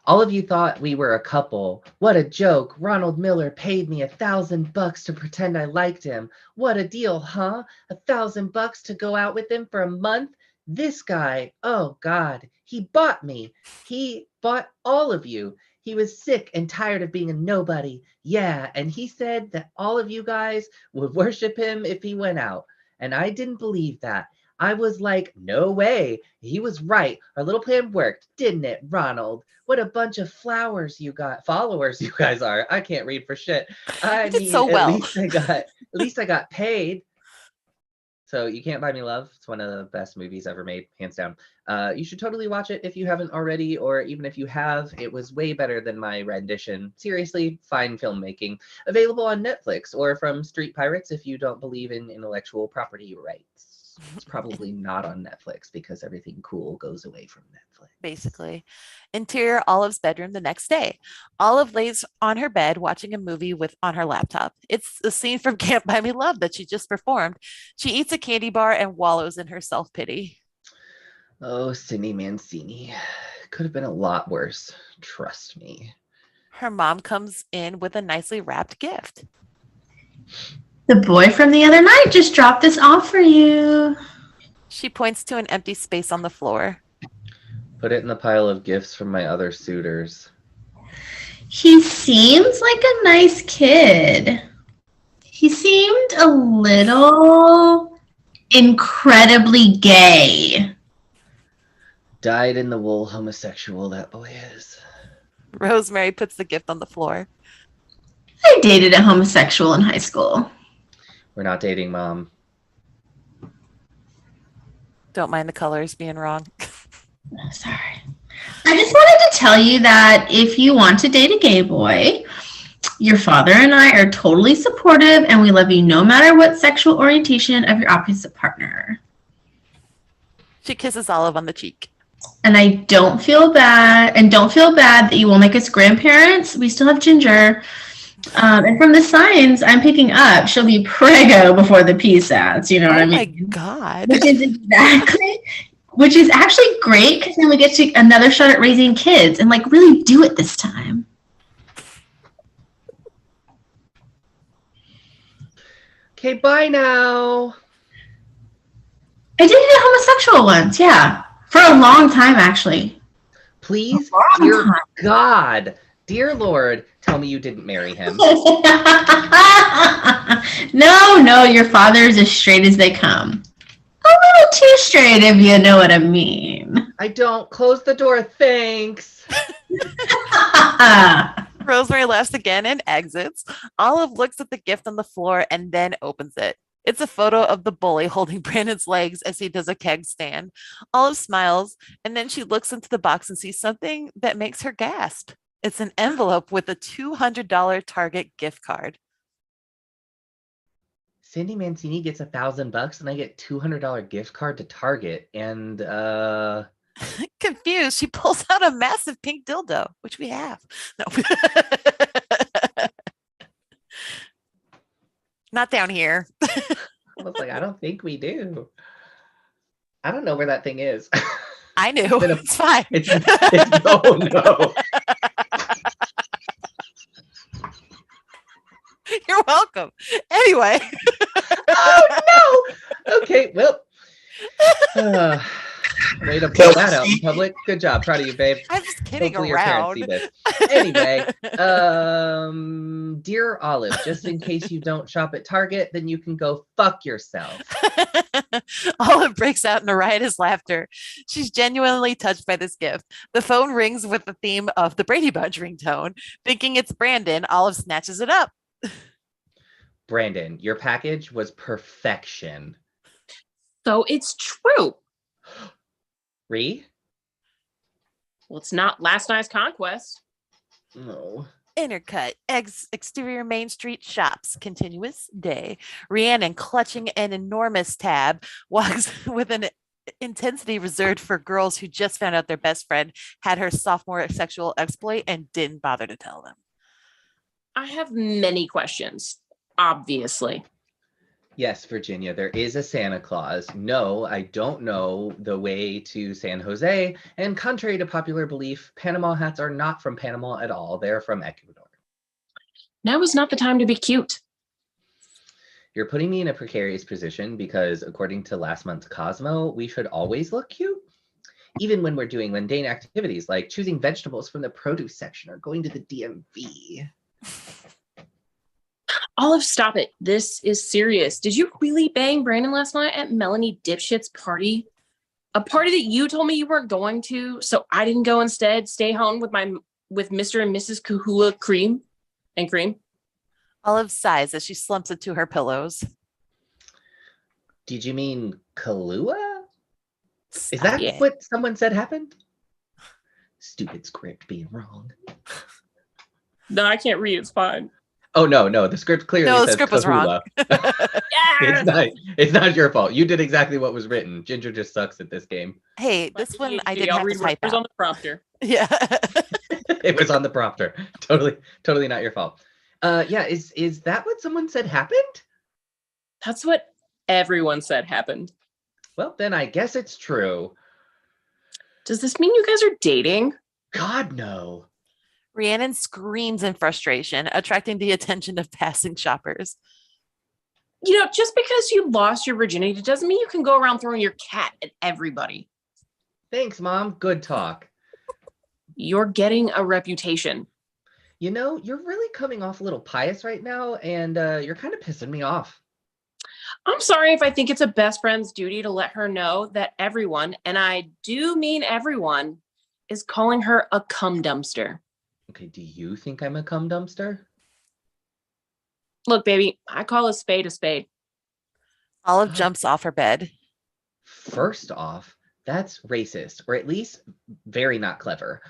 All of you thought we were a couple. What a joke. Ronald Miller paid me $1,000 to pretend I liked him. What a deal, huh? $1,000 to go out with him for a month? This guy, oh God, he bought me. He bought all of you. He was sick and tired of being a nobody. Yeah, and he said that all of you guys would worship him if he went out. And I didn't believe that. I was like, no way. He was right. Our little plan worked, didn't it, Ronald? What a bunch of followers you guys are. I can't read for shit. I You did mean, so well. at least I got paid. So You Can't Buy Me Love. It's one of the best movies ever made, hands down. You should totally watch it if you haven't already, or even if you have. It was way better than my rendition. Seriously, fine filmmaking. Available on Netflix or from Street Pirates if you don't believe in intellectual property rights. It's probably not on Netflix because everything cool goes away from Netflix. Basically. Interior Olive's bedroom the next day. Olive lays on her bed watching a movie on her laptop. It's a scene from Can't Buy Me Love that she just performed. She eats a candy bar and wallows in her self-pity. Oh, Cindy Mancini. Could have been a lot worse. Trust me. Her mom comes in with a nicely wrapped gift. The boy from the other night just dropped this off for you. She points to an empty space on the floor. Put it in the pile of gifts from my other suitors. He seems like a nice kid. He seemed a little incredibly gay. Dyed-in-the-wool homosexual that boy is. Rosemary puts the gift on the floor. I dated a homosexual in high school. We're not dating, Mom. Don't mind the colors being wrong. Sorry. I just wanted to tell you that if you want to date a gay boy, your father and I are totally supportive and we love you no matter what sexual orientation of your opposite partner. She kisses Olive on the cheek. And I don't feel bad, that you will make us grandparents. We still have Ginger. And from the signs I'm picking up, she'll be preggo before the PSATs, you know what I mean? Oh my God. Which is actually great because then we get to another shot at raising kids and like really do it this time. Okay, bye now. I dated a homosexual once, yeah. For a long time, actually. Please, A long dear time. God, dear Lord, tell me you didn't marry him. No, your father's as straight as they come. A little too straight, if you know what I mean. I don't. Close the door, thanks. Rosemary laughs again and exits. Olive looks at the gift on the floor and then opens it. It's a photo of the bully holding Brandon's legs as he does a keg stand. Olive smiles, and then she looks into the box and sees something that makes her gasp. It's an envelope with a $200 Target gift card. Cindy Mancini gets $1,000 and I get $200 gift card to Target. And Confused, she pulls out a massive pink dildo, which we have. No. Not down here. I was like, I don't think we do. I don't know where that thing is. I knew. It's fine. Oh no. You're welcome. Anyway. Oh no. Okay, well. Way to pull that out in public. Good job. Proud of you, babe. I'm just kidding Hopefully around. Your parents see this. Anyway, dear Olive, just in case you don't shop at Target, then you can go fuck yourself. Olive breaks out in a riotous laughter. She's genuinely touched by this gift. The phone rings with the theme of the Brady Bunch ringtone. Thinking it's Brandon, Olive snatches it up. Brandon, your package was perfection. So it's true. Ree? Well, it's not Last Night's Conquest. No. Intercut, exterior Main Street shops, continuous day. Rhiannon, clutching an enormous tab, walks with an intensity reserved for girls who just found out their best friend had her sophomore sexual exploit and didn't bother to tell them. I have many questions, obviously. Yes, Virginia, there is a Santa Claus. No, I don't know the way to San Jose. And contrary to popular belief, Panama hats are not from Panama at all. They're from Ecuador. Now is not the time to be cute. You're putting me in a precarious position because according to last month's Cosmo, we should always look cute. Even when we're doing mundane activities like choosing vegetables from the produce section or going to the DMV. Olive, stop it. This is serious. Did you really bang Brandon last night at Melanie Dipshit's party? A party that you told me you weren't going to, so I didn't go instead. Stay home with Mr. and Mrs. Kahua Cream. Olive sighs as she slumps into her pillows. Did you mean Kahlua? Is that what someone said happened? Stupid script being wrong. No, I can't read. It's fine. Oh, no. The script clearly says the script was wrong. Yeah, It's not your fault. You did exactly what was written. Ginger just sucks at this game. Hey, this one I didn't I'll have to read type whatever's out. on the prompter. Yeah. It was on the prompter. Totally not your fault. Yeah, is that what someone said happened? That's what everyone said happened. Well, then I guess it's true. Does this mean you guys are dating? God, no. Rhiannon screams in frustration, attracting the attention of passing shoppers. You know, just because you lost your virginity doesn't mean you can go around throwing your cat at everybody. Thanks, Mom. Good talk. You're getting a reputation. You know, you're really coming off a little pious right now, and you're kind of pissing me off. I'm sorry if I think it's a best friend's duty to let her know that everyone, and I do mean everyone, is calling her a cum dumpster. Okay, do you think I'm a cum dumpster? Look, baby, I call a spade a spade. Olive jumps off her bed. First off, that's racist, or at least very not clever.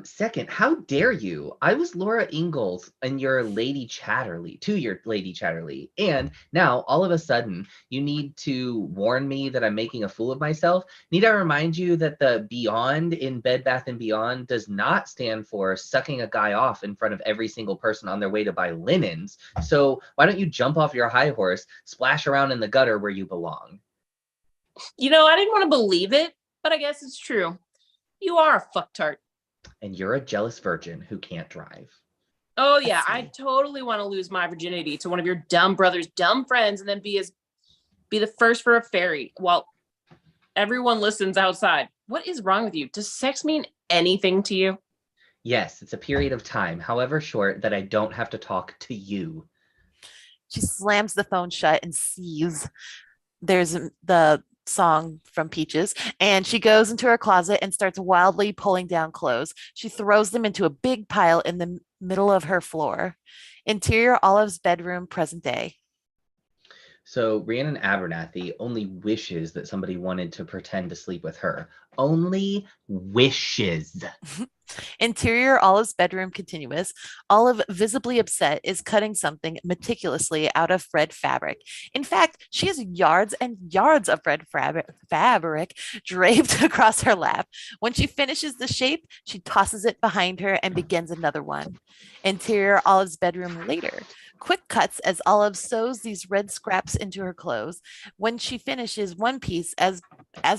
Second, how dare you? I was Laura Ingalls and your Lady Chatterley, to your Lady Chatterley. And now, all of a sudden, you need to warn me that I'm making a fool of myself. Need I remind you that the Beyond in Bed Bath & Beyond does not stand for sucking a guy off in front of every single person on their way to buy linens. So why don't you jump off your high horse, splash around in the gutter where you belong? You know, I didn't want to believe it, but I guess it's true. You are a fucktard. And you're a jealous virgin who can't drive. Oh, yeah, I totally want to lose my virginity to one of your dumb brother's dumb friends and then be the first for a ferry while everyone listens outside. What is wrong with you? Does sex mean anything to you? Yes, it's a period of time, however short, that I don't have to talk to you. She slams the phone shut and sees there's the song from Peaches, and she goes into her closet and starts wildly pulling down clothes. She throws them into a big pile in the middle of her floor. Interior Olive's bedroom, present day. So Rhiannon Abernathy only wishes that somebody wanted to pretend to sleep with her. Only wishes. Interior Olive's bedroom, continuous. Olive, visibly upset, is cutting something meticulously out of red fabric. In fact, she has yards and yards of red fabric draped across her lap. When she finishes the shape, she tosses it behind her and begins another one. Interior Olive's bedroom, later. Quick cuts as Olive sews these red scraps into her clothes. When she finishes one piece, as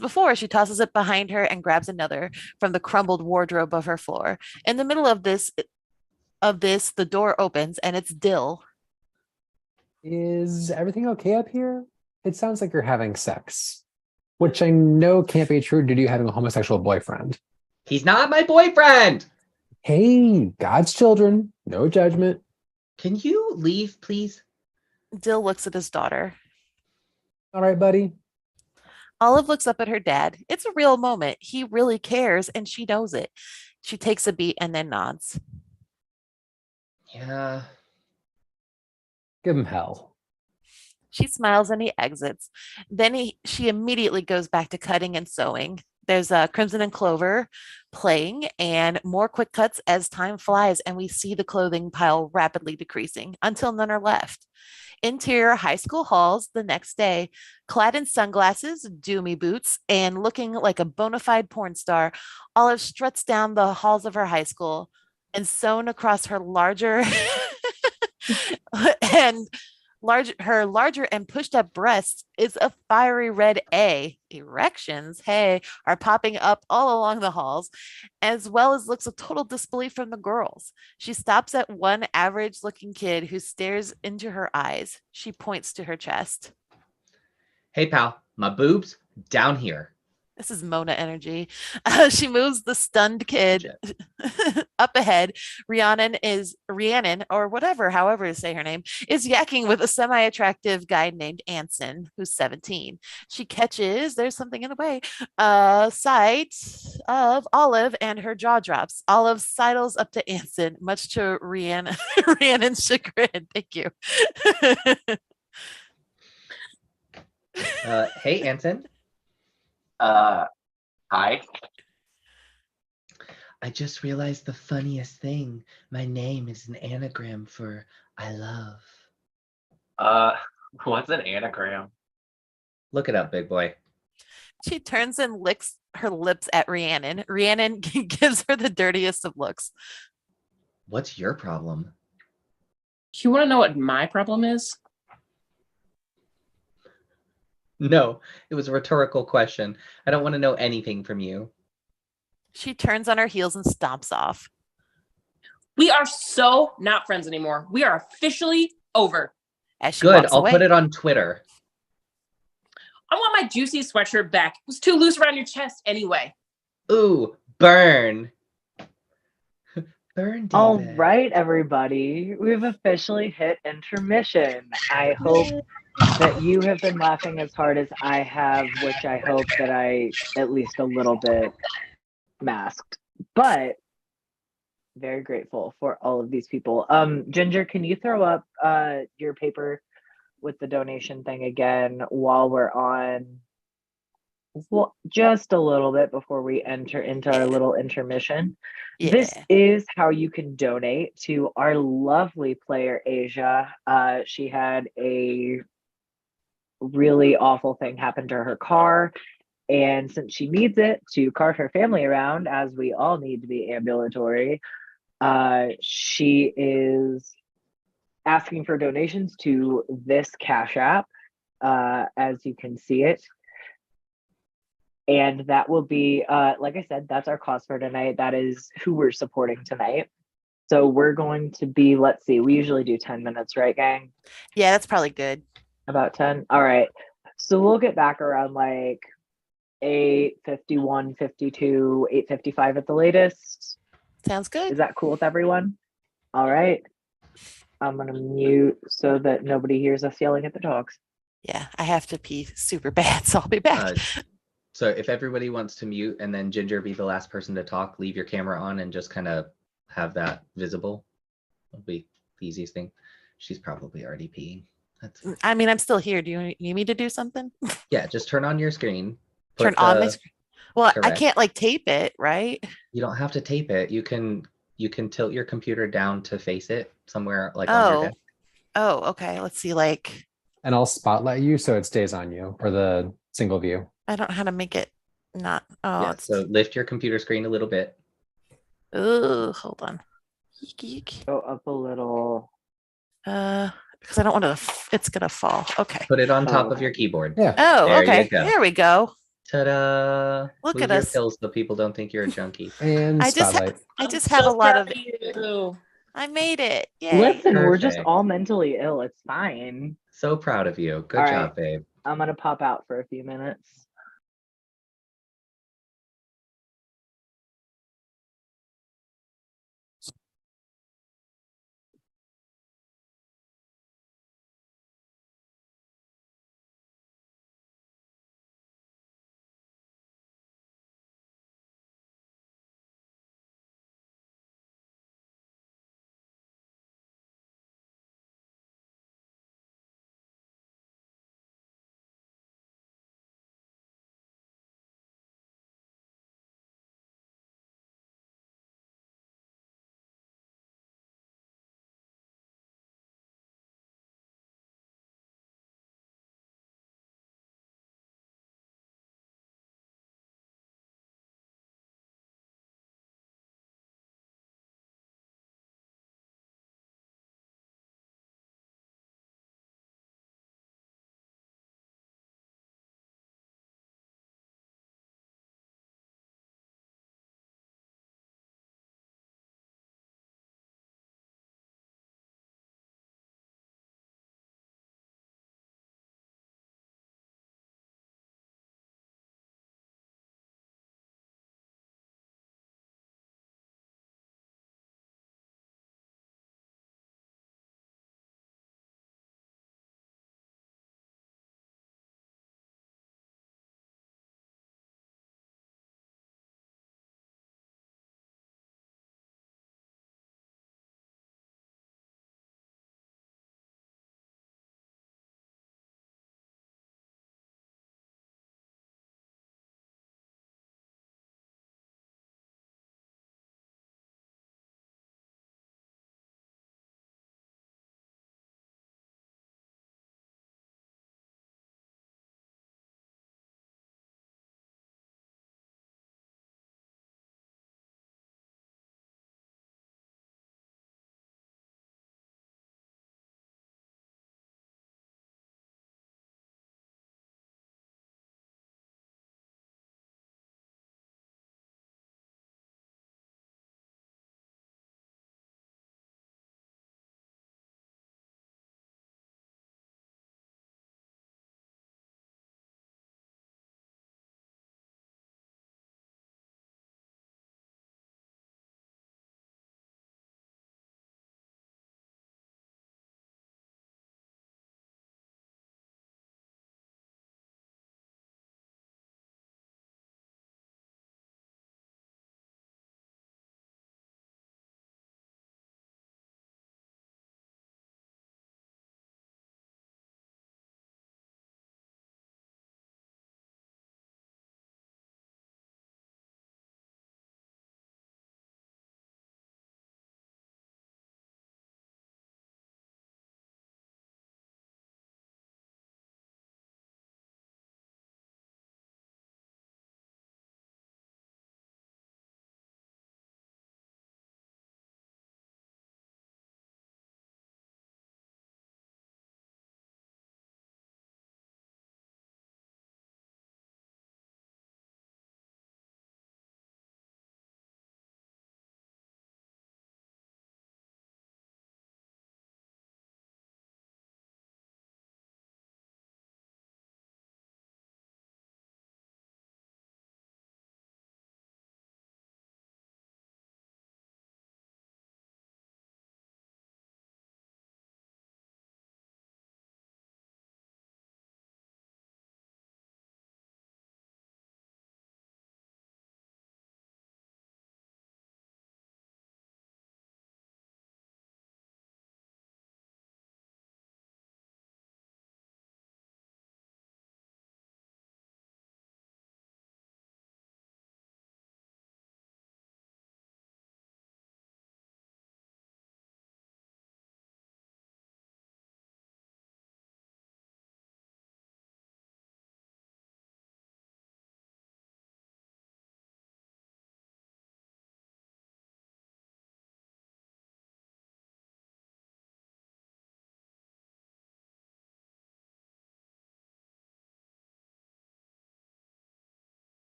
before, she tosses it behind her and grabs another from the crumbled wardrobe of her floor. In the middle of this, the door opens and it's Dill. Is everything okay up here? It sounds like you're having sex, which I know can't be true due to you having a homosexual boyfriend. He's not my boyfriend! Hey, God's children, no judgment. Can you leave, please? Dill looks at his daughter. All right, buddy. Olive looks up at her dad. It's a real moment. He really cares, and she knows it. She takes a beat and then nods. Yeah. Give him hell. She smiles and he exits. Then she immediately goes back to cutting and sewing. There's a Crimson and Clover playing and more quick cuts as time flies and we see the clothing pile rapidly decreasing until none are left. Interior high school halls the next day, clad in sunglasses, doomy boots, and looking like a bona fide porn star, Olive struts down the halls of her high school and sewn across her larger her larger and pushed up breasts is a fiery red A. Erections, hey, are popping up all along the halls, as well as looks of total disbelief from the girls. She stops at one average looking kid who stares into her eyes. She points to her chest. Hey, pal, my boobs down here. This is Mona energy. She moves the stunned kid up ahead. Rhiannon, or whatever, however to say her name, is yakking with a semi-attractive guy named Anson, who's 17. She catches, there's something in the way, sight of Olive and her jaw drops. Olive sidles up to Anson, much to Rhiannon's chagrin. Thank you. Hey, Anson. Hi. I just realized the funniest thing. My name is an anagram for I love. What's an anagram? Look it up, big boy. She turns and licks her lips at Rhiannon. Rhiannon gives her the dirtiest of looks. What's your problem? You want to know what my problem is? No, it was a rhetorical question. I don't want to know anything from you. She turns on her heels and stomps off. We are so not friends anymore. We are officially over. As she Good, walks I'll away. put it on Twitter. I want my juicy sweatshirt back. It was too loose around your chest anyway. Ooh, burn. Burn, David. All right, everybody. We've officially hit intermission. I hope that you have been laughing as hard as I have, which I hope that I at least a little bit masked. But very grateful for all of these people. Ginger, can you throw up your paper with the donation thing again while we're on? Well, just a little bit before we enter into our little intermission. Yeah. This is how you can donate to our lovely player, Asia. She had a really awful thing happen to her car. And since she needs it to cart her family around, as we all need to be ambulatory, she is asking for donations to this Cash App, as you can see it. And that will be, like I said, that's our cause for tonight. That is who we're supporting tonight. So we're going to be, let's see, we usually do 10 minutes, right, gang? Yeah, that's probably good. About 10? All right. So we'll get back around like 8:51, 52, 8:55 at the latest. Sounds good. Is that cool with everyone? All right. I'm going to mute so that nobody hears us yelling at the dogs. Yeah, I have to pee super bad, so I'll be back. So if everybody wants to mute and then Ginger be the last person to talk, leave your camera on and just kind of have that visible. That'll be the easiest thing. She's probably already peeing. That's fine. I mean, I'm still here. Do you need me to do something? Yeah, just turn on your screen. Turn on my screen. Well, I correct. can't like tape it, right? You don't have to tape it. You can tilt your computer down to face it somewhere like on your desk. Oh, okay. Let's see. Like, And I'll spotlight you so it stays on you for the single view. I don't know how to make it not. Oh, Yeah, it's. so lift your computer screen a little bit. Oh, hold on. Eek, eek. Go up a little. Because I don't want to. It's gonna fall. Okay. Put it on top of your keyboard. Yeah. Oh, There okay. you go. There we go. Ta-da! Look Move at your us. pills so people don't think you're a junkie. And I just spotlight. have a lot of. You. I made it. Yay. Listen, we're just Perfect. all mentally ill. It's fine. So proud of you. Good All job, right. babe. I'm going to pop out for a few minutes.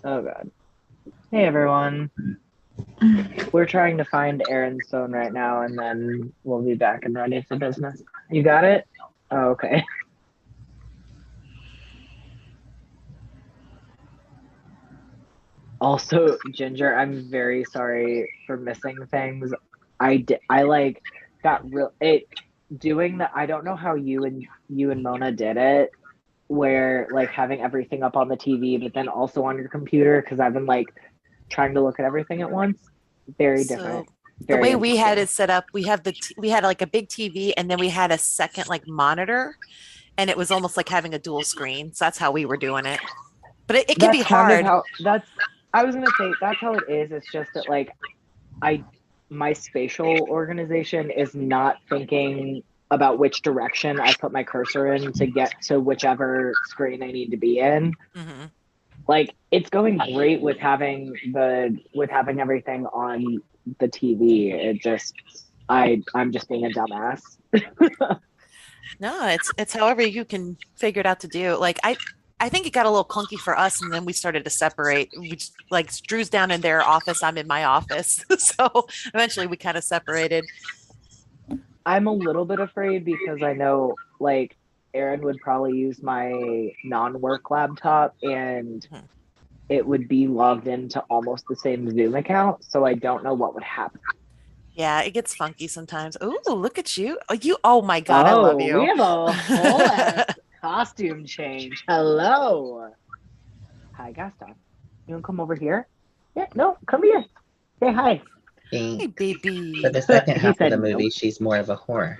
Oh god. Hey everyone. We're trying to find Aaron's phone right now, and then we'll be back and ready for business. You got it? Oh, okay. Also, Ginger, I'm very sorry for missing things. I like got real it doing that. I don't know how you and Mona did it, where like having everything up on the TV, but then also on your computer, because I've been like trying to look at everything at once. Very different. The Very way we had interesting. it set up, we had like a big TV and then we had a second like monitor, and it was almost like having a dual screen. So that's how we were doing it. But it can be That's kind of hard. how I was gonna say that's how it is. It's just that like my spatial organization is not thinking about which direction I put my cursor in to get to whichever screen I need to be in. Mhm. Like it's going great with having everything on the TV. It just I'm just being a dumbass. No, it's however you can figure it out to do. Like I think it got a little clunky for us, and then we started to separate. We just, like Drew's down in their office, I'm in my office, so eventually we kind of separated. I'm a little bit afraid because I know like Aaron would probably use my non-work laptop and Mhm. it would be logged into almost the same Zoom account, so I don't know what would happen. Yeah, it gets funky sometimes. Ooh, look at you! Oh my God, I love We you. have a whole ass costume change. Hello. Hi, Gaston. You want to come over here? Yeah, no, come here. Say hi. Hey, baby. For the second He half of said the movie, nope. she's more of a whore.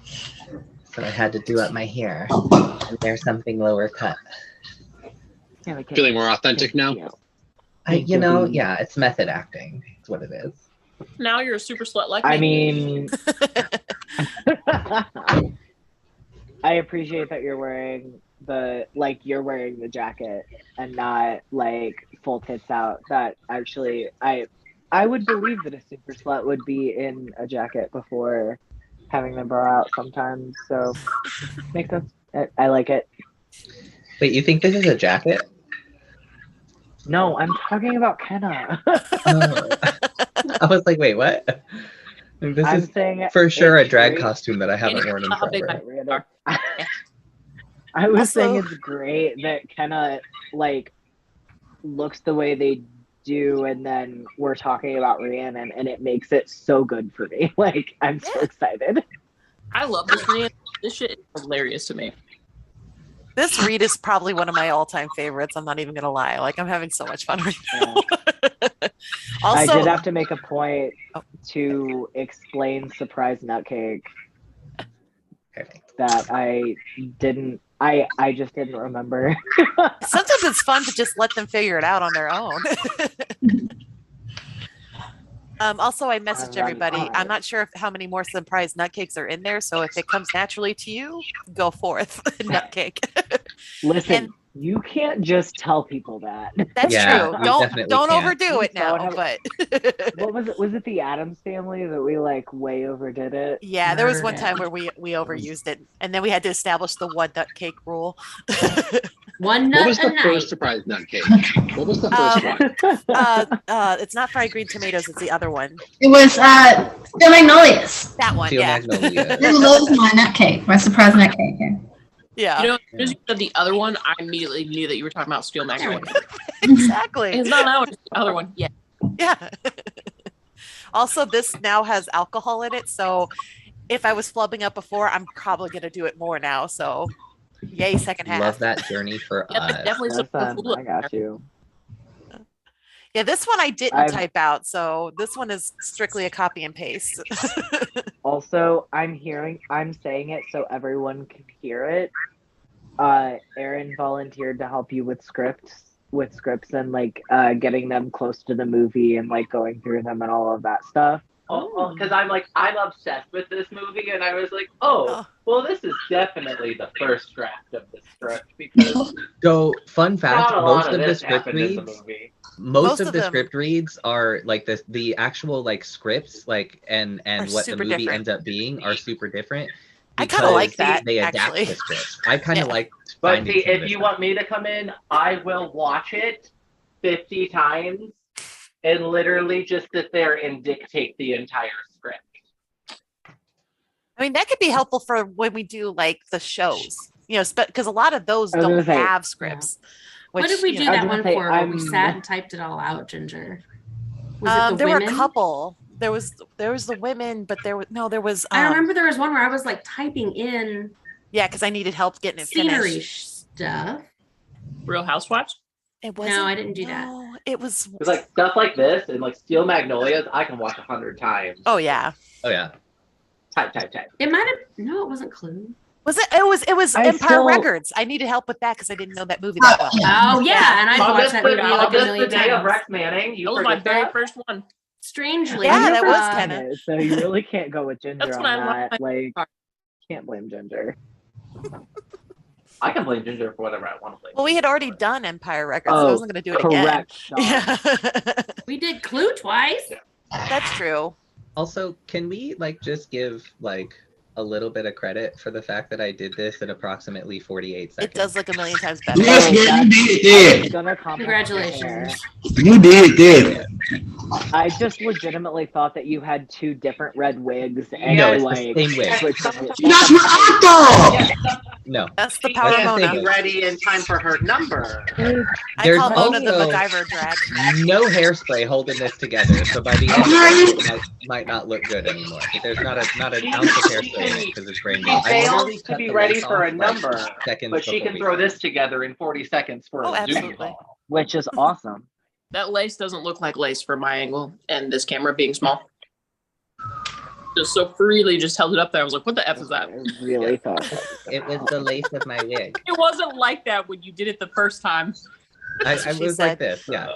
So I had to do up my hair and wear something lower cut. Yeah, we can- Feeling more authentic now? you. Yeah, it's method acting. It's what it is. Now you're a super slut like me. I mean, I appreciate that you're wearing you're wearing the jacket and not like full tits out. That actually, I would believe that a super slut would be in a jacket before having them bra out sometimes. So makes sense. I like it. Wait, you think this is a jacket? No, I'm talking about Kenna. Oh. I was like, wait, what? This I'm is saying for sure a it's drag great. costume that I haven't worn in How big forever. I was saying Also- it's great that Kenna like looks the way they do, and then we're talking about Rhiannon, and it makes it so good for me. Like I'm so Yeah. excited. I love this Rhiannon. This shit is hilarious to me. This read is probably one of my all-time favorites. I'm not even gonna lie. Like I'm having so much fun right now. I Also, did have to make a point to explain surprise nutcake Perfect. that I didn't. I just didn't remember. sometimes it's fun to just let them figure it out on their own. Also, I messaged everybody. I'm not sure how many more surprise nutcakes are in there. So if it comes naturally to you, go forth, nutcake. Listen, And- you can't just tell people that. That's Yeah, true. you Don't definitely can't. overdo it We saw now. how- But What was it? Was it the Adams Family that we like way overdid it? yeah, there was one Murdered time it. where we overused it, and then we had to establish the one nutcake rule. One What nut was a the night. first surprise nutcake? What was the first one? It's not fried green tomatoes. It's the other one. It was the Magnolias. That one. Steel Yeah. Magnolia. Who loves my nut cake? My surprise nut cake. Yeah. Yeah. You know, as soon as you said the other one, I immediately knew that you were talking about Steel Magnolia. Exactly. It's not that one, it's the other one. Yeah. Yeah. Also, this now has alcohol in it, so if I was flubbing up before, I'm probably gonna do it more now. So, yay, second half. Love that journey for Yeah, us. definitely some Listen, I got you. Yeah, this one I didn't I've- type out, so this one is strictly a copy and paste. Also, I'm saying it so everyone can hear it. Erin volunteered to help you with scripts and like getting them close to the movie and like going through them and all of that stuff. Oh, because I'm obsessed with this movie, and I was like, oh, well, this is definitely the first draft of the script because So, fun fact: not a most lot of the this script happened in the reads, movie. most of of the them- script reads are like the actual like scripts, like and Are what the super movie different. ends up being are super different. I kinda like because that, they adapt actually. the scripts. I kind of Yeah. like. But finding see, some of if this you stuff. want me to come in, I will watch it 50 times and literally just sit there and dictate the entire script. I mean, that could be helpful for when we do like the shows, because a lot of those I was gonna don't say, have scripts. What Which, did we do I was that gonna one say, for where we sat and typed it all out, Ginger? Was it the there women? were a couple. There was the women, but there was. I remember there was one where I was like typing in. Yeah, because I needed help getting it scenery finished. stuff. Real Housewives? It wasn't. No, I didn't do that. It was. It's like stuff like this and like Steel Magnolias, I can watch 100 times. Oh yeah. Oh yeah. Type. It might have. No, it wasn't Clue. Was it? It was Empire Records. I needed help with that because I didn't know that movie that well. Oh yeah, and I watched that movie like a the million day of times. Rex Manning. You That was my forget very that? first one. Strangely, Yeah, that was Kenna. So you really can't go with Ginger That's on when I that. love Like, can't blame Ginger. I can blame Ginger for whatever I want to blame. Well, we had already done Empire Records. So I wasn't going to do it correct, again. Sean. Yeah. We did Clue twice. That's true. Also, can we like just give like a little bit of credit for the fact that I did this in approximately 48 seconds? It does look a million times better. Yes, yeah, you did that. Congratulations. You did that. I just legitimately thought that you had two different red wigs and No, it's the like same wig. switched it. That's what I thought. No. That's the She power can't Mona. be ready in time for her number. I There's call Mona the also MacGyver drag. no hairspray holding this together, so by the end of it, it might not look good anymore. There's not an ounce of hairspray in it because it's brand new. She I literally fails to cut be the ready lace for a off, like, number, seconds but she before can we throw started. this together in 40 seconds for Oh, a Zoom absolutely. call. Which is awesome. That lace doesn't look like lace from my angle, and this camera being small. Just so freely just held it up there. I was like, what the F is that? I really thought that. It was the lace of my wig. It wasn't like that when you did it the first time. I She was said. like this, yeah.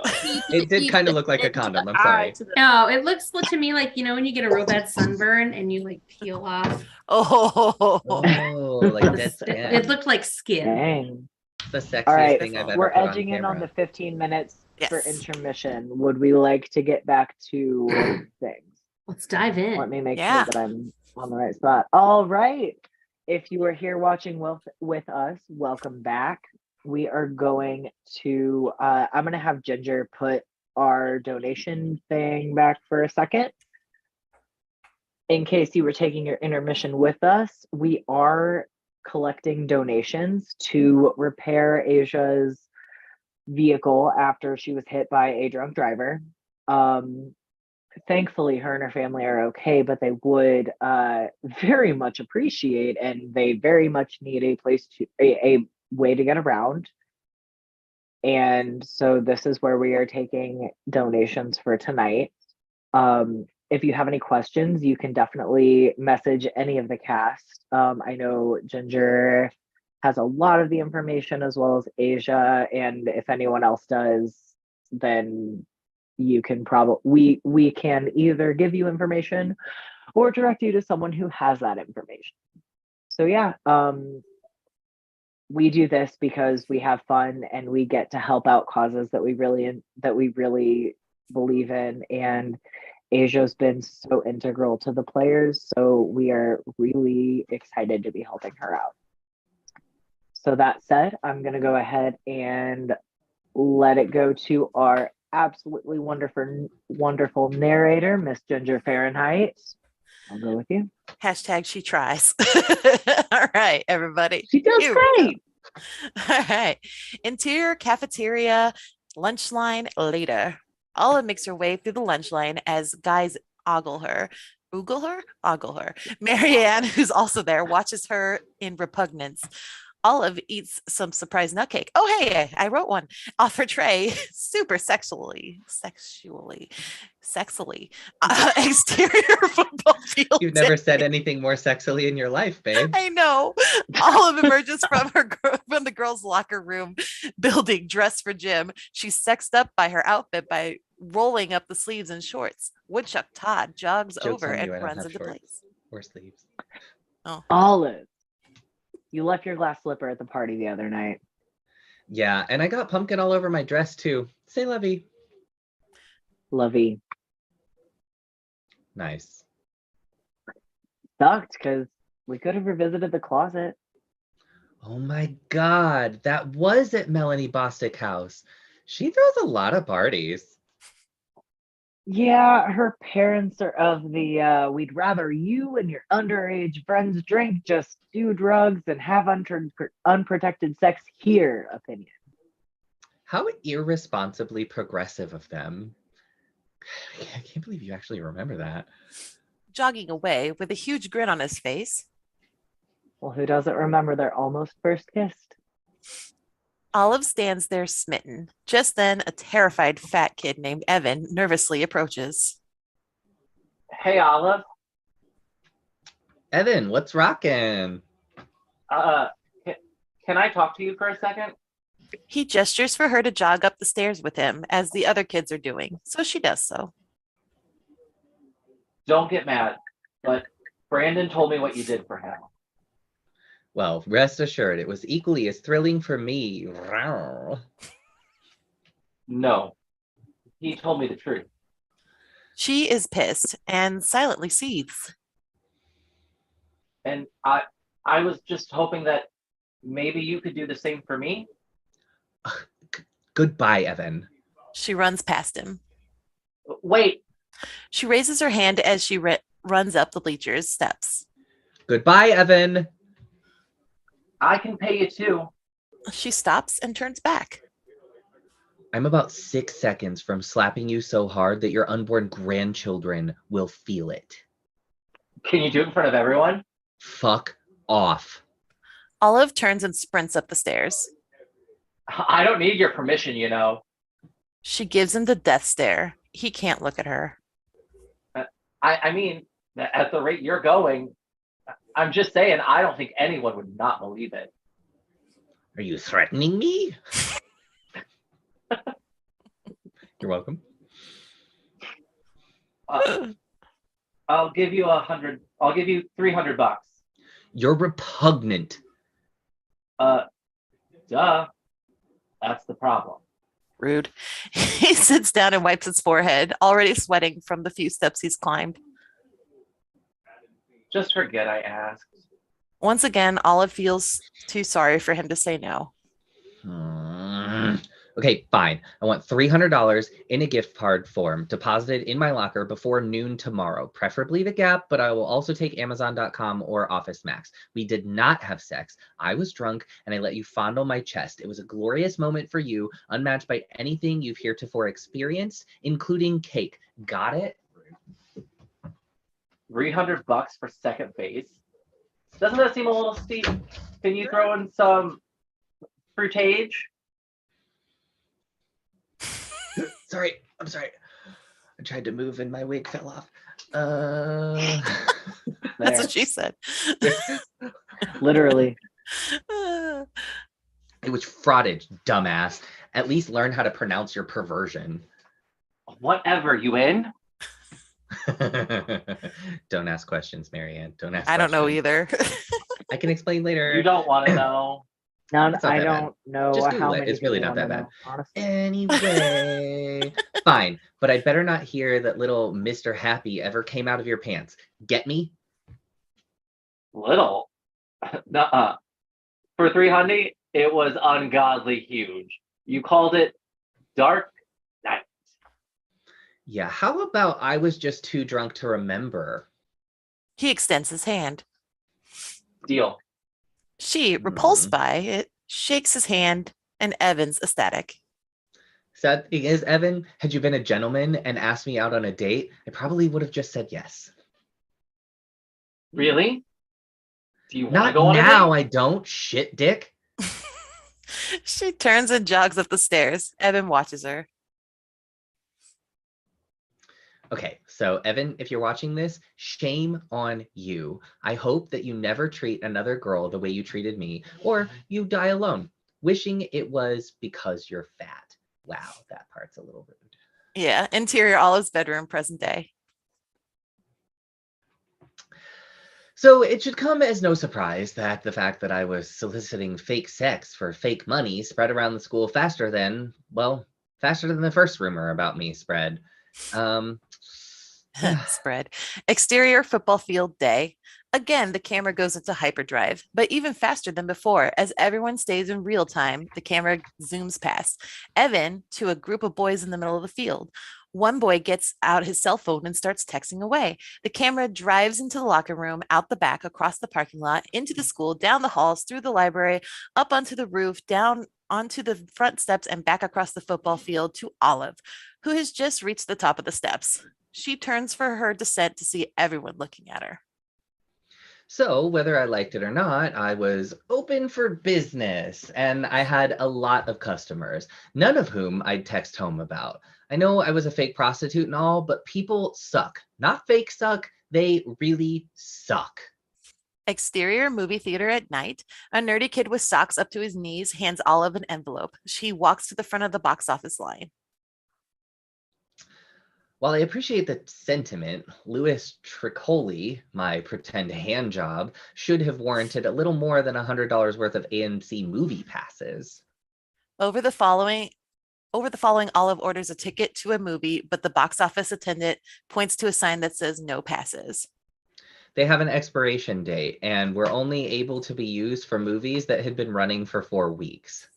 It did kind of look like a condom. I'm sorry. No, it looks to me like when you get a real bad sunburn and you like peel off. Oh. Oh, like dead skin. It looked like skin. Dang. The sexiest All right, thing I've ever we're put edging in on camera. the 15 minutes for Yes. intermission. Would we like to get back to things? Let's dive in. Let me make Yeah. sure that I'm on the right spot. All right. If you are here watching with us, welcome back. We are going to, I'm going to have Ginger put our donation thing back for a second. In case you were taking your intermission with us, we are collecting donations to repair Asia's vehicle after she was hit by a drunk driver. Thankfully, her and her family are okay, but they would very much appreciate, and they very much need a way to get around. And so this is where we are taking donations for tonight. If you have any questions, you can definitely message any of the cast. I know Ginger has a lot of the information, as well as Asia, and if anyone else does, then you can probably we can either give you information or direct you to someone who has that information. So yeah, we do this because we have fun and we get to help out causes that we really believe in, and Asia's been so integral to the players, so we are really excited to be helping her out. So that said, I'm going to go ahead and let it go to our absolutely wonderful narrator, Miss Ginger Fahrenheit. I'll go with you. Hashtag she tries. All right, everybody. She does Here we great. go. All right. Interior cafeteria, lunch line later. Olive makes her way through the lunch line as guys ogle her. Marianne, who's also there, watches her in repugnance. Olive eats some surprise nut cake. Oh, hey, I wrote one off her tray. Super sexually. Exterior football field. You've never day. said anything more sexily in your life, babe. I know. Olive emerges from the girls' locker room building, dressed for gym. She's sexed up by her outfit by rolling up the sleeves and shorts. Woodchuck Todd jogs Joke's over on you, and I don't runs have into shorts place. or sleeves. Oh, Olive, you left your glass slipper at the party the other night. Yeah, and I got pumpkin all over my dress too. Say lovey. Lovey. Nice. Sucked because we could have revisited the closet. Oh my God, that was at Melanie Bostic house. She throws a lot of parties. Yeah, her parents are of the we'd rather you and your underage friends drink, just do drugs, and have unprotected sex here opinion. How irresponsibly progressive of them. I can't believe you actually remember that. Jogging away with a huge grin on his face, Well, who doesn't remember their almost first kissed? Olive stands there smitten. Just then, a terrified fat kid named Evan nervously approaches. Hey, Olive. Evan, what's rockin'? Can I talk to you for a second? He gestures for her to jog up the stairs with him, as the other kids are doing, so she does so. Don't get mad, but Brandon told me what you did for him. Well, rest assured, it was equally as thrilling for me. No, he told me the truth. She is pissed and silently seethes. And I was just hoping that maybe you could do the same for me. Goodbye, Evan. She runs past him. Wait. She raises her hand as she runs up the bleachers steps. Goodbye, Evan. I can pay you too. She stops and turns back. I'm about 6 seconds from slapping you so hard that your unborn grandchildren will feel it. Can you do it in front of everyone? Fuck off. Olive turns and sprints up the stairs. I don't need your permission, you know. She gives him the death stare. He can't look at her. I mean, at the rate you're going, I'm just saying, I don't think anyone would not believe it. Are you threatening me? You're welcome. I'll give you $100. I'll give you $300. You're repugnant. Duh. That's the problem. Rude. He sits down and wipes his forehead, already sweating from the few steps he's climbed. Just forget I asked. Once again, Olive feels too sorry for him to say no. Okay, fine. I want $300 in a gift card form deposited in my locker before noon tomorrow, preferably the Gap, but I will also take Amazon.com or Office Max. We did not have sex. I was drunk and I let you fondle my chest. It was a glorious moment for you, unmatched by anything you've heretofore experienced, including cake. Got it? $300 for second base? Doesn't that seem a little steep? Can you throw in some fruitage? Sorry, I'm sorry. I tried to move and my wig fell off. That's what she said. Literally. It was frottage, dumbass. At least learn how to pronounce your perversion. Whatever, you in? Don't ask questions, Marianne. Don't ask I don't know questions. either. I can explain later. You don't want to know. No, It's not I that bad. don't know Just how Google it. many It's really people not that wanna bad. know, honestly. Anyway, fine. But I'd better not hear that little Mr. Happy ever came out of your pants. Get me? Little? Nuh-uh. For 300, it was ungodly huge. You called it Dark Night. Yeah, how about I was just too drunk to remember? He extends his hand. Deal. She, repulsed by it, shakes his hand, and Evan's ecstatic. Sad thing is, Evan, had you been a gentleman and asked me out on a date, I probably would have just said yes. Really? Do you want to Not go on now, a date? I don't. Shit, dick. She turns and jogs up the stairs. Evan watches her. Okay, so Evan, if you're watching this, shame on you. I hope that you never treat another girl the way you treated me, or you die alone, wishing it was because you're fat. Wow, that part's a little rude. Yeah, interior Olive's bedroom, present day. So it should come as no surprise that the fact that I was soliciting fake sex for fake money spread around the school faster than the first rumor about me spread. Spread. Exterior football field day. Again, the camera goes into hyperdrive, but even faster than before. As everyone stays in real time, the camera zooms past Evan to a group of boys in the middle of the field. One boy gets out his cell phone and starts texting away. The camera drives into the locker room, out the back, across the parking lot, into the school, down the halls, through the library, up onto the roof, down onto the front steps, and back across the football field to Olive, who has just reached the top of the steps. She turns for her descent to see everyone looking at her. So, whether I liked it or not, I was open for business and I had a lot of customers, none of whom I'd text home about. I know I was a fake prostitute and all, but people suck. Not fake suck, they really suck. Exterior movie theater at night. A nerdy kid with socks up to his knees hands Olive an envelope. She walks to the front of the box office line. While I appreciate the sentiment, Louis Tricoli, my pretend hand job, should have warranted a little more than $100 worth of AMC movie passes. Over the following, Olive orders a ticket to a movie, but the box office attendant points to a sign that says no passes. They have an expiration date and were only able to be used for movies that had been running for 4 weeks.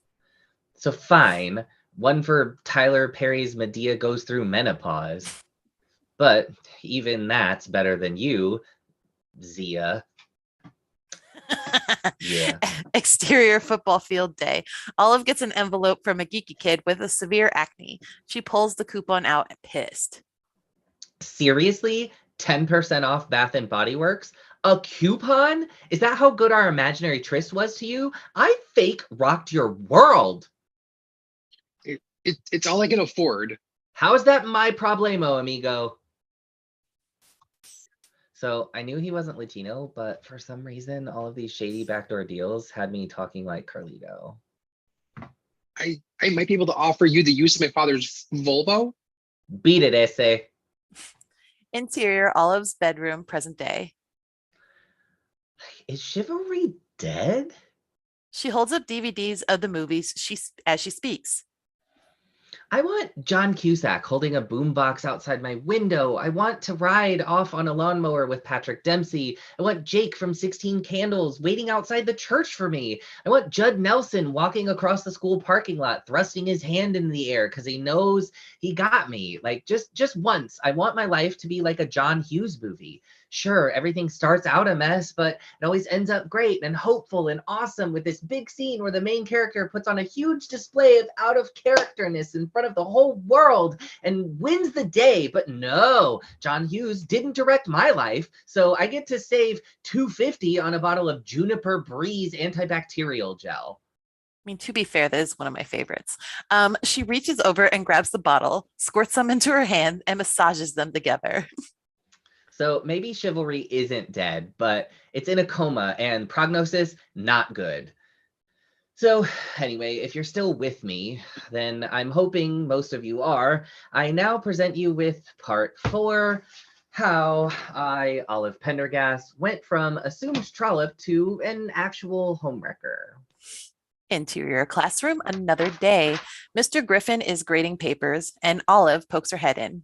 So fine, one for Tyler Perry's Medea Goes Through Menopause. But even that's better than you, Zia. Yeah. Exterior football field day. Olive gets an envelope from a geeky kid with a severe acne. She pulls the coupon out, pissed. Seriously? 10% off Bath and Body Works? A coupon? Is that how good our imaginary tryst was to you? I fake rocked your world. It's all I can afford. How is that my problemo, amigo? So I knew he wasn't Latino, but for some reason, all of these shady backdoor deals had me talking like Carlito. I might be able to offer you the use of my father's Volvo. Beat it, Ese. Interior, Olive's bedroom, present day. Is Chivalry dead? She holds up DVDs of the movies as she speaks. I want John Cusack holding a boombox outside my window. I want to ride off on a lawnmower with Patrick Dempsey. I want Jake from 16 Candles waiting outside the church for me. I want Judd Nelson walking across the school parking lot, thrusting his hand in the air because he knows he got me. Like just once. I want my life to be like a John Hughes movie. Sure, everything starts out a mess, but it always ends up great and hopeful and awesome with this big scene where the main character puts on a huge display of out of characterness in front of the whole world and wins the day. But no, John Hughes didn't direct my life, so I get to save $2.50 on a bottle of Juniper Breeze antibacterial gel. I mean, to be fair, that is one of my favorites. She reaches over and grabs the bottle, squirts some into her hand, and massages them together. So maybe Chivalry isn't dead, but it's in a coma and prognosis not good. So anyway, if you're still with me, then I'm hoping most of you are. I now present you with part 4, how I, Olive Pendergast, went from assumed trollop to an actual homewrecker. Interior classroom, another day. Mr. Griffin is grading papers and Olive pokes her head in.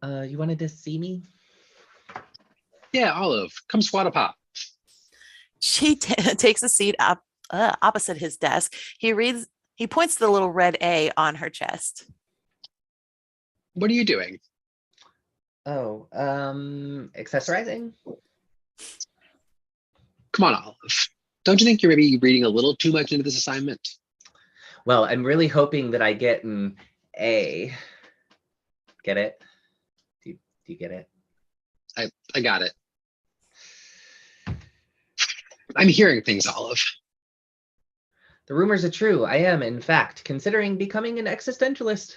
You wanted to see me? Yeah, Olive, come swat a pop. She takes a seat opposite his desk. He points to the little red A on her chest. What are you doing? Oh, accessorizing? Come on, Olive. Don't you think you're maybe reading a little too much into this assignment? Well, I'm really hoping that I get an A. Get it? Do you get it? I got it. I'm hearing things, Olive. The rumors are true. I am, in fact, considering becoming an existentialist.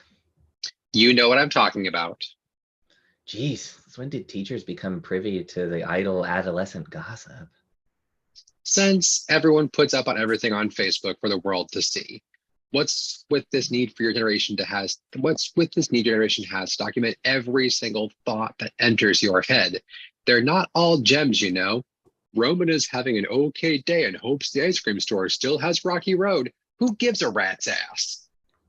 You know what I'm talking about. Geez, when did teachers become privy to the idle adolescent gossip? Since everyone puts up on everything on Facebook for the world to see. What's with this need for your generation to document every single thought that enters your head? They're not all gems, you know. Roman is having an okay day and hopes the ice cream store still has Rocky Road. Who gives a rat's ass?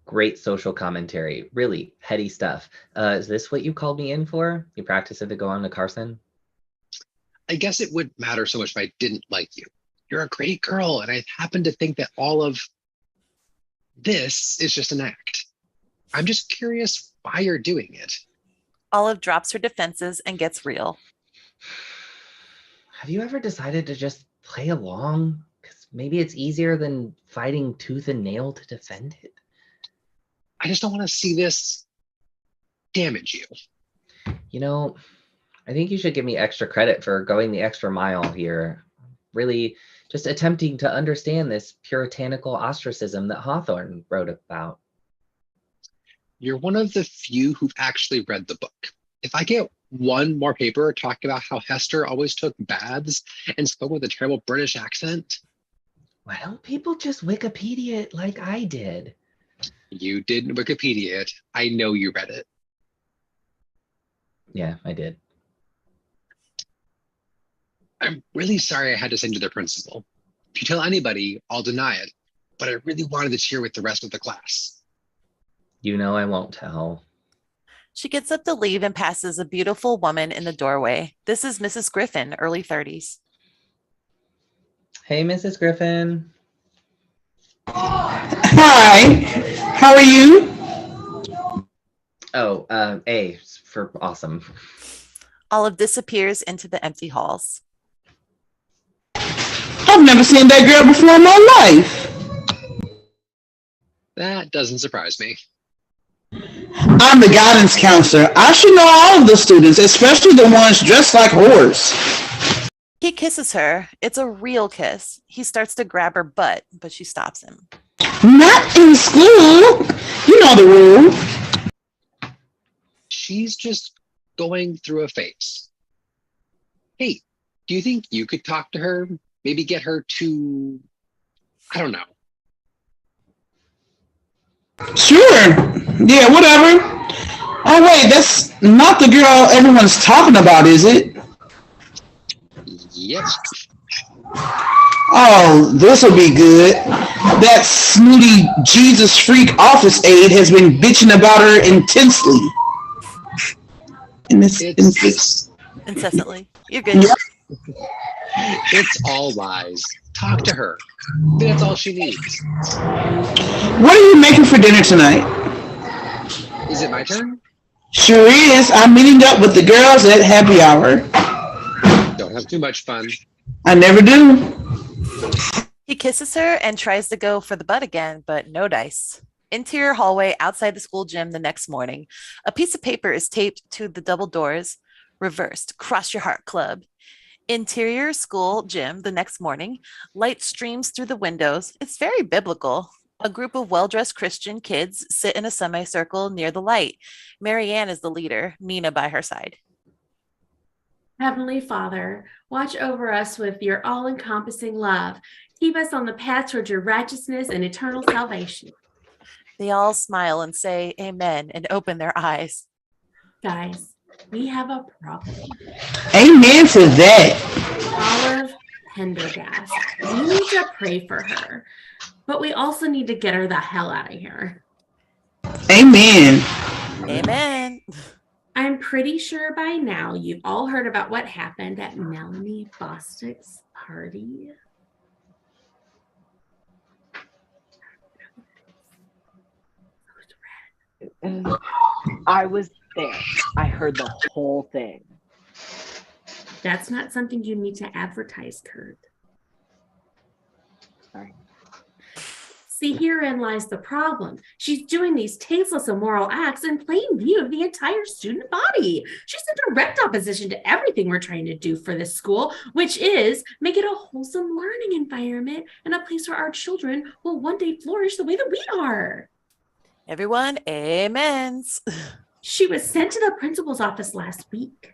Great social commentary. Really heady stuff. Is this what you called me in for? You practice it to go on to Carson? I guess it wouldn't matter so much if I didn't like you. You're a great girl, and I happen to think that all of this is just an act. I'm just curious why you're doing it. Olive drops her defenses and gets real. Have you ever decided to just play along? Because maybe it's easier than fighting tooth and nail to defend it. I just don't want to see this damage you. You know, I think you should give me extra credit for going the extra mile here. Really just attempting to understand this puritanical ostracism that Hawthorne wrote about. You're one of the few who've actually read the book. If I get one more paper talking about how Hester always took baths and spoke with a terrible British accent. Why don't people just Wikipedia it like I did? You didn't Wikipedia it. I know you read it. Yeah, I did. I'm really sorry I had to send you the principal. If you tell anybody, I'll deny it. But I really wanted to cheer with the rest of the class. You know I won't tell. She gets up to leave and passes a beautiful woman in the doorway. This is Mrs. Griffin, early 30s. Hey, Mrs. Griffin. Hi, how are you? Oh, A for awesome. Olive disappears into the empty halls. I've never seen that girl before in my life. That doesn't surprise me. I'm the guidance counselor. I should know all of the students, especially the ones dressed like whores. He kisses her. It's a real kiss. He starts to grab her butt, but she stops him. Not in school. You know the rule. She's just going through a phase. Hey, do you think you could talk to her? Maybe get her to, I don't know. Sure. Yeah, whatever. Oh, wait, that's not the girl everyone's talking about, is it? Yep. Oh, this will be good. That snooty Jesus freak office aide has been bitching about her intensely. Incessantly. You're good. Yeah. It's all lies. Talk to her. That's all she needs. What are you making for dinner tonight? Is it my turn? Sure is. I'm meeting up with the girls at happy hour. Don't have too much fun. I never do. He kisses her and tries to go for the butt again, but no dice. Interior hallway outside the school gym the next morning. A piece of paper is taped to the double doors. Reversed. Cross your heart club. Interior school gym the next morning. Light streams through the windows. It's very biblical. A group of well-dressed Christian kids sit in a semicircle near the light. Marianne is the leader, Nina by her side. Heavenly Father, watch over us with your all-encompassing love. Keep us on the path towards your righteousness and eternal salvation. They all smile and say amen and open their eyes. Guys, we have a problem. Amen to that. Olive Pendergast. We need to pray for her, but we also need to get her the hell out of here. Amen. Amen. I'm pretty sure by now you've all heard about what happened at Melanie Bostick's party. I was there. I heard the whole thing. That's not something you need to advertise, Kurt. Sorry. See, herein lies the problem. She's doing these tasteless immoral acts in plain view of the entire student body. She's in direct opposition to everything we're trying to do for this school, which is make it a wholesome learning environment and a place where our children will one day flourish the way that we are. Everyone, amens. She was sent to the principal's office last week.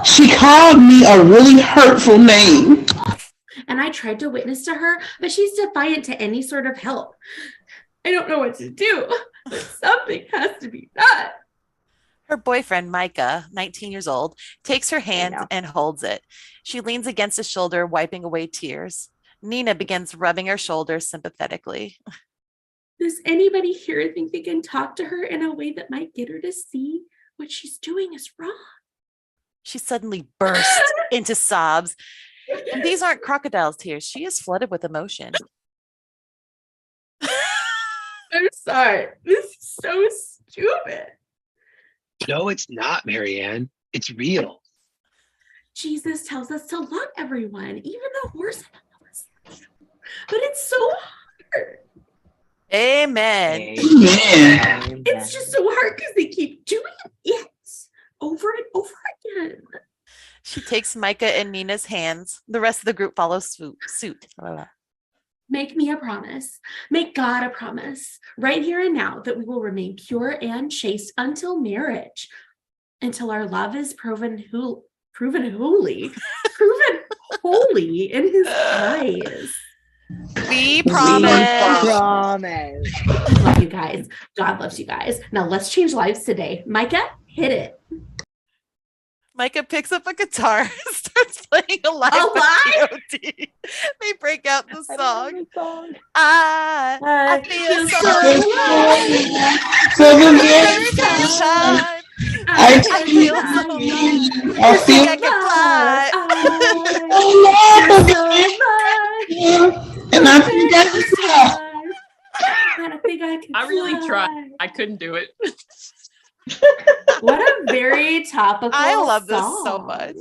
She called me a really hurtful name. And I tried to witness to her, but she's defiant to any sort of help. I don't know what to do, but something has to be done. Her boyfriend, Micah, 19 years old, takes her hand and holds it. She leans against his shoulder, wiping away tears. Nina begins rubbing her shoulder sympathetically. Does anybody here think they can talk to her in a way that might get her to see what she's doing is wrong? She suddenly burst into sobs. And these aren't crocodile tears. She is flooded with emotion. I'm sorry. This is so stupid. No, it's not, Marianne. It's real. Jesus tells us to love everyone, even the horse animals. But it's so hard. Amen. Amen. It's just so hard because they keep doing it over and over again. She takes Micah and Nina's hands. The rest of the group follows suit. Make me a promise. Make God a promise right here and now that we will remain pure and chaste until marriage, until our love is proven holy in his eyes. We promise. Love you guys. God loves you guys. Now let's change lives today. Micah, hit it. Micah picks up a guitar and starts playing a live POD. They break out the song. I feel so I feel I can fly. And I think I can fly. I really tried. I couldn't do it. What a very topical I love this song. so much.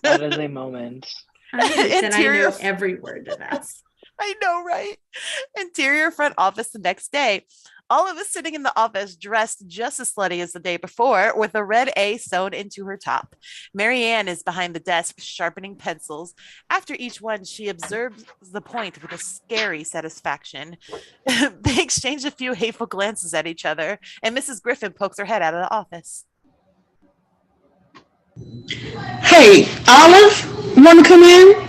That is a moment. I know every word to that. I know, right? Interior front office the next day. Olive is sitting in the office dressed just as slutty as the day before with a red A sewn into her top. Marianne is behind the desk sharpening pencils. After each one, she observes the point with a scary satisfaction. They exchange a few hateful glances at each other, and Mrs. Griffin pokes her head out of the office. Hey, Olive, want to come in?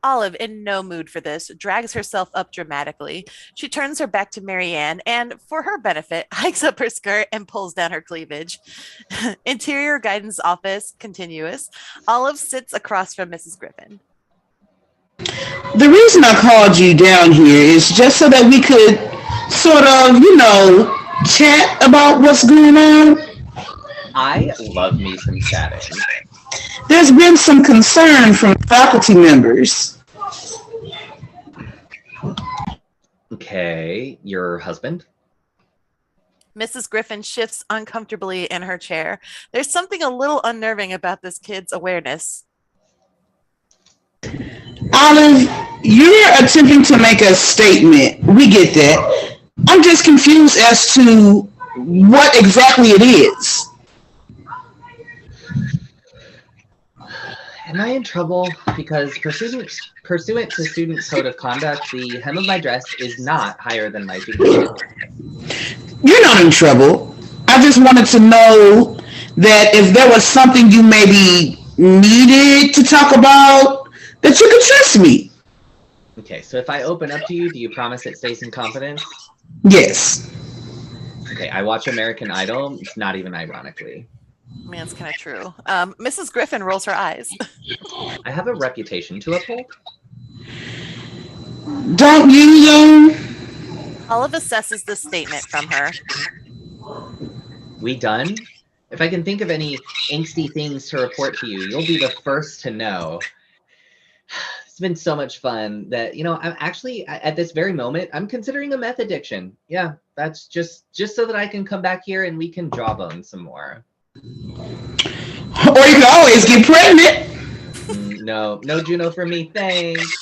Olive, in no mood for this, drags herself up dramatically. She turns her back to Marianne and, for her benefit, hikes up her skirt and pulls down her cleavage. Interior guidance office, continuous. Olive sits across from Mrs. Griffin. The reason I called you down here is just so that we could sort of, chat about what's going on. I love me some chatting. There's been some concern from faculty members. Okay, your husband? Mrs. Griffin shifts uncomfortably in her chair. There's something a little unnerving about this kid's awareness. Olive, you're attempting to make a statement. We get that. I'm just confused as to what exactly it is. Am I in trouble? Because pursuant to student code of conduct, the hem of my dress is not higher than my feet. You're not in trouble. I just wanted to know that if there was something you maybe needed to talk about, that you could trust me. Okay, so if I open up to you, do you promise it stays in confidence? Yes. Okay, I watch American Idol, not even ironically. I mean, it's kind of true. Mrs. Griffin rolls her eyes. I have a reputation to uphold. Don't you, though? Olive assesses this statement from her. We done? If I can think of any angsty things to report to you, you'll be the first to know. It's been so much fun that, I'm actually, at this very moment, I'm considering a meth addiction. Yeah, that's just so that I can come back here and we can jawbone some more. Or you can always get pregnant. No Juno for me, thanks.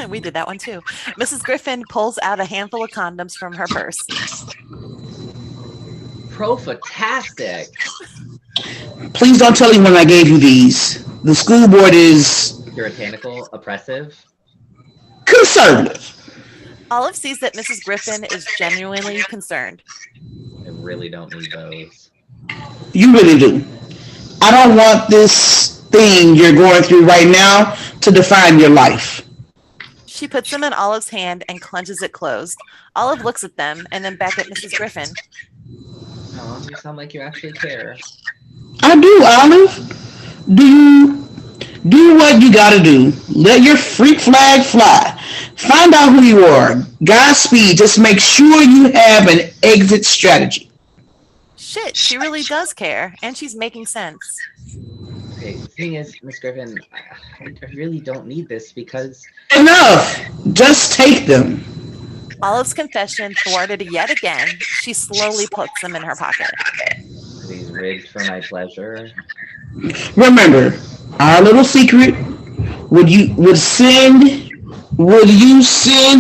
We did that one too. Mrs. Griffin pulls out a handful of condoms from her purse. Pro-fatastic. Please don't tell anyone I gave you these. The school board is puritanical, oppressive, conservative. Olive sees that Mrs. Griffin is genuinely concerned. I really don't need those. You really do. I don't want this thing you're going through right now to define your life. She puts them in Olive's hand and clenches it closed. Olive looks at them and then back at Mrs. Griffin. Oh, you sound like you actually care. I do, Olive. Do what you gotta do. Let your freak flag fly. Find Find out who you are. Godspeed. Just make sure you have an exit strategy. Shit, she really does care, and she's making sense. Okay, the thing is, Miss Griffin, I really don't need this because Enough. Just take them. Olive's confession thwarted yet again. She slowly puts them in her pocket. are these rigged for my pleasure? Remember, our little secret. Would you send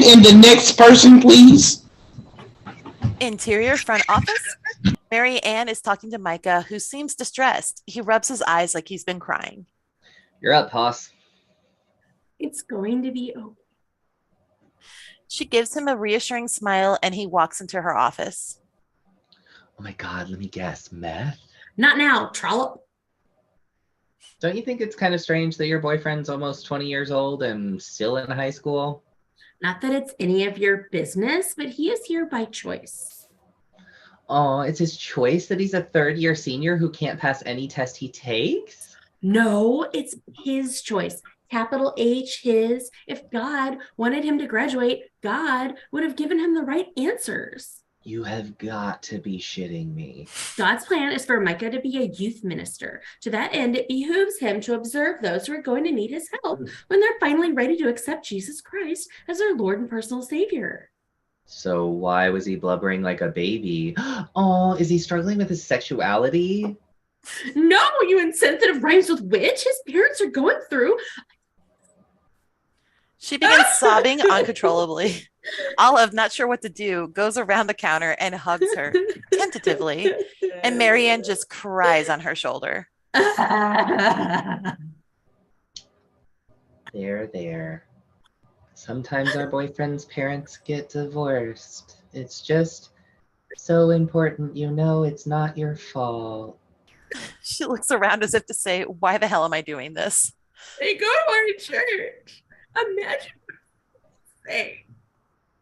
in the next person, please? Interior front office. Mary Ann is talking to Micah, who seems distressed. He rubs his eyes like he's been crying. You're up, Hoss. It's going to be okay. She gives him a reassuring smile, and he walks into her office. Oh my God, let me guess. Meth? Not now, trollop. Don't you think it's kind of strange that your boyfriend's almost 20 years old and still in high school? Not that it's any of your business, but he is here by choice. Oh, it's his choice that he's a third-year senior who can't pass any test he takes? No, it's his choice. Capital H, his. If God wanted him to graduate, God would have given him the right answers. You have got to be shitting me. God's plan is for Micah to be a youth minister. To that end, it behooves him to observe those who are going to need his help when they're finally ready to accept Jesus Christ as their Lord and personal Savior. So why was he blubbering like a baby? Oh, is he struggling with his sexuality? No, you insensitive rhymes with witch. His parents are going through. She begins sobbing uncontrollably. Olive, not sure what to do, goes around the counter and hugs her tentatively, and Marianne just cries on her shoulder. There. Sometimes our boyfriend's parents get divorced. It's just so important, you know, it's not your fault. She looks around as if to say, why the hell am I doing this? They go to our church. Imagine what they say.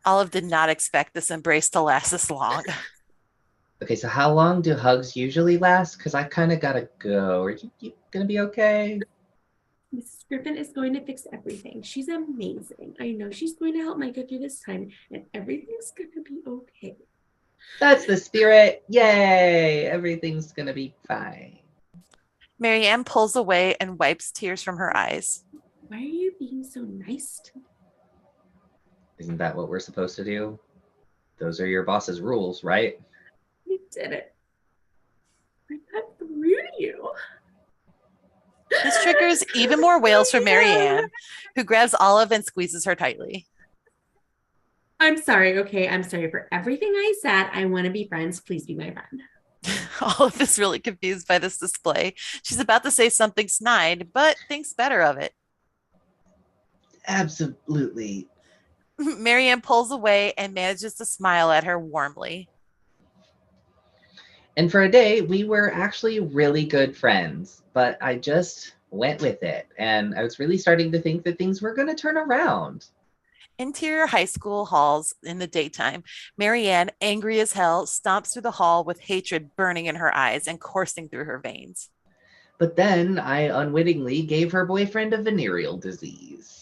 Olive did not expect this embrace to last this long. Okay, so how long do hugs usually last? Because I kind of gotta go. Are you gonna be okay? Mrs. Griffin is going to fix everything. She's amazing. I know she's going to help Micah through this time, and everything's going to be okay. That's the spirit. Yay! Everything's gonna be fine. Marianne pulls away and wipes tears from her eyes. Why are you being so nice to me? Isn't that what we're supposed to do? Those are your boss's rules, right? I did it. I got through to you. This triggers even more wails from Marianne, who grabs Olive and squeezes her tightly. I'm sorry. Okay, I'm sorry for everything I said. I want to be friends. Please be my friend. Olive is really confused by this display. She's about to say something snide, but thinks better of it. Absolutely. Marianne pulls away and manages to smile at her warmly. And for a day, we were actually really good friends, but I just went with it. And I was really starting to think that things were going to turn around. Interior high school halls in the daytime. Marianne, angry as hell, stomps through the hall with hatred burning in her eyes and coursing through her veins. But then I unwittingly gave her boyfriend a venereal disease.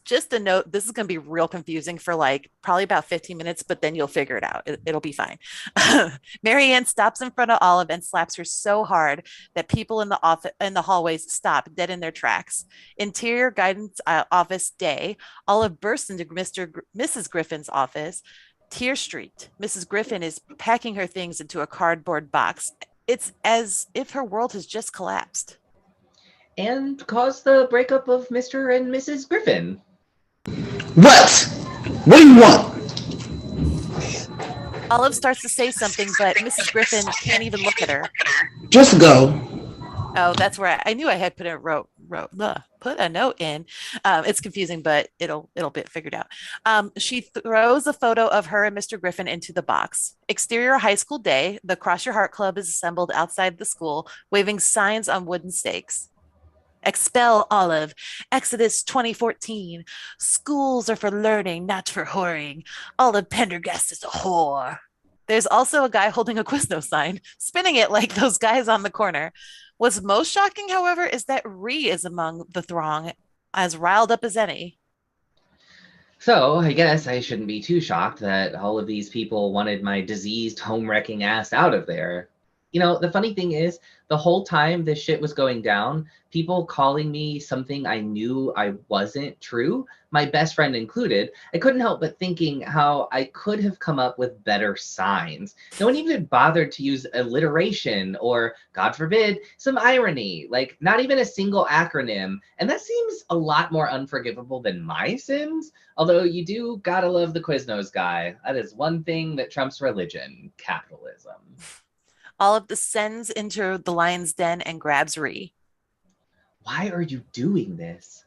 Just a note, this is going to be real confusing for like probably about 15 minutes, but then you'll figure it out. It'll be fine. Marianne stops in front of Olive and slaps her so hard that people in the hallways stop dead in their tracks. Interior guidance office day. Olive bursts into Mrs. Griffin's office. Tear streaked. Mrs. Griffin is packing her things into a cardboard box. It's as if her world has just collapsed. And caused the breakup of Mr. and Mrs. Griffin. What? What do you want? Olive starts to say something, but Mrs. Griffin can't even look at her. Just go. Oh, that's where I knew I had put a note in. It's confusing, but it'll be figured out. She throws a photo of her and Mr. Griffin into the box. Exterior high school day. The Cross Your Heart Club is assembled outside the school, waving signs on wooden stakes. Expel Olive. Exodus 2014. Schools are for learning, not for whoring. Olive Pendergast is a whore. There's also a guy holding a Quiznos sign, spinning it like those guys on the corner. What's most shocking, however, is that Ree is among the throng, as riled up as any. So I guess I shouldn't be too shocked that all of these people wanted my diseased, home-wrecking ass out of there. You know, the funny thing is, the whole time this shit was going down, people calling me something I knew I wasn't true, my best friend included, I couldn't help but thinking how I could have come up with better signs. No one even bothered to use alliteration or, God forbid, some irony, like not even a single acronym. And that seems a lot more unforgivable than my sins. Although you do gotta love the Quiznos guy. That is one thing that trumps religion, capitalism. Olive descends into the lion's den and grabs Ree. Why are you doing this?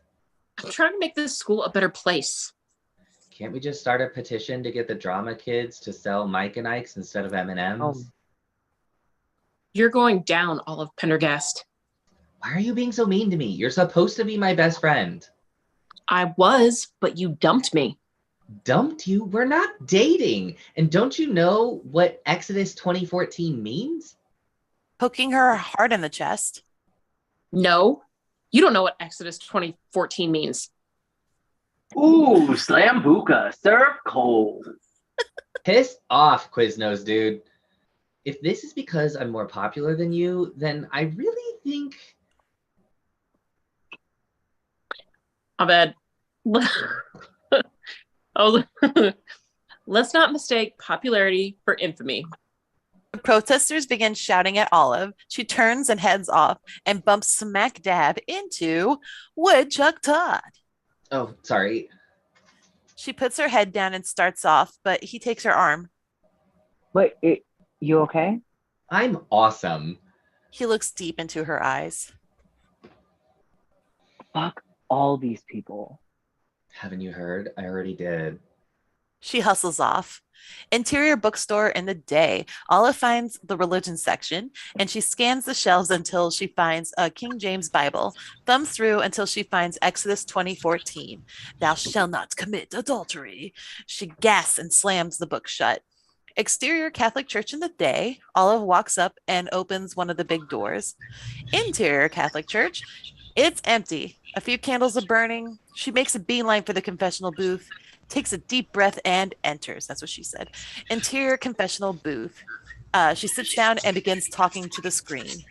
I'm trying to make this school a better place. Can't we just start a petition to get the drama kids to sell Mike and Ike's instead of M&Ms? Oh. You're going down, Olive Pendergast. Why are you being so mean to me? You're supposed to be my best friend. I was, but you dumped me. Dumped you? We're not dating. And don't you know what Exodus 2014 means? Poking her hard in the chest. No, you don't know what Exodus 2014 means. Ooh, Slambuca, serve cold. Piss off, Quiznos dude. If this is because I'm more popular than you, then I really think... Abed. Oh, let's not mistake popularity for infamy. The protesters begin shouting at Olive. She turns and heads off and bumps smack dab into Woodchuck Todd. Oh, sorry. She puts her head down and starts off, but he takes her arm. Wait, you okay? I'm awesome. He looks deep into her eyes. Fuck all these people. Haven't you heard? I already did. She hustles off. Interior bookstore in the day. Olive finds the religion section and she scans the shelves until she finds a King James Bible, thumbs through until she finds Exodus 2014. Thou shalt not commit adultery. She gasps and slams the book shut. Exterior Catholic church in the day. Olive walks up and opens one of the big doors. Interior Catholic church. It's empty. A few candles are burning. She makes a beeline for the confessional booth, takes a deep breath and enters. That's what she said. Interior confessional booth. She sits down and begins talking to the screen.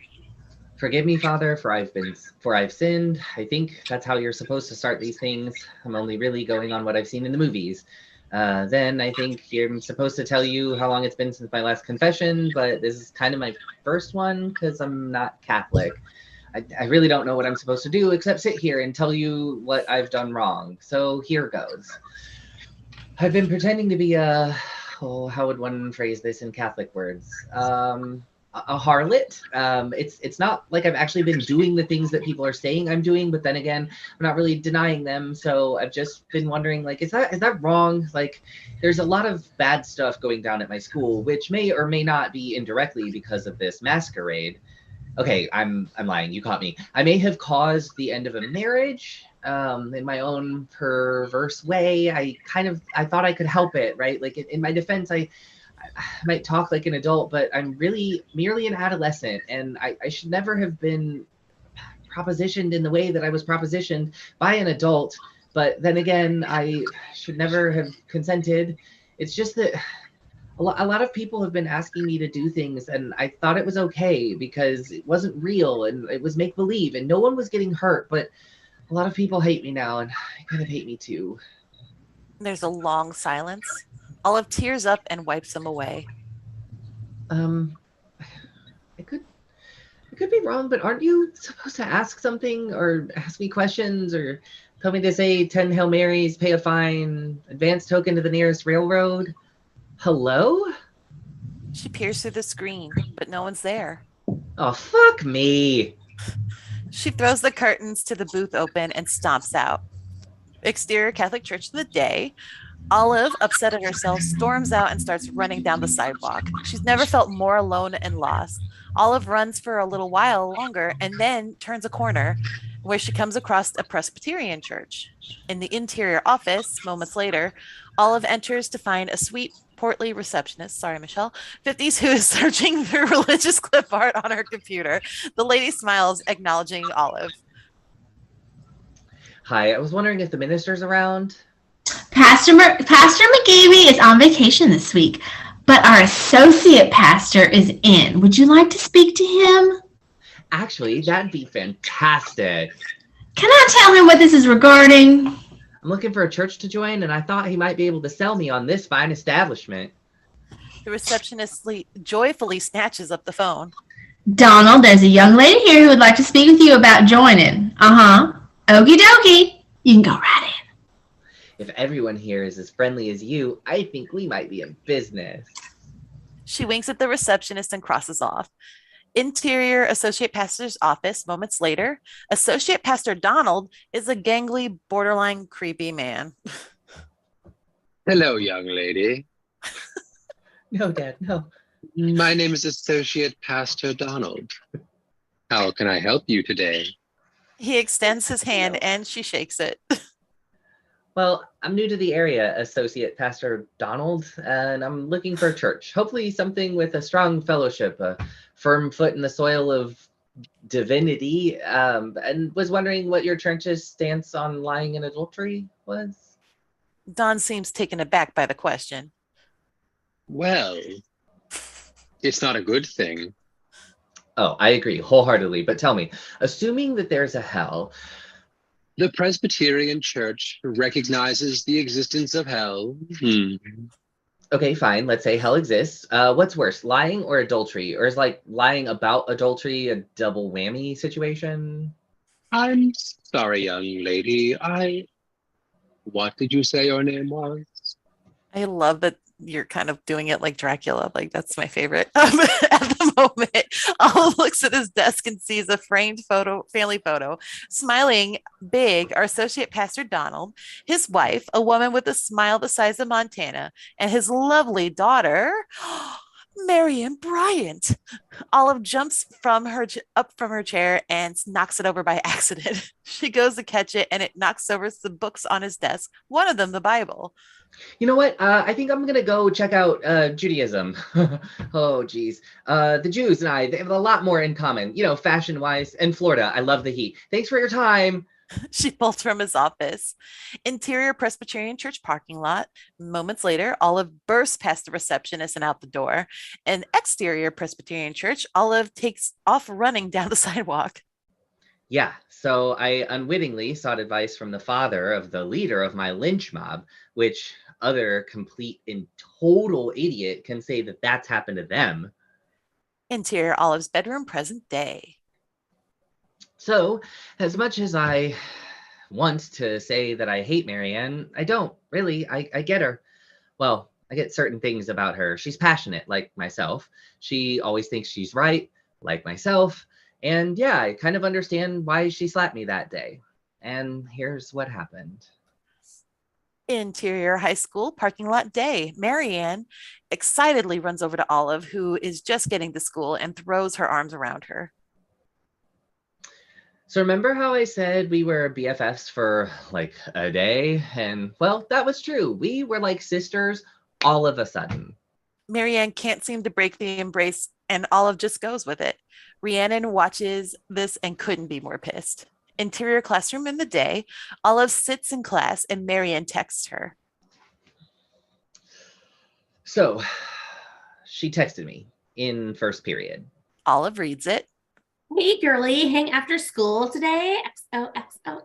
Forgive me, Father, for I've sinned. I think that's how you're supposed to start these things. I'm only really going on what I've seen in the movies. Then I think I'm supposed to tell you how long it's been since my last confession, but this is kind of my first one because I'm not Catholic. I really don't know what I'm supposed to do except sit here and tell you what I've done wrong. So here goes. I've been pretending to be how would one phrase this in Catholic words? A harlot. It's not like I've actually been doing the things that people are saying I'm doing, but then again, I'm not really denying them. So I've just been wondering, like, is that wrong? Like, there's a lot of bad stuff going down at my school, which may or may not be indirectly because of this masquerade. Okay, I'm lying. You caught me. I may have caused the end of a marriage in my own perverse way. I thought I could help it, right? Like in my defense, I might talk like an adult, but I'm really merely an adolescent, and I should never have been propositioned in the way that I was propositioned by an adult. But then again, I should never have consented. It's just that a lot of people have been asking me to do things, and I thought it was okay because it wasn't real and it was make-believe and no one was getting hurt. But a lot of people hate me now, and I kind of hate me too. There's a long silence. Olive tears up and wipes them away. I could be wrong, but aren't you supposed to ask something or ask me questions or tell me to say 10 Hail Marys, pay a fine, advance token to the nearest railroad? Hello? She peers through the screen, but no one's there. Oh, fuck me. She throws the curtains to the booth open and stomps out. Exterior Catholic church of the day. Olive, upset at herself, storms out and starts running down the sidewalk. She's never felt more alone and lost. Olive runs for a little while longer and then turns a corner where she comes across a Presbyterian church. In the interior office, moments later, Olive enters to find a sweet, portly receptionist, sorry, Michelle, 50s, who is searching through religious clip art on her computer. The lady smiles, acknowledging Olive. Hi, I was wondering if the minister's around. Pass Pastor McGavey is on vacation this week, but our associate pastor is in. Would you like to speak to him? Actually, that'd be fantastic. Can I tell him what this is regarding? I'm looking for a church to join, and I thought he might be able to sell me on this fine establishment. The receptionist joyfully snatches up the phone. Donald, there's a young lady here who would like to speak with you about joining. Uh-huh. Okie dokie. You can go right in. If everyone here is as friendly as you, I think we might be in business. She winks at the receptionist and crosses off. Interior Associate Pastor's office. Moments later, Associate Pastor Donald is a gangly, borderline creepy man. Hello, young lady. No, Dad, no. My name is Associate Pastor Donald. How can I help you today? He extends his hand and she shakes it. Well, I'm new to the area, Associate Pastor Donald, and I'm looking for a church. Hopefully something with a strong fellowship, a firm foot in the soil of divinity, and was wondering what your church's stance on lying and adultery was. Don seems taken aback by the question. Well, it's not a good thing. Oh, I agree wholeheartedly, but tell me, assuming that there's a hell, the Presbyterian Church recognizes the existence of hell. Okay, fine. Let's say hell exists. What's worse, lying or adultery? Or is like lying about adultery a double whammy situation? I'm sorry, young lady. What did you say your name was? I love that you're kind of doing it like Dracula. Like, that's my favorite. At the moment, Olive looks at his desk and sees a framed family photo. Smiling big are Associate Pastor Donald, his wife, a woman with a smile the size of Montana, and his lovely daughter, Marion Bryant. Olive jumps up from her chair and knocks it over by accident. She goes to catch it and it knocks over some books on his desk, one of them the Bible. You know what? I think I'm gonna go check out Judaism. Oh, geez. The Jews and they have a lot more in common, fashion-wise. And Florida, I love the heat. Thanks for your time. She bolts from his office. Interior Presbyterian Church parking lot. Moments later, Olive bursts past the receptionist and out the door. An exterior Presbyterian Church, Olive takes off running down the sidewalk. Yeah, so I unwittingly sought advice from the father of the leader of my lynch mob, which other complete and total idiot can say that that's happened to them. Interior Olive's bedroom, present day. So, as much as I want to say that I hate Marianne, I don't, really. I get her. Well, I get certain things about her. She's passionate, like myself. She always thinks she's right, like myself. And yeah, I kind of understand why she slapped me that day. And here's what happened. Interior high school parking lot day. Marianne excitedly runs over to Olive, who is just getting to school, and throws her arms around her. So remember how I said we were BFFs for like a day? And well, that was true. We were like sisters all of a sudden. Marianne can't seem to break the embrace, and Olive just goes with it. Rhiannon watches this and couldn't be more pissed. Interior classroom in the day. Olive sits in class and Marianne texts her. So she texted me in first period. Olive reads it. Hey, girly, hang after school today? XOXOX.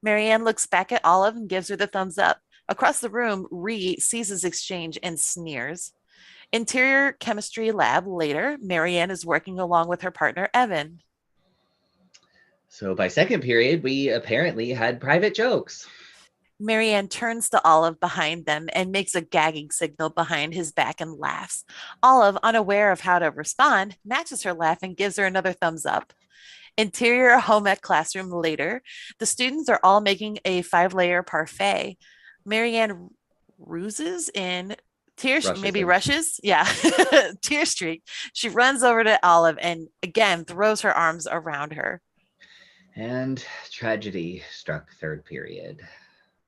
Marianne looks back at Olive and gives her the thumbs up. Across the room, Ree sees his exchange and sneers. Interior chemistry lab later. Marianne is working along with her partner, Evan. So by second period, we apparently had private jokes. Marianne turns to Olive behind them and makes a gagging signal behind his back and laughs. Olive, unaware of how to respond, matches her laugh and gives her another thumbs up. Interior home ec classroom later. The students are all making a 5-layer parfait. Marianne ruses in rushes. Yeah. Tear streak. She runs over to Olive and again throws her arms around her. And tragedy struck third period.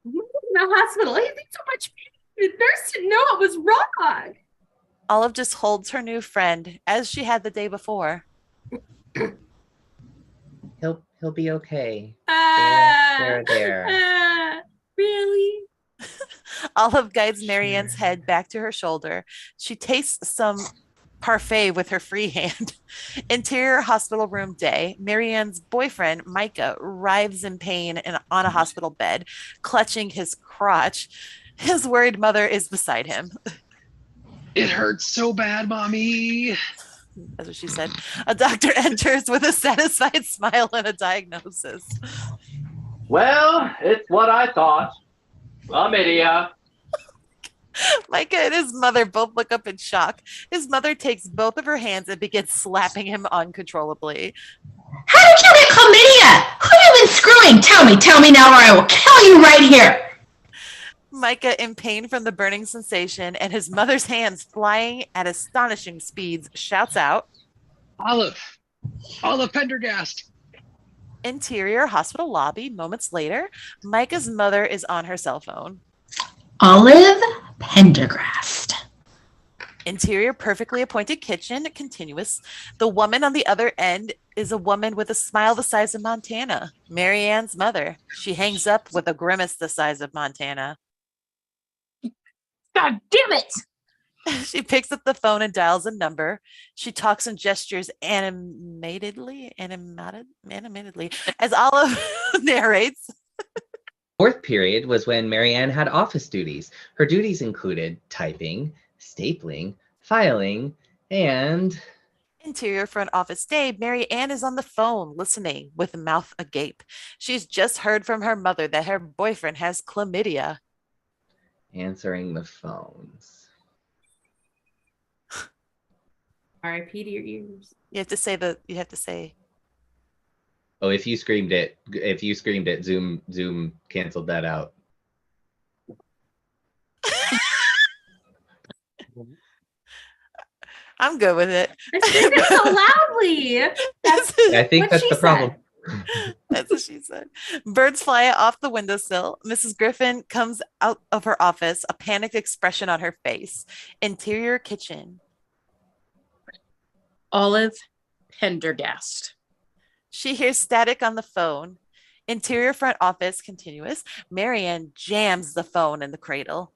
You were in the hospital. I think so much. The nurse didn't know it was wrong. Olive just holds her new friend as she had the day before. He'll be okay. There. There. Really? Olive guides Marianne's head back to her shoulder. She tastes some parfait with her free hand. Interior hospital room day. Marianne's boyfriend, Micah, writhes in pain on a hospital bed, clutching his crotch. His worried mother is beside him. It hurts so bad, Mommy. That's what she said. A doctor enters with a satisfied smile and a diagnosis. Well, it's what I thought. Chlamydia. Micah and his mother both look up in shock. His mother takes both of her hands and begins slapping him uncontrollably. How did you get chlamydia? Who you been screwing? Tell me now, or I will kill you right here. Micah, in pain from the burning sensation and his mother's hands flying at astonishing speeds, shouts out, Olive Pendergast. Interior hospital lobby. Moments later, Micah's mother is on her cell phone. Olive Pendergast. Interior perfectly appointed kitchen. Continuous. The woman on the other end is a woman with a smile the size of Montana. Marianne's mother. She hangs up with a grimace the size of Montana. God damn it! She picks up the phone and dials a number. She talks and gestures animatedly as Olive narrates. Fourth period was when Marianne had office duties. Her duties included typing, stapling, filing, and... Interior front office day, Mary Ann is on the phone listening with mouth agape. She's just heard from her mother that her boyfriend has chlamydia. Answering the phones. R.I.P. to your ears. You have to say. Oh, if you screamed it, Zoom canceled that out. I'm good with it. I screamed it so loudly. I think that's the problem. That's what she said. Birds fly off the windowsill. Mrs. Griffin comes out of her office, a panicked expression on her face. Interior kitchen. Olive Pendergast. She hears static on the phone. Interior front office, continuous. Marianne jams the phone in the cradle.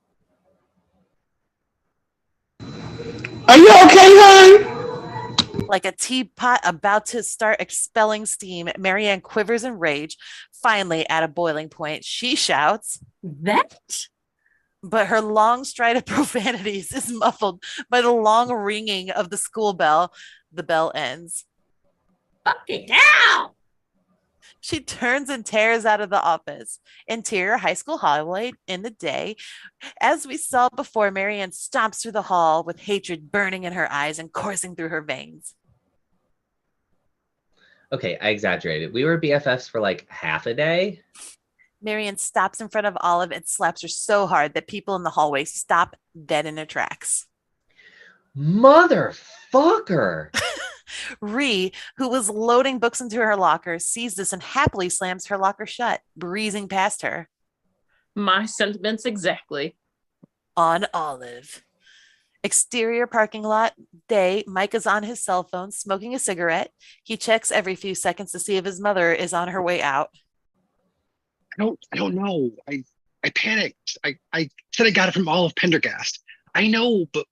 Are you okay, hon? Like a teapot about to start expelling steam, Marianne quivers in rage. Finally, at a boiling point, she shouts, "That!" But her long stride of profanities is muffled by the long ringing of the school bell. The bell ends. Fuck it down! She turns and tears out of the office. Interior high school hallway in the day. As we saw before, Marianne stomps through the hall with hatred burning in her eyes and coursing through her veins. Okay, I exaggerated. We were BFFs for like half a day. Marianne stops in front of Olive and slaps her so hard that people in the hallway stop dead in their tracks. Motherfucker! Ree, who was loading books into her locker, sees this and happily slams her locker shut, breezing past her. My sentiments exactly. On Olive. Exterior parking lot day, Mike is on his cell phone smoking a cigarette. He checks every few seconds to see if his mother is on her way out. I don't know. I panicked. I said I got it from Olive Pendergast. I know, but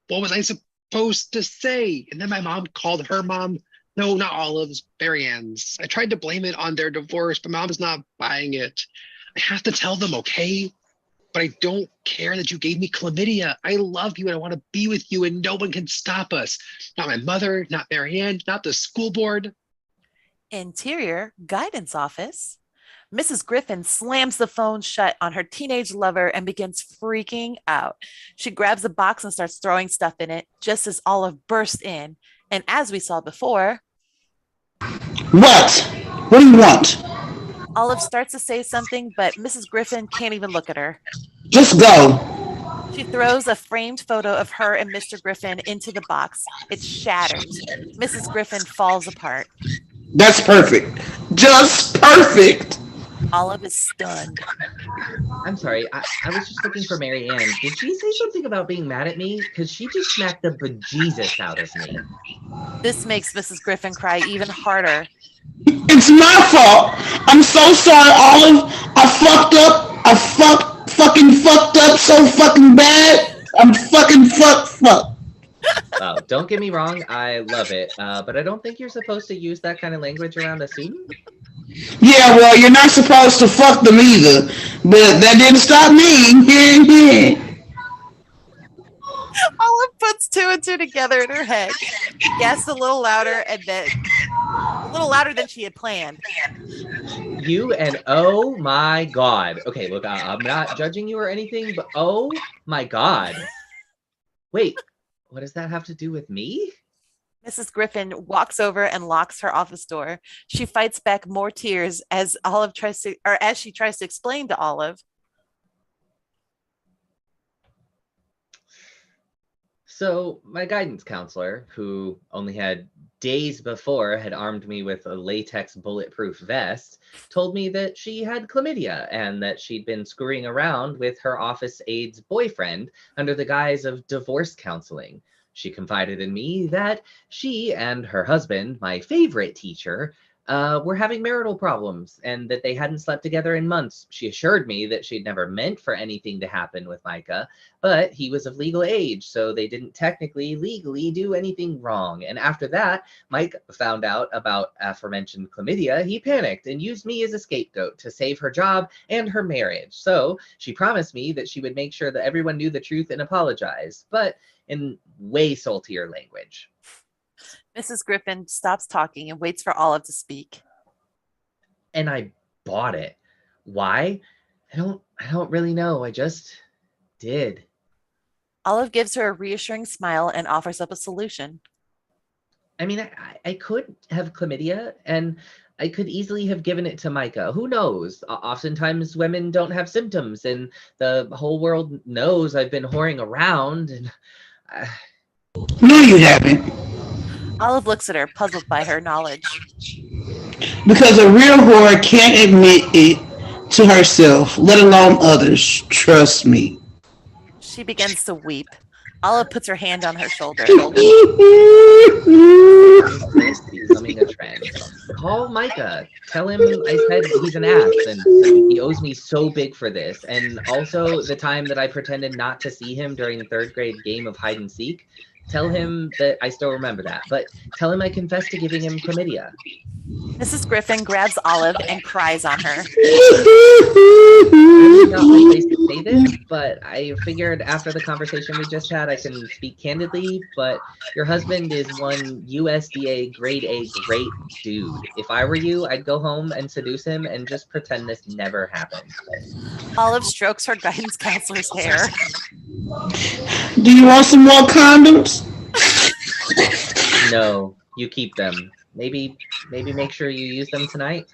what was I supposed to say? And then my mom called her mom. No, not Olive's, Marianne's. I tried to blame it on their divorce, but mom's not buying it. I have to tell them, okay? But I don't care that you gave me chlamydia. I love you and I want to be with you and no one can stop us. Not my mother, not Marianne, not the school board. Interior guidance office. Mrs. Griffin slams the phone shut on her teenage lover and begins freaking out. She grabs a box and starts throwing stuff in it just as Olive bursts in. And as we saw before... What? What do you want? Olive starts to say something, but Mrs. Griffin can't even look at her. Just go. She throws a framed photo of her and Mr. Griffin into the box. It shatters. Mrs. Griffin falls apart. That's perfect. Just perfect. Olive is stunned. I'm sorry. I was just looking for Mary Ann. Did she say something about being mad at me? Because she just smacked the bejesus out of me. This makes Mrs. Griffin cry even harder. It's my fault. I'm so sorry, Olive. I fucked up. I fucking fucked up so fucking bad. I'm fucking fuck. Oh, don't get me wrong, I love it, but I don't think you're supposed to use that kind of language around a student. Yeah, well, you're not supposed to fuck them either, but that didn't stop me. Olive puts two and two together in her head. She guessed a little louder than she had planned. You and oh my god. Okay, look, I'm not judging you or anything, but oh my god. Wait, what does that have to do with me? Mrs. Griffin walks over and locks her office door. She fights back more tears as she tries to explain to Olive. So my guidance counselor, who only had days before had armed me with a latex bulletproof vest, told me that she had chlamydia and that she'd been screwing around with her office aide's boyfriend under the guise of divorce counseling. She confided in me that she and her husband, my favorite teacher, were having marital problems and that they hadn't slept together in months. She assured me that she'd never meant for anything to happen with Micah, but he was of legal age, so they didn't technically legally do anything wrong. And after that, Mike found out about aforementioned chlamydia. He panicked and used me as a scapegoat to save her job and her marriage. So she promised me that she would make sure that everyone knew the truth and apologize, but in way saltier language. Mrs. Griffin stops talking and waits for Olive to speak. And I bought it. Why? I don't really know. I just did. Olive gives her a reassuring smile and offers up a solution. I mean, I could have chlamydia and I could easily have given it to Micah. Who knows? Oftentimes women don't have symptoms and the whole world knows I've been whoring around. And No, you haven't. Olive looks at her, puzzled by her knowledge. Because a real whore can't admit it to herself, let alone others. Trust me. She begins to weep. Olive puts her hand on her shoulder. This becoming a trend. Call Micah. Tell him I said he's an ass and he owes me so big for this. And also the time that I pretended not to see him during third grade game of hide and seek. Tell him that I still remember that, but tell him I confessed to giving him chlamydia. Mrs. Griffin grabs Olive and cries on her. I'm not my place to say this, but I figured after the conversation we just had, I can speak candidly, but your husband is one USDA grade A great dude. If I were you, I'd go home and seduce him and just pretend this never happened. Olive strokes her guidance counselor's hair. Do you want some more condoms? No, you keep them. Maybe make sure you use them tonight.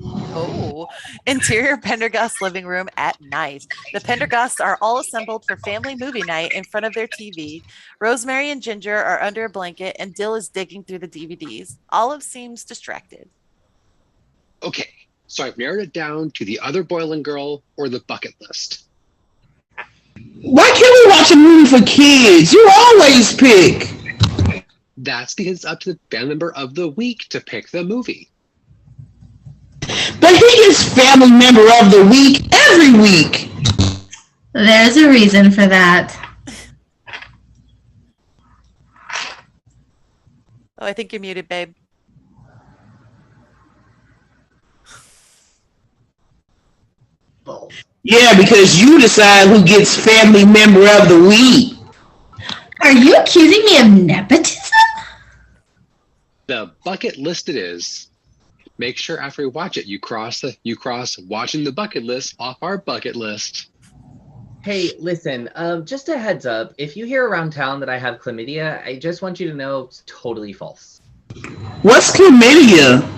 Oh, interior Pendergast living room at night. The Pendergasts are all assembled for family movie night in front of their TV. Rosemary and Ginger are under a blanket and Dill is digging through the DVDs. Olive seems distracted. Okay, so I've narrowed it down to the other boy and girl or the bucket list. Why can't we watch a movie for kids? You always pick. That's because it's up to the family member of the week to pick the movie. But he is family member of the week every week. There's a reason for that. Oh, I think you're muted, babe. Yeah, because you decide who gets family member of the week. Are you accusing me of nepotism? The bucket list it is. Make sure after you watch it, you cross watching the bucket list off our bucket list. Hey, listen, just a heads up. If you hear around town that I have chlamydia, I just want you to know it's totally false. What's chlamydia?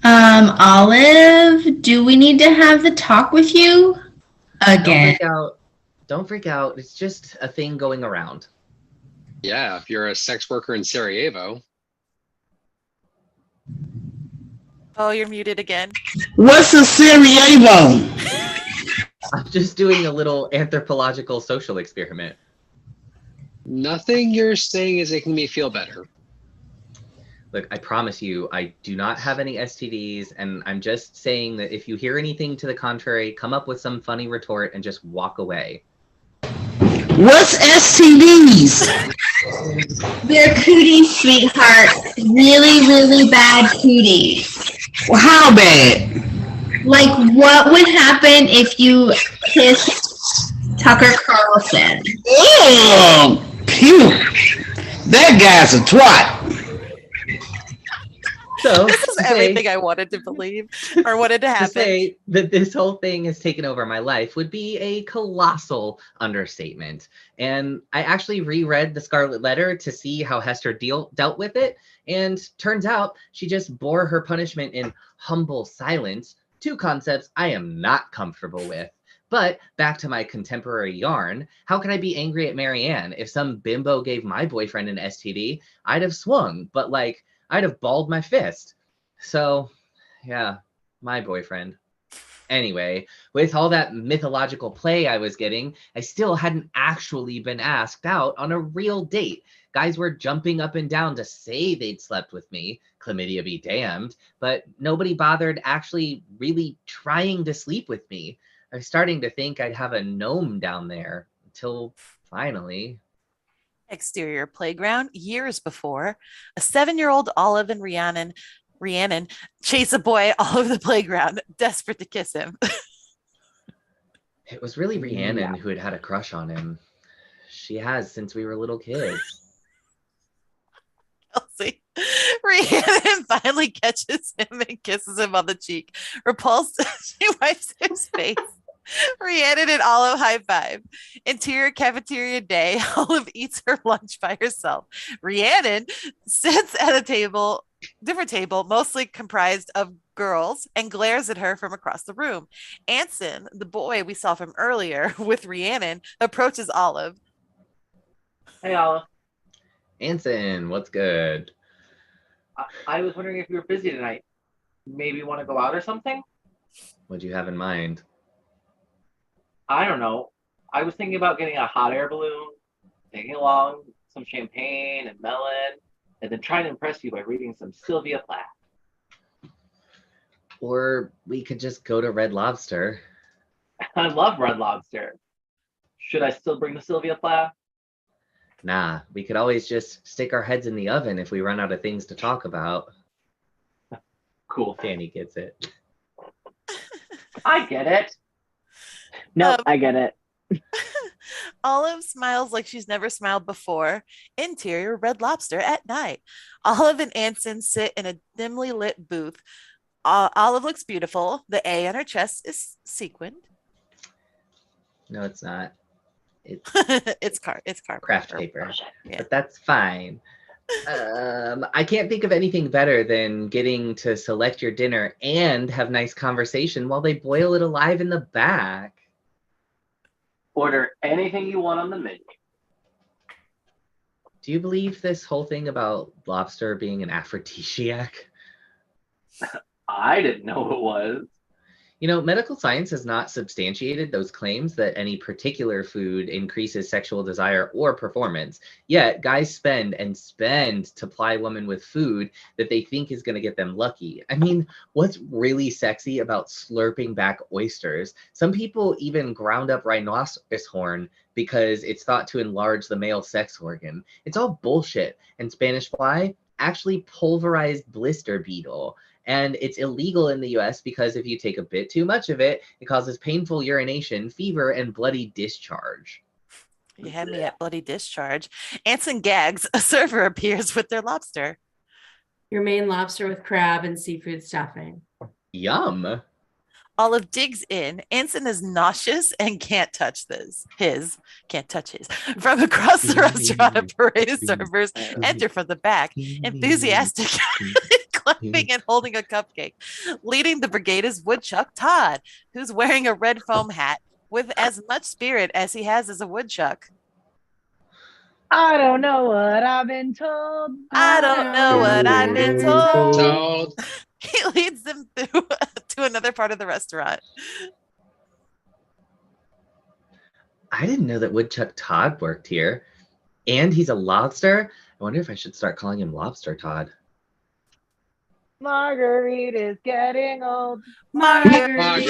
Olive, do we need to have the talk with you again? Don't freak out. It's just a thing going around. Yeah, if you're a sex worker in Sarajevo. Oh, you're muted again. What's a Sarajevo? I'm just doing a little anthropological social experiment. Nothing you're saying is making me feel better. Look, I promise you, I do not have any STDs, and I'm just saying that if you hear anything to the contrary, come up with some funny retort and just walk away. What's STDs? They're cooties, sweetheart. Really, really bad cooties. Well, how bad? Like, what would happen if you kissed Tucker Carlson? Ugh, puke. That guy's a twat. So This is everything I wanted to believe or wanted to to happen. say that this whole thing has taken over my life would be a colossal understatement. And I actually reread The Scarlet Letter to see how Hester dealt with it. And turns out she just bore her punishment in humble silence, two concepts I am not comfortable with. But back to my contemporary yarn, how can I be angry at Marianne? If some bimbo gave my boyfriend an STD, I'd have swung, but like, I'd have balled my fist. So, yeah, my boyfriend. Anyway, with all that mythological play I was getting, I still hadn't actually been asked out on a real date. Guys were jumping up and down to say they'd slept with me, chlamydia be damned, but nobody bothered actually really trying to sleep with me. I was starting to think I'd have a gnome down there until finally. Exterior playground years before. A 7-year-old Olive and Rhiannon chase a boy all over the playground, desperate to kiss him. It was really Rhiannon who had a crush on him. She has since we were little kids. Kelsey. Rhiannon finally catches him and kisses him on the cheek. Repulsed, she wipes his face. Rhiannon and Olive high five. Interior cafeteria day. Olive eats her lunch by herself. Rhiannon sits at a different table, mostly comprised of girls, and glares at her from across the room. Anson, the boy we saw from earlier with Rhiannon, approaches Olive. Hey, Olive. Anson, what's good? I was wondering if you were busy tonight. Maybe want to go out or something? What'd you have in mind? I don't know. I was thinking about getting a hot air balloon, taking along some champagne and melon, and then trying to impress you by reading some Sylvia Plath. Or we could just go to Red Lobster. I love Red Lobster. Should I still bring the Sylvia Plath? Nah, we could always just stick our heads in the oven if we run out of things to talk about. Cool. Fanny gets it. I get it. Nope, I get it. Olive smiles like she's never smiled before. Interior Red Lobster at night. Olive and Anson sit in a dimly lit booth. Olive looks beautiful. The A on her chest is sequined. No, it's not. It's it's craft paper. Yeah. But that's fine. I can't think of anything better than getting to select your dinner and have nice conversation while they boil it alive in the back. Order anything you want on the menu. Do you believe this whole thing about lobster being an aphrodisiac? I didn't know it was. You know, medical science has not substantiated those claims that any particular food increases sexual desire or performance. Yet, guys spend and spend to ply women with food that they think is going to get them lucky. I mean, what's really sexy about slurping back oysters? Some people even ground up rhinoceros horn because it's thought to enlarge the male sex organ. It's all bullshit. And Spanish fly, actually pulverized blister beetle. And it's illegal in the US because if you take a bit too much of it, it causes painful urination, fever, and bloody discharge. You had me at bloody discharge. Anson gags. A server appears with their lobster. Your main lobster with crab and seafood stuffing. Yum. Olive digs in. Anson is nauseous and can't touch his. From across the restaurant, a parade of servers enter from the back, enthusiastic, clapping and holding a cupcake. Leading the brigade is Woodchuck Todd, who's wearing a red foam hat with as much spirit as he has as a woodchuck. I don't know what I've been told. I don't know what I've been told. So, He leads them through to another part of the restaurant. I didn't know that Woodchuck Todd worked here. And he's a lobster? I wonder if I should start calling him Lobster Todd. Marguerite is getting old. Marguerite.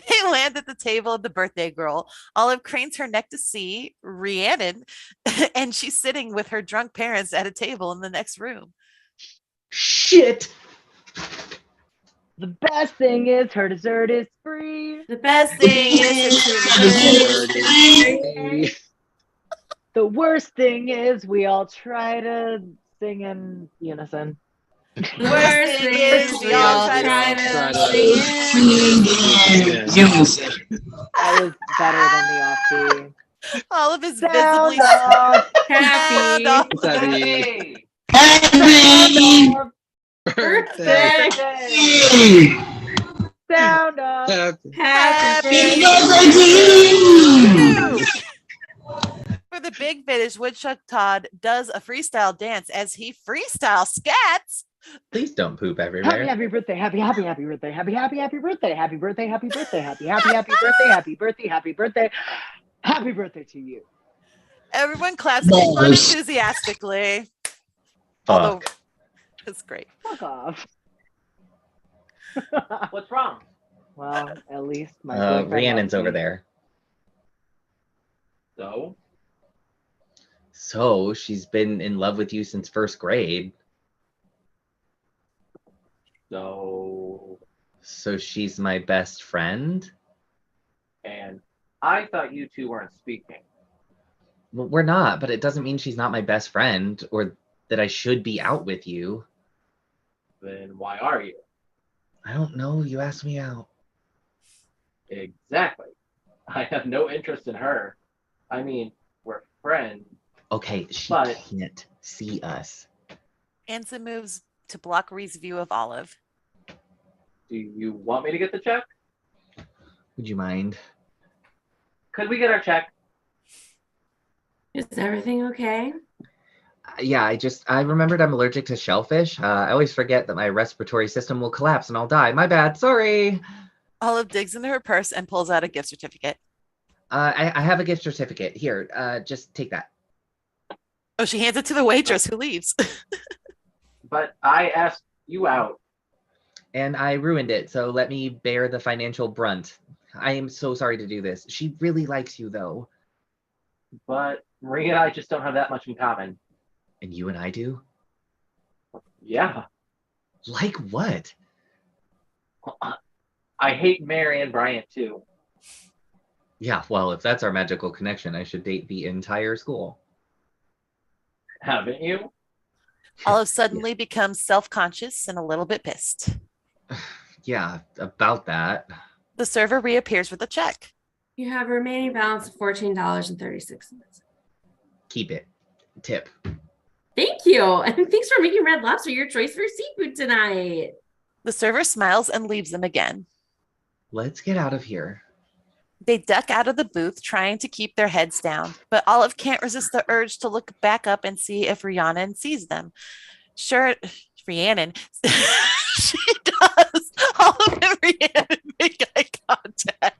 They land at the table of the birthday girl. Olive cranes her neck to see Rhiannon, and she's sitting with her drunk parents at a table in the next room. Shit. The best thing is her dessert is free. The best thing is The worst thing is we all try to sing in unison. the worst thing is we all try to sing it. That was better than the off key. Olive is Sound visibly off. Happy Happy Happy birthday. Sound off. happy For the big finish, Woodchuck Todd does a freestyle dance as he freestyle scats. Please don't poop Happy, everywhere. happy birthday, happy birthday, happy birthday, happy birthday, happy birthday, happy birthday, happy birthday to you. Everyone claps unenthusiastically. Although it's great. Fuck off. What's wrong? Well, at least my boyfriend Rhiannon's loves over me. there. So, So she's been in love with you since first grade. so, So she's my best friend. and I thought you two weren't speaking. Well, we're not, but it doesn't mean she's not my best friend or that I should be out with you. Then why are you? I don't know. You asked me out. Exactly. I have no interest in her. I mean, we're friends. Okay, she But- can't see us. Anson moves to block Ree's view of Olive. Do you want me to get the check? Would you mind? Could we get our check? Is everything okay? Yeah, I remembered I'm allergic to shellfish. I always forget that my respiratory system will collapse and I'll die. My bad. Sorry. Olive digs into her purse and pulls out a gift certificate. I have a gift certificate. Here, just take that. Oh, she hands it to the waitress who leaves. But I asked you out. And I ruined it, so let me bear the financial brunt. I am so sorry to do this. She really likes you, though. But Maria and I just don't have that much in common. And you and I do? Yeah. Like what? I hate Mary and Bryant too. Yeah, well, if that's our magical connection, I should date the entire school. Haven't you? Olive suddenly becomes self-conscious and a little bit pissed. Yeah, about that. The server reappears with a check. You have a remaining balance of $14.36. Keep it. Tip. Thank you. And thanks for making Red Lobster your choice for seafood tonight. The server smiles and leaves them again. Let's get out of here. They duck out of the booth, trying to keep their heads down, but Olive can't resist the urge to look back up and see if Rhiannon sees them. Sure, Rhiannon. She does. Olive and Rhiannon make eye contact.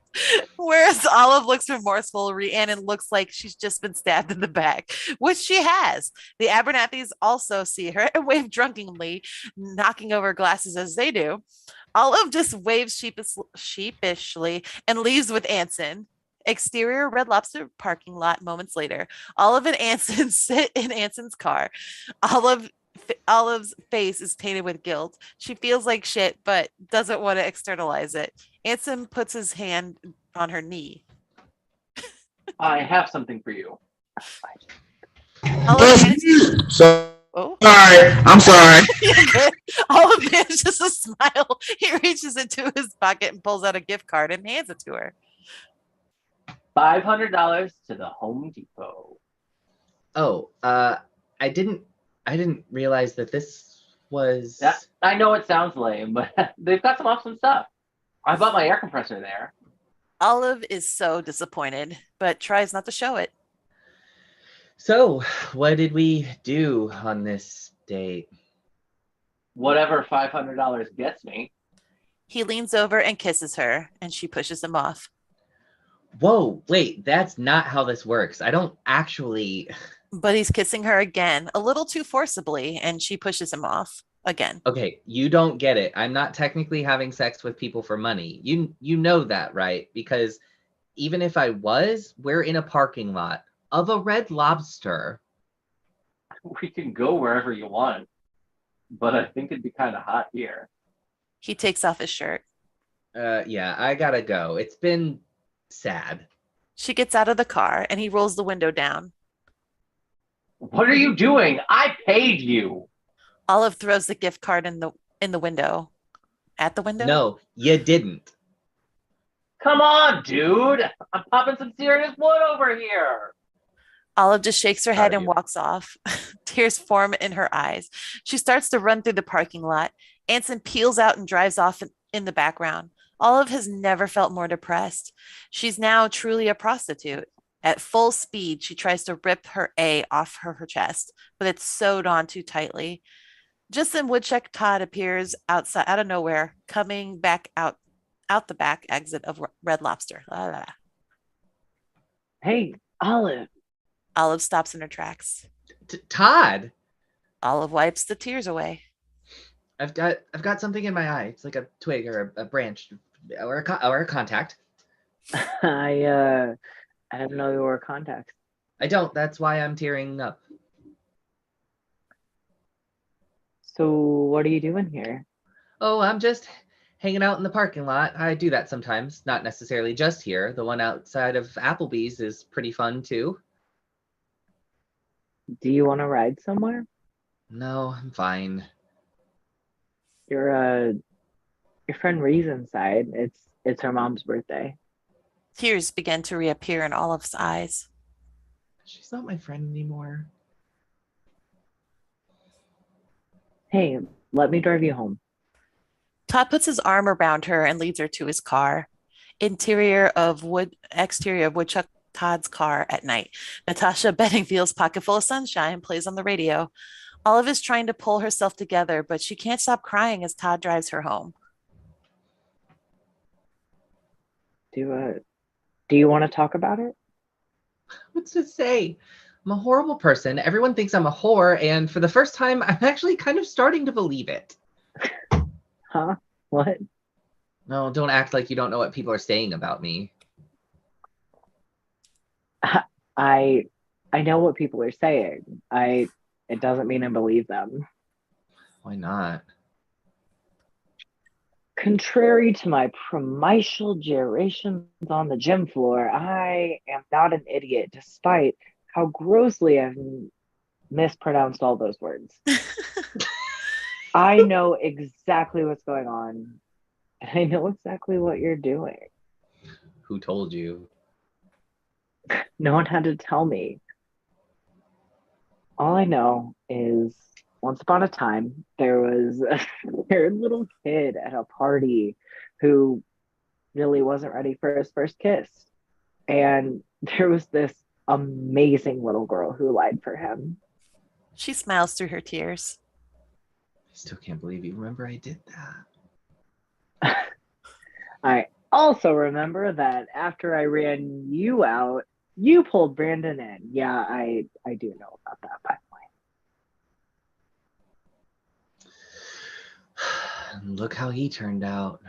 Whereas Olive looks remorseful, Rhiannon looks like she's just been stabbed in the back, which she has. The Abernathys also see her and wave drunkenly, knocking over glasses as they do. Olive just waves sheepishly and leaves with Anson. Exterior Red Lobster parking lot moments later. Olive and Anson sit in Anson's car. Olive's face is painted with guilt. She feels like shit, but doesn't want to externalize it. Anson puts his hand on her knee. I have something for you. Olive manages, Sorry, I'm sorry. Olive manages to smile. He reaches into his pocket and pulls out a gift card and hands it to her. $500 to the Home Depot. Oh, I didn't realize that this was. Yeah, I know it sounds lame, but they've got some awesome stuff. I bought my air compressor there. Olive is so disappointed, but tries not to show it. So, what did we do on this date? Whatever $500 gets me. He leans over and kisses her, and she pushes him off. Whoa, wait, that's not how this works. I don't actually. But he's kissing her again, a little too forcibly, and she pushes him off again. Okay, you don't get it. I'm not technically having sex with people for money. You know that, right? Because even if I was, we're in a parking lot of a Red Lobster. We can go wherever you want, but I think it'd be kind of hot here. He takes off his shirt. Yeah, I gotta go. It's been sad. She gets out of the car and he rolls the window down. What are you doing? I paid you. Olive throws the gift card in the window. At the window? No, you didn't. Come on, dude. I'm popping some serious wood over here. Olive just shakes her head Proud of and you. walks off. Tears form in her eyes. She starts to run through the parking lot. Anson peels out and drives off in the background. Olive has never felt more depressed. She's now truly a prostitute. At full speed, she tries to rip her A off her chest, but it's sewed on too tightly. Just then, Woodchuck Todd appears outside out of nowhere, coming back out the back exit of Red Lobster. La, la, la. Hey, Olive. Olive stops in her tracks. Todd, Olive wipes the tears away. I've got something in my eye. It's like a twig or a branch or a contact. I didn't know you were contacts. I don't. That's why I'm tearing up. So what are you doing here? Oh, I'm just hanging out in the parking lot. I do that sometimes, not necessarily just here. The one outside of Applebee's is pretty fun too. Do you want to ride somewhere? No, I'm fine. Your friend Reason's side. It's her mom's birthday. Tears begin to reappear in Olive's eyes. She's not my friend anymore. Hey, let me drive you home. Todd puts his arm around her and leads her to his car. Exterior of Woodchuck Todd's car at night. Natasha Bedingfield's Pocket Full of Sunshine plays on the radio. Olive is trying to pull herself together, but she can't stop crying as Todd drives her home. Do you want to talk about it? What's to say? I'm a horrible person. Everyone thinks I'm a whore, and for the first time, I'm actually kind of starting to believe it. Huh? What? No, don't act like you don't know what people are saying about me. I know what people are saying. It doesn't mean I believe them. Why not? Contrary to my primitial gyrations on the gym floor, I am not an idiot, despite how grossly I've mispronounced all those words. I know exactly what's going on, and I know exactly what you're doing. Who told you? No one had to tell me. All I know is once upon a time, there was a scared little kid at a party who really wasn't ready for his first kiss. And there was this amazing little girl who lied for him. She smiles through her tears. I still can't believe you remember I did that. I also remember that after I ran you out, you pulled Brandon in. Yeah, I do know about that, by the way. Look how he turned out.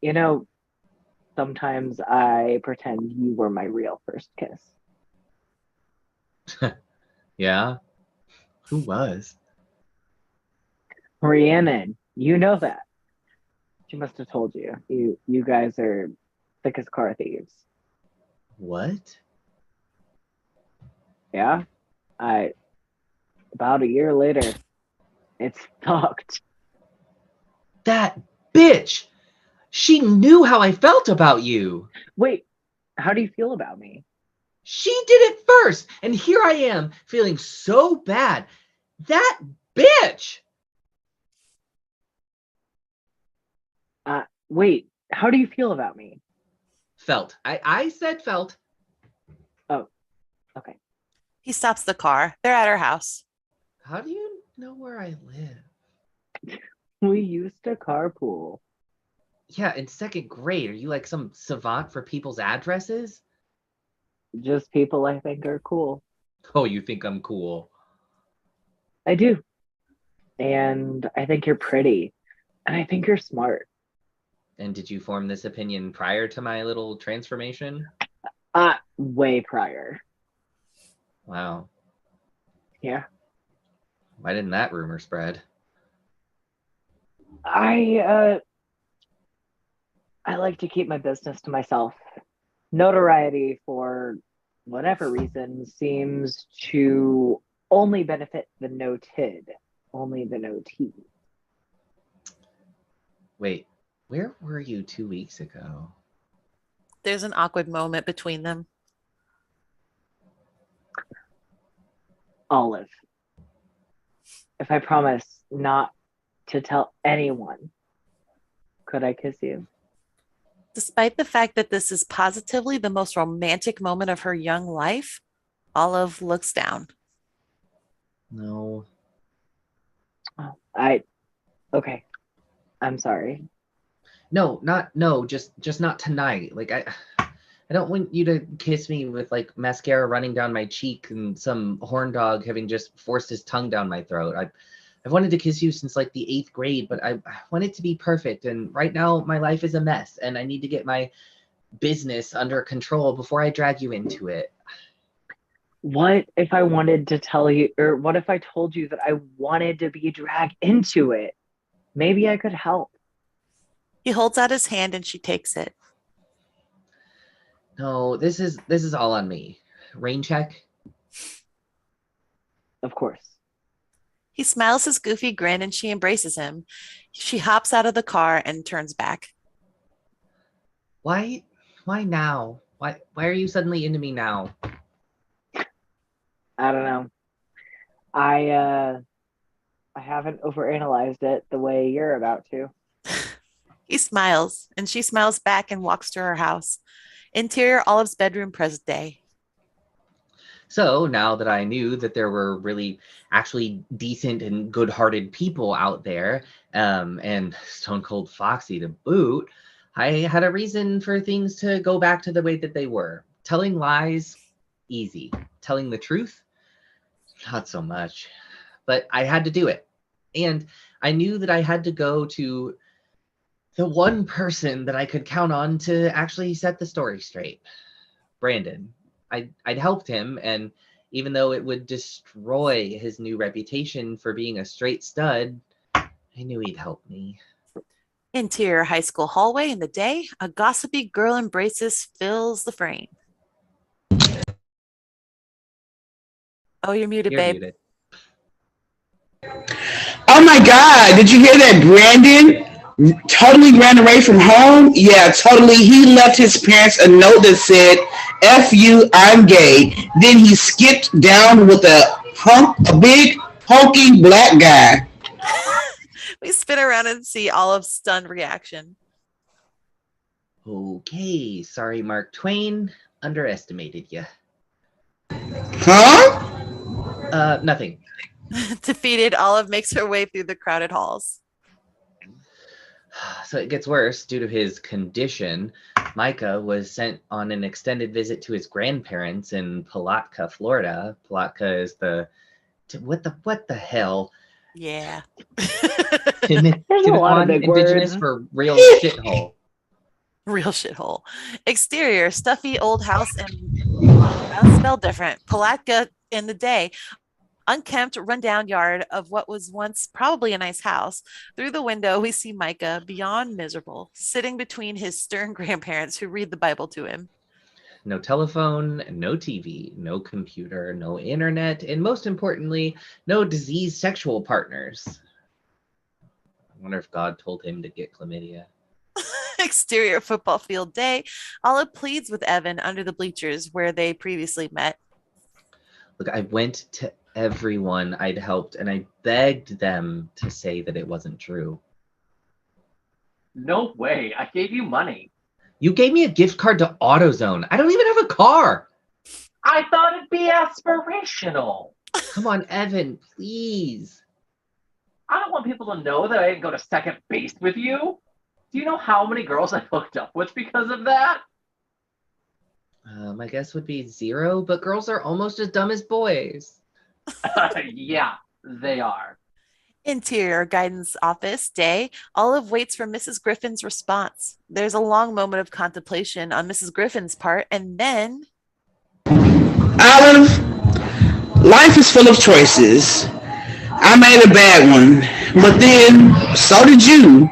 You know, sometimes I pretend you were my real first kiss. Yeah? Who was? Rhiannon, you know that. She must have told you. You guys are thick as car thieves. What? Yeah? About a year later, it's fucked. That bitch! She knew how I felt about you. Wait, how do you feel about me? She did it first, and here I am feeling so bad. That bitch! Wait, how do you feel about me? Felt. I said felt. Oh, okay. He stops the car. They're at her house. How do you know where I live? We used to carpool. Yeah, in second grade. Are you like some savant for people's addresses? Just people I think are cool. Oh, you think I'm cool? I do. And I think you're pretty. And I think you're smart. And did you form this opinion prior to my little transformation? Way prior. Wow. Yeah. Why didn't that rumor spread? I like to keep my business to myself. Notoriety, for whatever reason, seems to only benefit the noted, only the notee. Wait, where were you 2 weeks ago? There's an awkward moment between them. Olive, if I promise not to tell anyone, could I kiss you? Despite the fact that this is positively the most romantic moment of her young life, Olive looks down. No. Oh, okay. I'm sorry. No, just not tonight. Like I don't want you to kiss me with like mascara running down my cheek and some horn dog having just forced his tongue down my throat. I've wanted to kiss you since like the 8th grade, but I want it to be perfect. And right now my life is a mess and I need to get my business under control before I drag you into it. What if I wanted to tell you, or what if I told you that I wanted to be dragged into it? Maybe I could help. He holds out his hand and she takes it. No, this is all on me. Rain check? Of course. He smiles his goofy grin and she embraces him. She hops out of the car and turns back. Why now? Why are you suddenly into me now? I don't know. I haven't overanalyzed it the way you're about to. He smiles and she smiles back and walks to her house. Interior Olive's bedroom, present day. So now that I knew that there were really actually decent and good-hearted people out there, and Stone Cold Foxy to boot, I had a reason for things to go back to the way that they were. Telling lies, easy. Telling the truth, not so much. But I had to do it. And I knew that I had to go to the one person that I could count on to actually set the story straight. Brandon. I'd helped him, and even though it would destroy his new reputation for being a straight stud, I knew he'd help me. Interior high school hallway in the day, a gossipy girl in braces fills the frame. Oh, you're muted, You're babe. muted. Oh my God, did you hear that? Brandon totally ran away from home. Yeah, totally. He left his parents a note that said, F you, I'm gay. Then he skipped down with a big hulking black guy. We spin around and see Olive's stunned reaction. Okay, sorry, Mark Twain. Underestimated you. Huh? Nothing. Defeated, Olive makes her way through the crowded halls. So it gets worse. Due to his condition, Micah was sent on an extended visit to his grandparents in Palatka, Florida. Palatka is what the hell? Yeah. There's a lot of big indigenous words. for real shithole. Real shithole. Exterior, stuffy old house and smell different. Palatka in the day. Unkempt, rundown yard of what was once probably a nice house. Through the window, we see Micah, beyond miserable, sitting between his stern grandparents who read the Bible to him. No telephone, no TV, no computer, no internet, and most importantly, no diseased sexual partners. I wonder if God told him to get chlamydia. Exterior football field day. Olive pleads with Evan under the bleachers where they previously met. Look, I went to everyone I'd helped and I begged them to say that it wasn't true. No way. I gave you money. You gave me a gift card to AutoZone. I don't even have a car. I thought it'd be aspirational. Come on, Evan, please. I don't want people to know that I didn't go to second base with you. Do you know how many girls I hooked up with because of that? My guess would be 0, but girls are almost as dumb as boys. Yeah, they are. Interior guidance office day. Olive waits for Mrs. Griffin's response. There's a long moment of contemplation on Mrs. Griffin's part, and then Olive, life is full of choices. I made a bad one, but then so did you.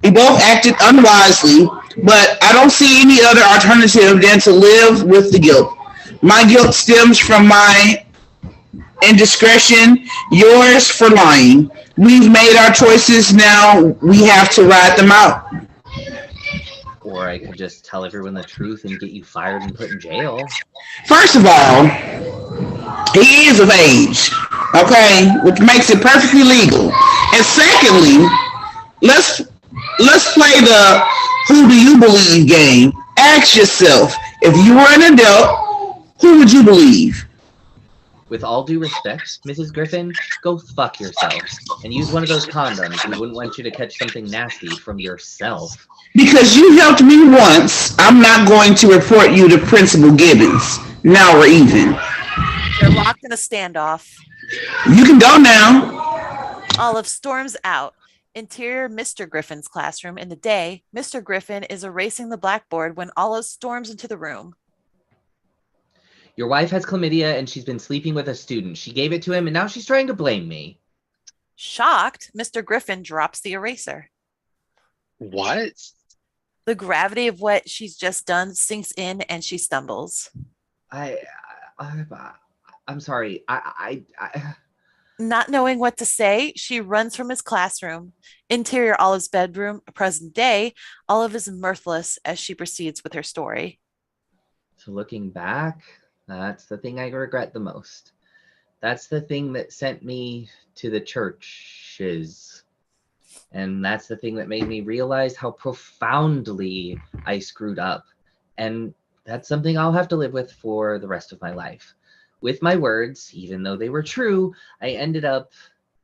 We both acted unwisely, but I don't see any other alternative than to live with the guilt. My guilt stems from my indiscretion, yours for lying. We've made our choices, now we have to ride them out. Or I could just tell everyone the truth and get you fired and put in jail. First of all, he is of age, okay, which makes it perfectly legal. And secondly, let's let's play the who do you believe game. Ask yourself, if you were an adult, who would you believe? With all due respect, Mrs. Griffin, go fuck yourself and use one of those condoms. We wouldn't want you to catch something nasty from yourself. Because you helped me once, I'm not going to report you to Principal Gibbons. Now we're even. they're locked in a standoff. You can go now. Olive storms out. Interior Mr. Griffin's classroom. In the day, Mr. Griffin is erasing the blackboard when Olive storms into the room. Your wife has chlamydia and she's been sleeping with a student. She gave it to him and now she's trying to blame me. Shocked, Mr. Griffin drops the eraser. What? The gravity of what she's just done sinks in and she stumbles. I'm sorry. Not knowing what to say, she runs from his classroom. Interior Olive's bedroom, present day, Olive is mirthless as she proceeds with her story. So looking back, that's the thing I regret the most. That's the thing that sent me to the churches. And that's the thing that made me realize how profoundly I screwed up. And that's something I'll have to live with for the rest of my life. With my words, even though they were true, I ended up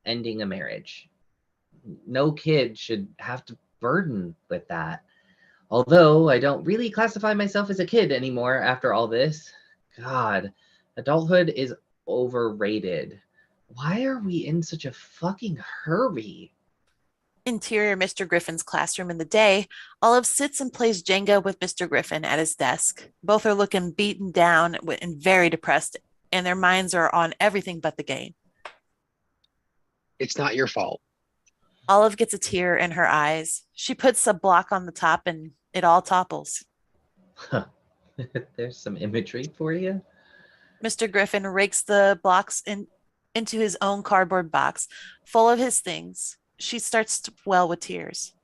ending a marriage. No kid should have to burden with that. Although I don't really classify myself as a kid anymore after all this. God, adulthood is overrated. Why are we in such a fucking hurry? Interior Mr. Griffin's classroom in the day, Olive sits and plays Jenga with Mr. Griffin at his desk. Both are looking beaten down and very depressed, and their minds are on everything but the game. It's not your fault. Olive gets a tear in her eyes. She puts a block on the top and it all topples. Huh. There's some imagery for you. Mr. Griffin rakes the blocks into his own cardboard box, full of his things. She starts to well with tears.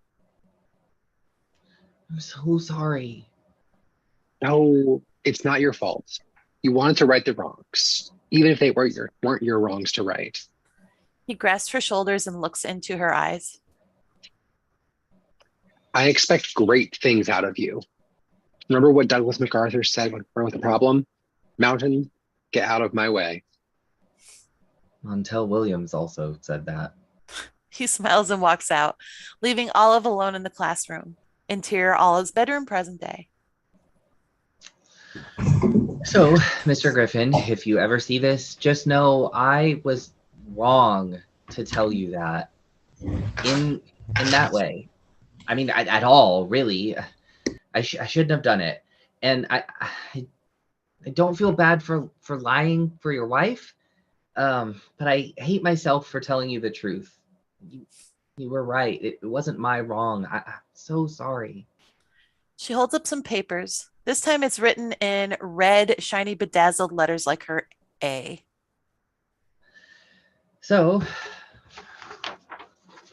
I'm so sorry. No, it's not your fault. You wanted to right the wrongs, even if they weren't your wrongs to right. He grasps her shoulders and looks into her eyes. I expect great things out of you. Remember what Douglas MacArthur said when we're with a problem? Mountain, get out of my way. Montel Williams also said that. He smiles and walks out, leaving Olive alone in the classroom. Interior Olive's bedroom, present day. So, Mr. Griffin, if you ever see this, just know I was wrong to tell you that in that way. I mean, at all, really. I shouldn't have done it. And I don't feel bad for lying for your wife, but I hate myself for telling you the truth. You were right. It wasn't my wrong. I'm so sorry. She holds up some papers. This time it's written in red, shiny, bedazzled letters like her A. So,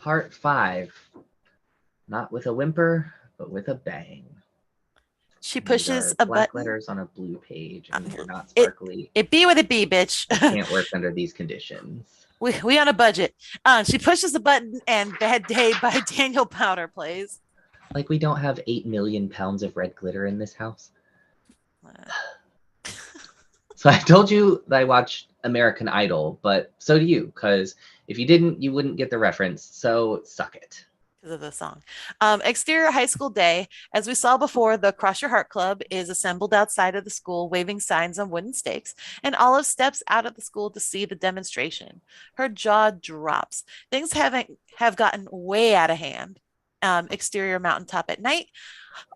part 5. Not with a whimper, but with a bang. She These pushes are a black button. letters on a blue page, and they're not sparkly. It be what it be, bitch. Can't work under these conditions. We on a budget. She pushes the button and Bad Day by Daniel Powder plays. Like we don't have 8 million pounds of red glitter in this house. So I told you that I watched American Idol, but so do you, because if you didn't, you wouldn't get the reference. So suck it. because of the song. Exterior high school day. As we saw before, the Cross Your Heart Club is assembled outside of the school, waving signs on wooden stakes, and Olive steps out of the school to see the demonstration. Her jaw drops. Things have gotten way out of hand. Exterior mountaintop at night.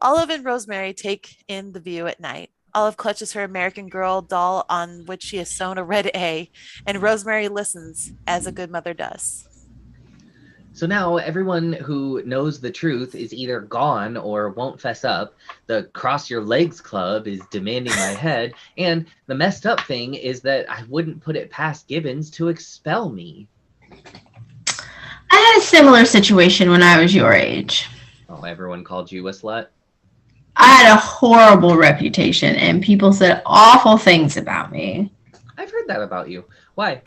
Olive and Rosemary take in the view at night. Olive clutches her American Girl doll on which she has sewn a red A, and Rosemary listens as a good mother does. So now everyone who knows the truth is either gone or won't fess up. The Cross Your Legs Club is demanding my head. And the messed up thing is that I wouldn't put it past Gibbons to expel me. I had a similar situation when I was your age. Oh, everyone called you a slut? I had a horrible reputation, and people said awful things about me. I've heard that about you. Why?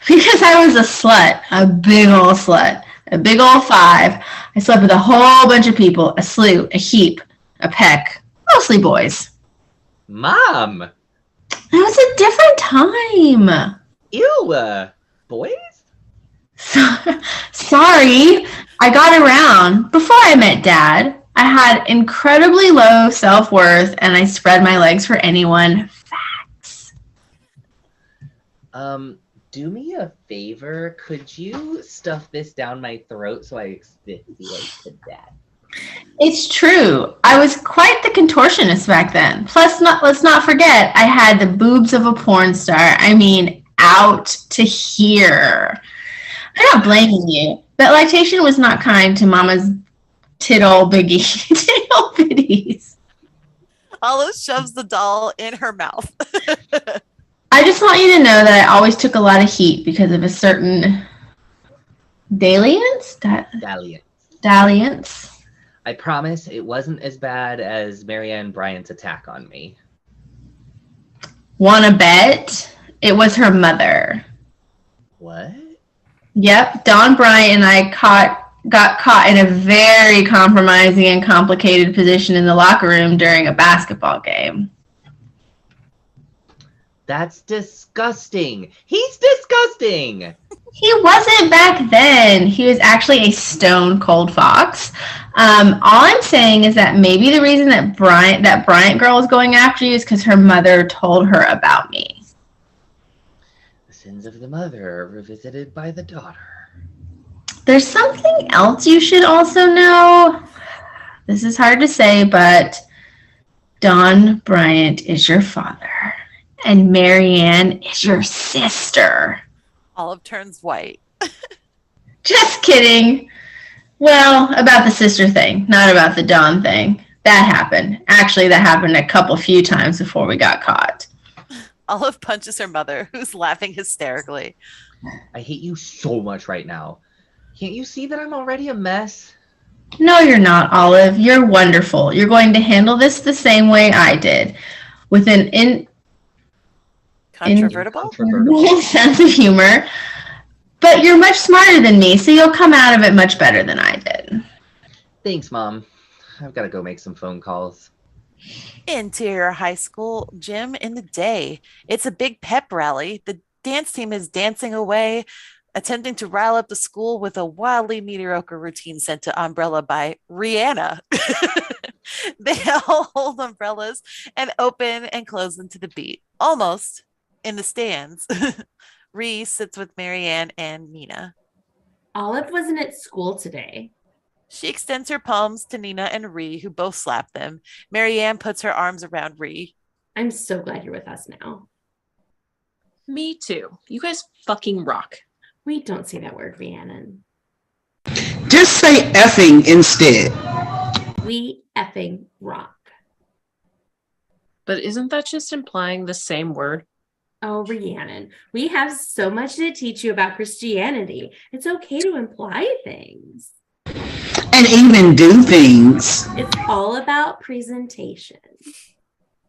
Because I was a slut, a big old slut, a big old 5. I slept with a whole bunch of people, a slew, a heap, a peck, mostly boys. Mom! It was a different time. Ew, boys? Sorry, I got around. Before I met Dad, I had incredibly low self-worth, and I spread my legs for anyone. Facts. Do me a favor. Could you stuff this down my throat so I asphyxiate to death? It's true. I was quite the contortionist back then. Plus, let's not forget, I had the boobs of a porn star. I mean, out to here. I'm not blaming you, but lactation was not kind to Mama's tittle bitties. Olive shoves the doll in her mouth. I just want you to know that I always took a lot of heat because of a certain dalliance. I promise it wasn't as bad as Marianne Bryant's attack on me. Wanna bet? It was her mother. What? Yep, Don Bryant and I got caught in a very compromising and complicated position in the locker room during a basketball game. That's disgusting. He's disgusting. He wasn't back then. He was actually a stone cold fox. All I'm saying is that maybe the reason that Bryant girl was going after you is because her mother told her about me. The sins of the mother are revisited by the daughter. There's something else you should also know. This is hard to say, but Don Bryant is your father, and Marianne is your sister. Olive turns white. Just kidding. Well, about the sister thing, not about the Don thing. That happened. Actually, that happened a few times before we got caught. Olive punches her mother, who's laughing hysterically. I hate you so much right now. Can't you see that I'm already a mess? No, you're not, Olive. You're wonderful. You're going to handle this the same way I did, with an Controvertible sense of humor. But you're much smarter than me, so you'll come out of it much better than I did. Thanks, Mom. I've got to go make some phone calls. Interior high school gym in the day. It's a big pep rally. The dance team is dancing away, attempting to rile up the school with a wildly mediocre routine sent to Umbrella by Rihanna. They all hold umbrellas and open and close them to the beat, almost in the stands. Ree sits with Marianne and Nina. Olive wasn't at school today. She extends her palms to Nina and Ree, who both slap them. Marianne puts her arms around Ree. I'm so glad you're with us now. Me too. You guys fucking rock. We don't say that word, Rhiannon. Just say effing instead. We effing rock. But isn't that just implying the same word? Oh, Rhiannon, we have so much to teach you about Christianity. It's okay to imply things. And even do things. It's all about presentation.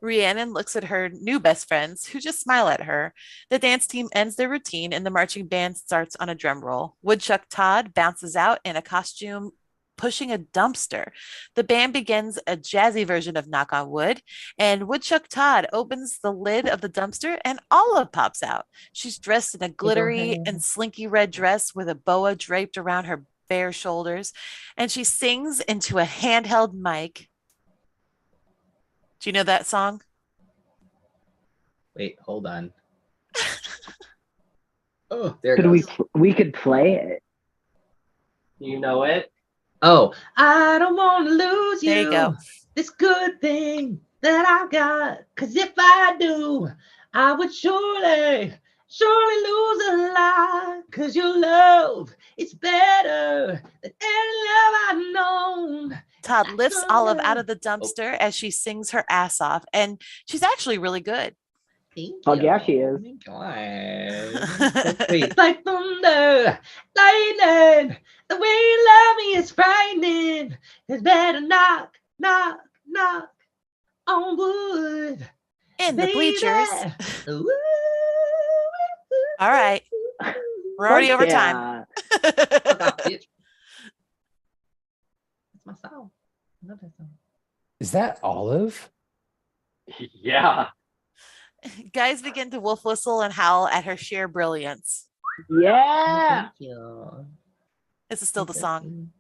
Rhiannon looks at her new best friends, who just smile at her. The dance team ends their routine, and the marching band starts on a drum roll. Woodchuck Todd bounces out in a costume pushing a dumpster. The band begins a jazzy version of Knock on Wood, and Woodchuck Todd opens the lid of the dumpster and Olive pops out. She's dressed in a glittery and slinky red dress with a boa draped around her bare shoulders, and she sings into a handheld mic. Do you know that song? Wait, hold on. Oh, there it Could goes. we could play it? You know it? Oh, I don't want to lose you. There you go. This good thing that I got. Because if I do, I would surely lose a lot. Because your love is better than any love I've known. Todd lifts Olive out of the dumpster as she sings her ass off, and she's actually really good. Oh, yeah, she is. It's like thunder, lightning. The way you love me is frightening. It's better knock, knock, knock on wood. In the baby. bleachers. Ooh. All right. We're already over time. That's my song. I love that song. Is that Olive? Yeah. Guys begin to wolf whistle and howl at her sheer brilliance. Yeah. Thank you. This is still the song.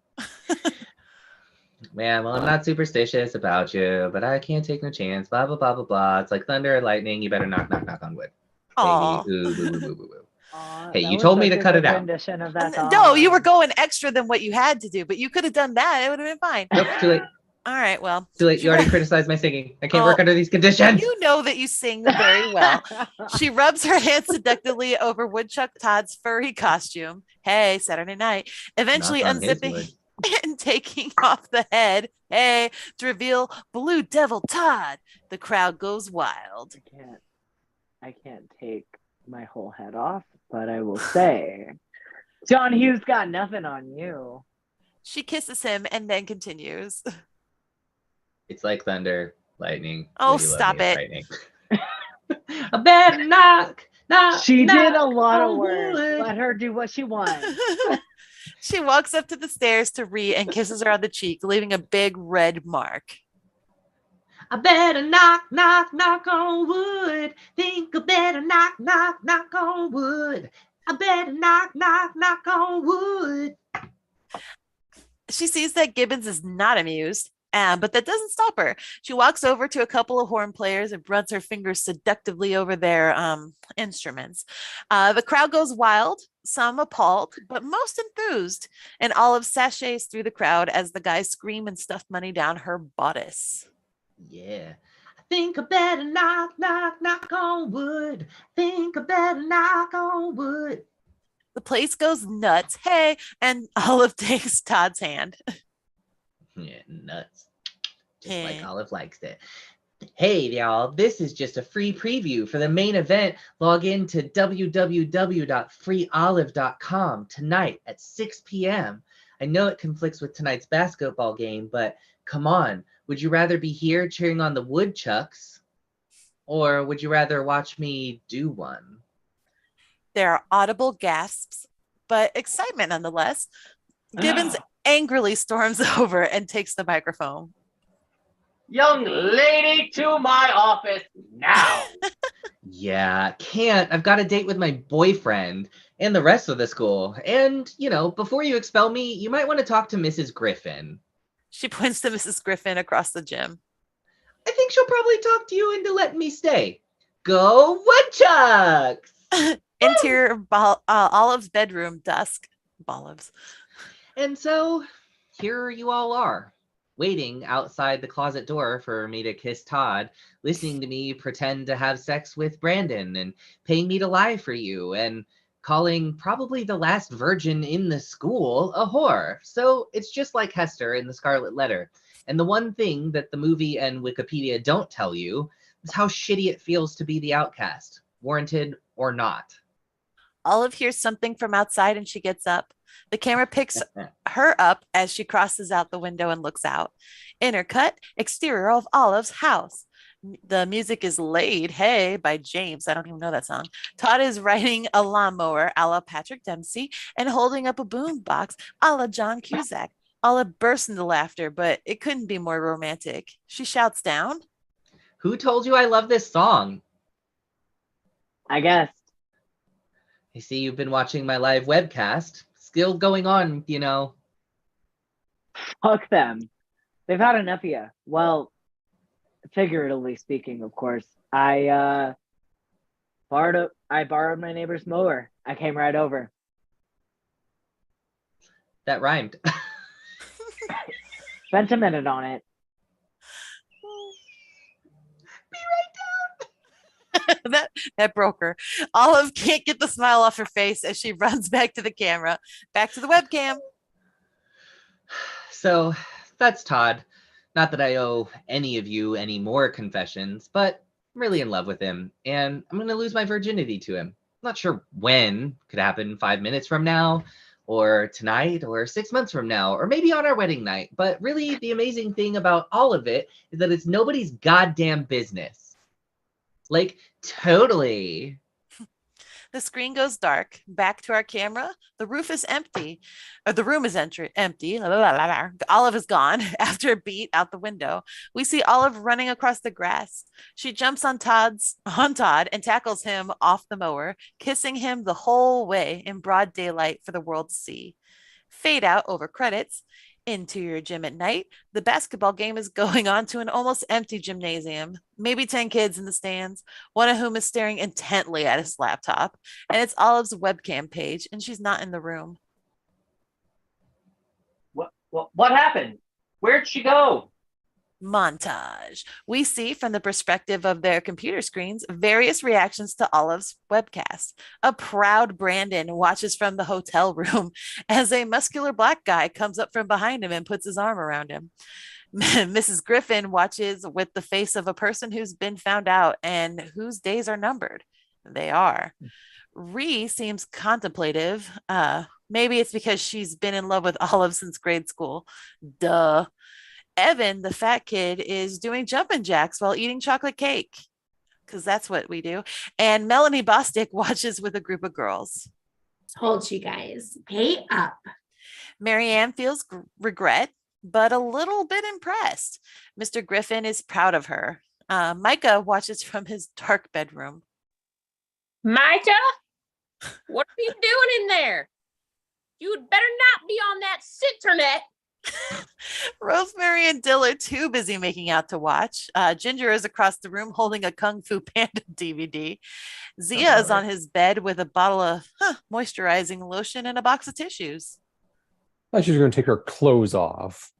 Man, well, I'm not superstitious about you, but I can't take no chance. Blah, blah, blah, blah, blah. It's like thunder and lightning. You better knock, knock, knock on wood. Aw. Baby. Ooh, woo, woo, woo, woo, woo. Hey, you told me to cut it out. Of that song. No, you were going extra than what you had to do, but you could have done that. It would have been fine. Nope, too late. All right, well. Too late. You already criticized my singing. I can't work under these conditions. You know that you sing very well. She rubs her hands seductively over Woodchuck Todd's furry costume. Hey, Saturday night. Eventually Knock on his unzipping wood. and taking off the head. Hey, to reveal Blue Devil Todd. The crowd goes wild. I can't take my whole head off, but I will say, John Hughes got nothing on you. She kisses him and then continues. It's like thunder, lightning. Oh, Lady Love stop Me is it. frightening. I better knock, knock. She knock did a lot of on work. wood. Let her do what she wants. She walks up to the stairs to Ree and kisses her on the cheek, leaving a big red mark. I better knock, knock, knock on wood. Think I better knock, knock, knock on wood. I better knock, knock, knock on wood. She sees that Gibbons is not amused, but that doesn't stop her. She walks over to a couple of horn players and runs her fingers seductively over their instruments. The crowd goes wild, some appalled, but most enthused. And Olive sachets through the crowd as the guys scream and stuff money down her bodice. Yeah. I think I better knock, knock, knock on wood. Think I better knock on wood. The place goes nuts. Hey, and Olive takes Todd's hand. Yeah, nuts. Just like Olive likes it. Hey, y'all, this is just a free preview for the main event. Log in to www.freeolive.com tonight at 6 p.m. I know it conflicts with tonight's basketball game, but come on. Would you rather be here cheering on the Woodchucks, or would you rather watch me do one? There are audible gasps, but excitement nonetheless. Gibbons angrily storms over and takes the microphone. Young lady, to my office now. Yeah, can't. I've got a date with my boyfriend and the rest of the school. And, before you expel me, you might want to talk to Mrs. Griffin. She points to Mrs. Griffin across the gym. I think she'll probably talk to you into letting me stay. Go Woodchucks! Interior Olive's bedroom, dusk. Olives. And so, here you all are, waiting outside the closet door for me to kiss Todd, listening to me pretend to have sex with Brandon, and paying me to lie for you, and calling probably the last virgin in the school a whore. So it's just like Hester in The Scarlet Letter. And the one thing that the movie and Wikipedia don't tell you is how shitty it feels to be the outcast, warranted or not. Olive hears something from outside and she gets up. The camera picks her up as she crosses out the window and looks out. Intercut, exterior of Olive's house. The music is Laid Hey by James. I don't even know that song. Todd is riding a lawnmower a la Patrick Dempsey and holding up a boom box a la John Cusack. Olive bursts into laughter, but it couldn't be more romantic. She shouts down, Who told you I love this song? I guess. I see you've been watching my live webcast. Still going on, you know. Fuck them. They've had enough of you. Well, figuratively speaking, of course. I borrowed my neighbor's mower. I came right over. That rhymed. Spent a minute on it. that broke her. Olive can't get the smile off her face as she runs back to the camera, back to the webcam. So that's Todd. Not that I owe any of you any more confessions, but I'm really in love with him, and I'm going to lose my virginity to him. I'm not sure when. Could happen 5 minutes from now, or tonight, or 6 months from now, or maybe on our wedding night. But really, the amazing thing about all of it is that it's nobody's goddamn business. Like, totally. The screen goes dark. Back to our camera. The roof is empty. Or the room is empty. Olive is gone after a beat out the window. We see Olive running across the grass. She jumps on Todd and tackles him off the mower, kissing him the whole way in broad daylight for the world to see. Fade out over credits. Into your gym at night. The basketball game is going on to an almost empty gymnasium. Maybe 10 kids in the stands, one of whom is staring intently at his laptop. And it's Olive's webcam page, and she's not in the room. What happened? Where'd she go? Montage. We see from the perspective of their computer screens various reactions to Olive's webcast. A proud Brandon watches from the hotel room as a muscular black guy comes up from behind him and puts his arm around him. Mrs. Griffin watches with the face of a person who's been found out and whose days are numbered. They are. Ree seems contemplative. Maybe it's because she's been in love with Olive since grade school. Duh. Evan, the fat kid, is doing jumping jacks while eating chocolate cake, because that's what we do. And Melanie Bostic watches with a group of girls. Told you guys, pay up. Marianne feels regret, but a little bit impressed. Mr. Griffin is proud of her. Micah watches from his dark bedroom. Micah, what are you doing in there? You'd better not be on that internet. Rosemary and Dill are too busy making out to watch. Ginger is across the room holding a Kung Fu Panda DVD. Zia is on his bed with a bottle of moisturizing lotion and a box of tissues. I thought she was going to take her clothes off.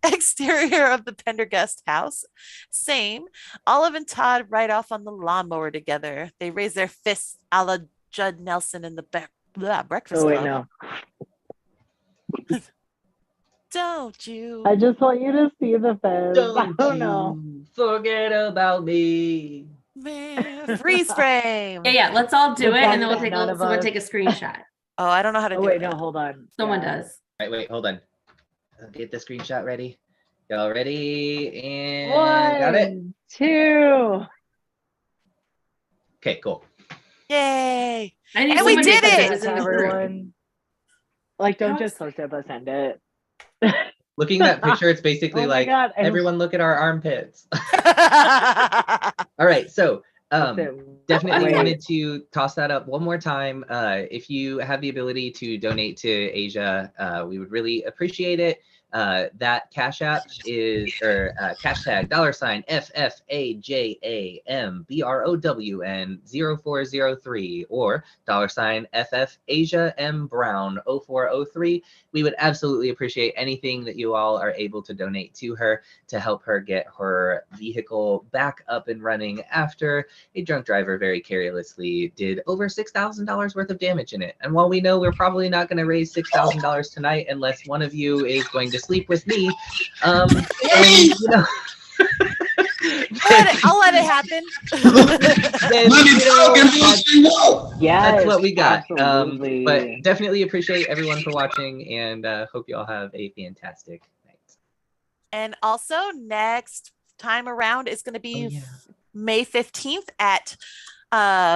Exterior of the Pendergast house. Same. Olive and Todd ride off on the lawnmower together. They raise their fists a la Judd Nelson in the Breakfast Oh, wait, Club. no. Don't you? I just want you to see the fence. Don't Oh, no. forget about me. Man, freeze frame. Yeah, let's all do The it, and fact then we'll that take none of someone us- take a screenshot. Oh, I don't know how to Oh, do wait, it. no, hold on. Someone Yeah. does. Wait, hold on. I'll get the screenshot ready. Y'all ready? And got it? 1, 2. Okay, cool. Yay. I need And we someone to did put it! this in the group. Everyone. Like, don't How just post it, but send it. Looking at that picture, it's basically Oh my like, God, and- everyone look at our armpits. All right, so definitely Wait. wanted to toss that up one more time. If you have the ability to donate to Asia, we would really appreciate it. That Cash App is, or hashtag $FFAJAMBROWN0403 or $FFAsiaMBrown0403. We would absolutely appreciate anything that you all are able to donate to her to help her get her vehicle back up and running after a drunk driver very carelessly did over $6,000 worth of damage in it. And while we know we're probably not going to raise $6,000 tonight unless one of you is going to sleep with me, and, you know, I'll let it happen. then, you know, Yes, that's what we got. absolutely. But definitely appreciate everyone for watching, and hope you all have a fantastic night. And also next time around is going to be Oh, yeah. May 15th at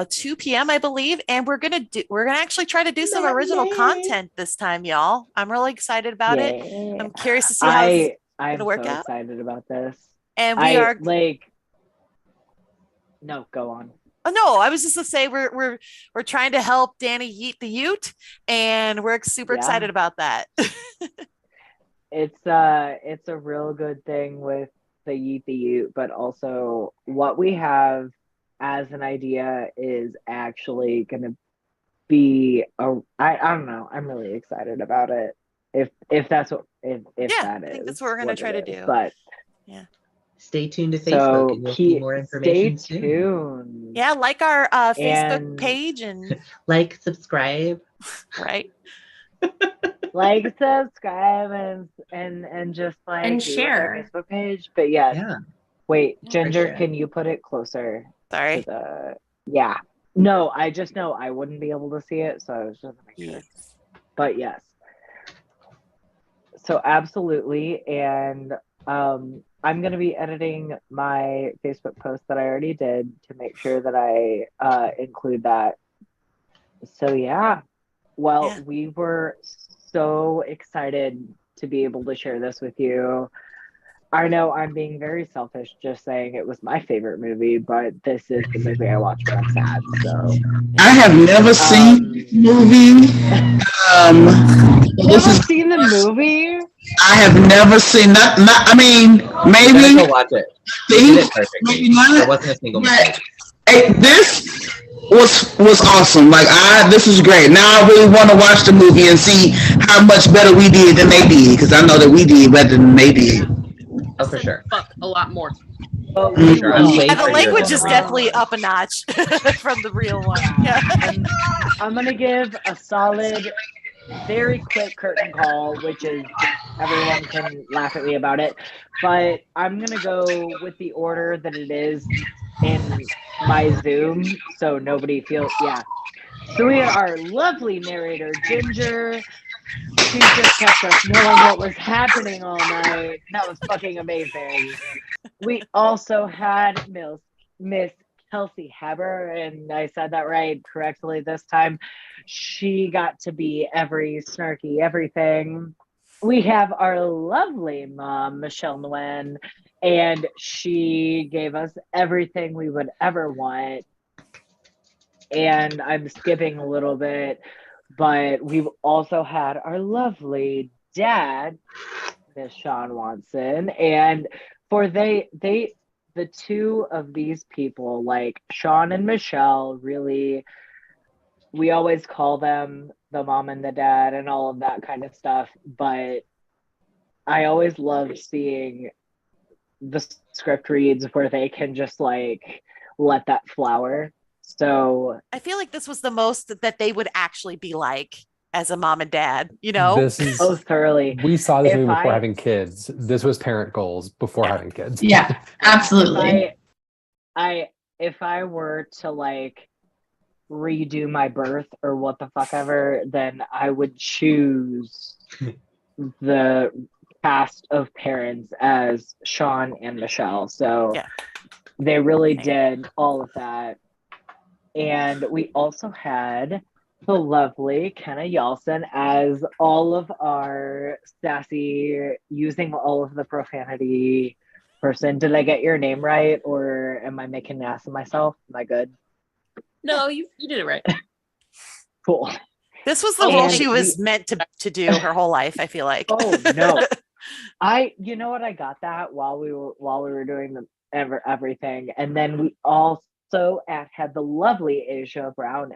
2 p.m. I believe, and we're gonna actually try to do some original content this time, y'all. I'm really excited about it. Yeah. I'm curious to see how it's I'm gonna work so out. excited about this. And we are like. No, go on. Oh no, I was just to say we're trying to help Danny yeet the Ute, and we're super excited about that. It's a real good thing with the Yeet the Ute, but also what we have as an idea is actually gonna be I don't know. I'm really excited about it. If that's what if that is. I think that's what we're gonna try to do. But yeah. Stay tuned to Facebook So and you'll see more information stay soon. tuned. Yeah, like our Facebook And- page and Like, subscribe. right. Like, subscribe, and just like And do like our share. Facebook page. But yes. Yeah. Wait, For Ginger, sure. can you put it closer Sorry. to the yeah. No, I just know I wouldn't be able to see it, so I was just making sure. But yes. So absolutely. And I'm gonna be editing my Facebook post that I already did to make sure that I include that. So yeah. Well, we were so excited to be able to share this with you. I know I'm being very selfish just saying it was my favorite movie, but this is the movie I watch when I'm sad. So I have never seen the movie. You This haven't is seen the movie? I have never seen not I mean You maybe gotta go watch it. You did it perfectly. maybe not. There wasn't a single mistake. Hey, this was awesome. Like this is great. Now I really want to watch the movie and see how much better we did than they did, because I know that we did better than they did. Oh, for sure. Fuck a lot more. But For sure. I'm way Yeah, the prettier language than is the definitely up a notch from the real one. Yeah. And I'm gonna give a solid, very quick curtain call, which is everyone can laugh at me about it, but I'm gonna go with the order that it is in my Zoom, so nobody feels So we had our lovely narrator Ginger. She just kept us knowing what was happening all night. That was fucking amazing. We also had Miss Kelsey Haber, and I said that right correctly this time. She got to be every snarky everything. We have our lovely mom, Michelle Nguyen, and she gave us everything we would ever want. And I'm skipping a little bit, but we've also had our lovely dad, Miss Sean Watson, and for the two of these people, like Sean and Michelle, really, we always call them the mom and the dad and all of that kind of stuff, but I always love seeing the script reads where they can just like let that flower. So I feel like this was the most that they would actually be like as a mom and dad, you know? This is thoroughly. We saw this If movie before I- having kids. This was parent goals before having kids. Yeah, absolutely. If I were to like redo my birth or what the fuck ever, then I would choose the cast of parents as Sean and Michelle. So they really did all of that. And we also had the lovely Kenna Yalson as all of our sassy, using all of the profanity person. Did I get your name right, or am I making an ass of myself? Am I good? No, you did it right. Cool. This was the role she was meant to do her whole life, I feel like. Oh no. You know what, I got that while we were doing everything. And then we also had the lovely Asia Brown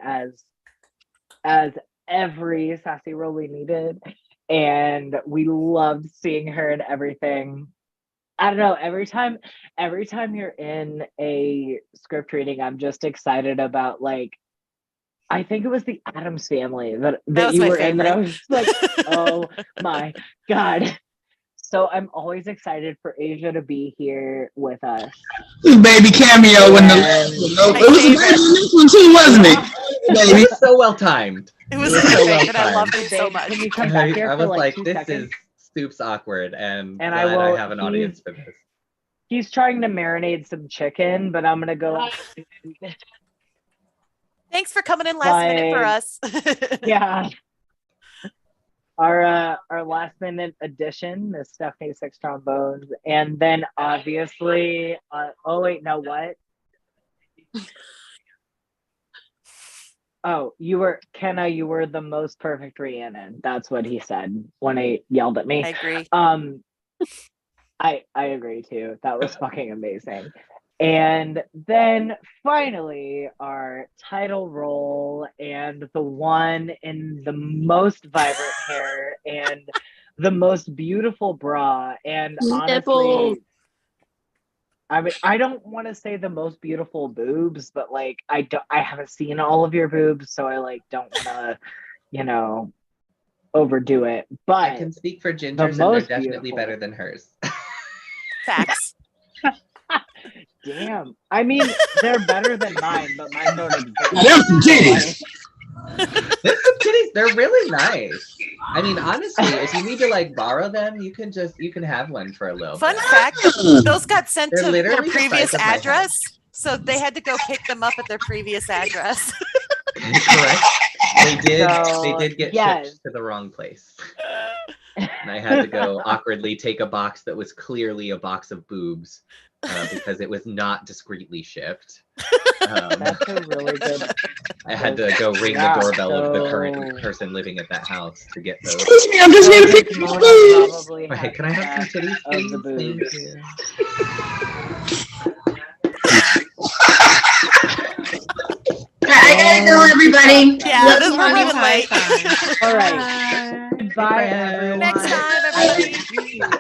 as every sassy role we needed. And we loved seeing her and everything. I don't know, every time you're in a script reading, I'm just excited about, like, I think it was the Addams Family that you were in, that I was just like, oh my God. So I'm always excited for Asia to be here with us. Baby cameo in it was a baby in this one too, wasn't it? It was so well timed. It was so perfect, and I loved it so much. Can you come back here I for was like like, 2 this seconds? is Stoops awkward, and glad I I have an audience for this. He's trying to marinate some chicken, but I'm gonna go. Thanks for coming in last minute for us. Yeah. Our last minute addition is Stephanie Six Trombones, and then obviously, oh wait, no, what? Oh, Kenna, you were the most perfect Rhiannon. That's what he said when he yelled at me. I agree. I agree too. That was fucking amazing. And then finally, our title role and the one in the most vibrant hair and the most beautiful bra. And honestly, I mean, I don't want to say the most beautiful boobs, but like I haven't seen all of your boobs, so I like don't want to, overdo it. But I can speak for Ginger's, and they're definitely better than hers. Facts. Damn. I mean, they're better than mine, but mine don't exist. Them some titties. They're really nice. I mean, honestly, if you need to like borrow them, you can have one for a little Fun bit. fact, those got sent They're to their literally the previous size of my address, so they had to go pick them up at their previous address. Correct. They did get yes. shipped to the wrong place. And I had to go awkwardly take a box that was clearly a box of boobs because it was not discreetly shipped. That's a really good. I had to go ring the doorbell of the current person living at that house to get those. Excuse me, I'm just here to pick these boobs. Right, can I have some titties, please? Thank you. I gotta go, everybody. Yeah, Love this you, we're honey. running late. All right. Goodbye, everyone. Next time, everybody.